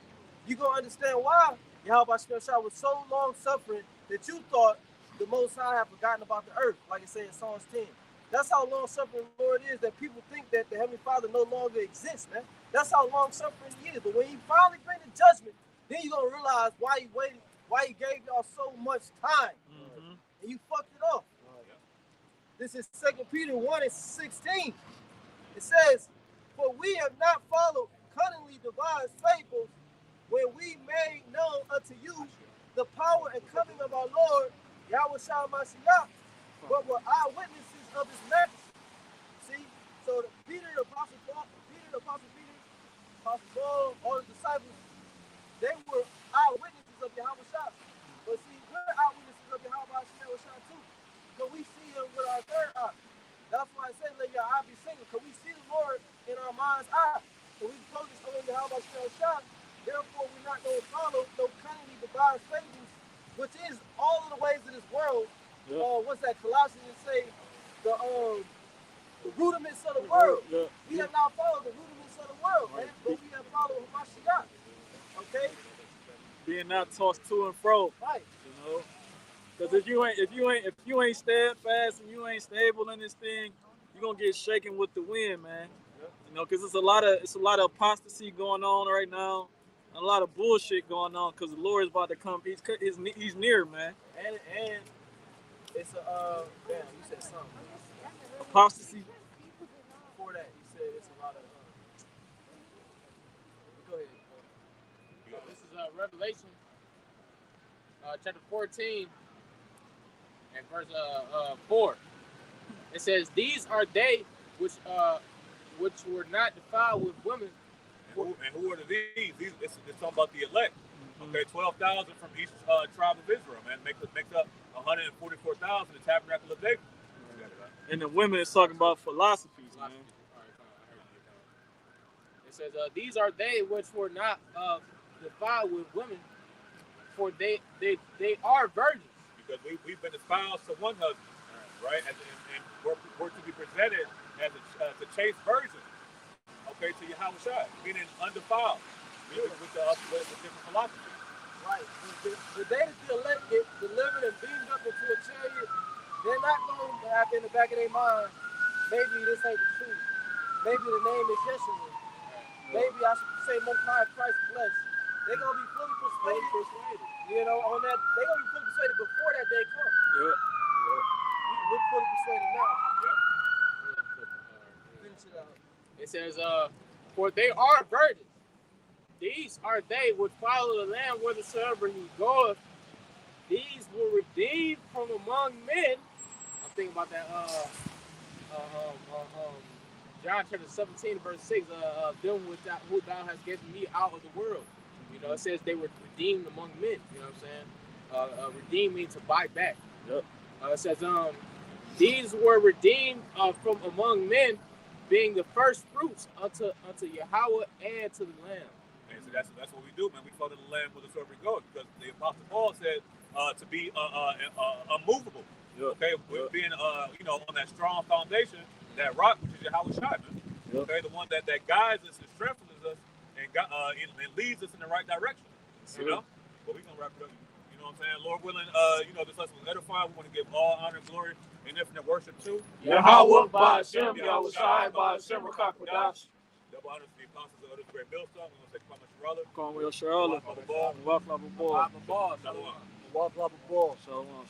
You gonna understand why Yahweh Shah was so long suffering that you thought the Most High had forgotten about the earth, like it says in Psalms 10. That's how long suffering the Lord is, that people think that the Heavenly Father no longer exists, man. That's how long suffering he is. But when he finally bring the judgment, then you're gonna realize why he waited, why he gave y'all so much time. Mm-hmm. And you fucked it off. This is 2 Peter 1:16. It says, "For we have not followed cunningly devised fables, when we made known unto you the power and coming of our Lord, Yahweh Shah Mashiach, but were eyewitnesses of his majesty." See? So Peter, the Apostle Paul, all the disciples, they were eyewitnesses of Yahweh Shah. But see, we're eyewitnesses of Yahweh Shah too. So we see him with our third eye. That's why I said, let your eye be single, because we see the Lord in our mind's eye. So we focus on Yahweh Shah. Therefore, we're not going to follow no cunningly devised fables, which is all of the ways of this world. Yeah. What's that? Colossians say the rudiments of the world. Yeah. We have not followed the rudiments of the world, man, but we have followed Mashiach. Okay? Being not tossed to and fro. Right. You know? Because if you ain't steadfast and you ain't stable in this thing, you're gonna get shaken with the wind, man. You know, because it's a lot of apostasy going on right now, a lot of bullshit going on. Because the Lord is about to come. He's near, man. And it's a damn, you said something. Apostasy. Before that, you said it's a lot of go ahead. This is Revelation, chapter 14, and verse 4. It says, "These are they which were not defiled with women." And who are these? It's talking about the elect. Okay, 12,000 from each tribe of Israel, man. Makes up 144,000, the tabernacle of David. And the women is talking about philosophies, man. It says, "These are they which were not defiled with women, for they are virgins." Because we've been espoused to one husband, right? And we're to be presented as a chaste virgin, okay, to Yahweh Shai, meaning undefiled, with different philosophy. Right. The day that the elect get delivered and beamed up into a chariot, they're not going to have in the back of their mind, maybe this ain't the truth. Maybe the name is Yeshua. Maybe I should say Most High Christ flesh. They're going to be fully persuaded. You know, on that, they're going to be fully persuaded before that day comes. Yeah. We're fully persuaded now. Finish it out. It says, "For they are virgins. These are they which follow the Lamb whithersoever he goeth. These were redeemed from among men." I'm thinking about that. John chapter 17, verse 6. Them who thou hast given me out of the world. You know, it says they were redeemed among men. You know what I'm saying? Redeemed means to buy back. Yep. It says, "These were redeemed from among men, being the first fruits unto Yahweh and to the Lamb." And so that's what we do, man. We follow the Lamb whithersoever he goes, because the Apostle Paul said to be unmovable. Yep. Okay, we're being on that strong foundation, that rock which is Yahweh Shai, man. Yep. Okay, the one that guides us and strengthens us and leads us in the right direction. You know, but we're gonna wrap it up. You know what I'm saying? Lord willing, this lesson was edifying. We want to give all honor, glory, and infinite worship to Yahweh, Ba'ashem, Yahweh Shai, Ba'ashem, Rakakwadash. double honors to the apostles of this great millstone. We're gonna say, "Come, Mr. Brother." Conwell Charlotte. Ball. Waffle Ball. Shalom. Walk like a ball. Shalom.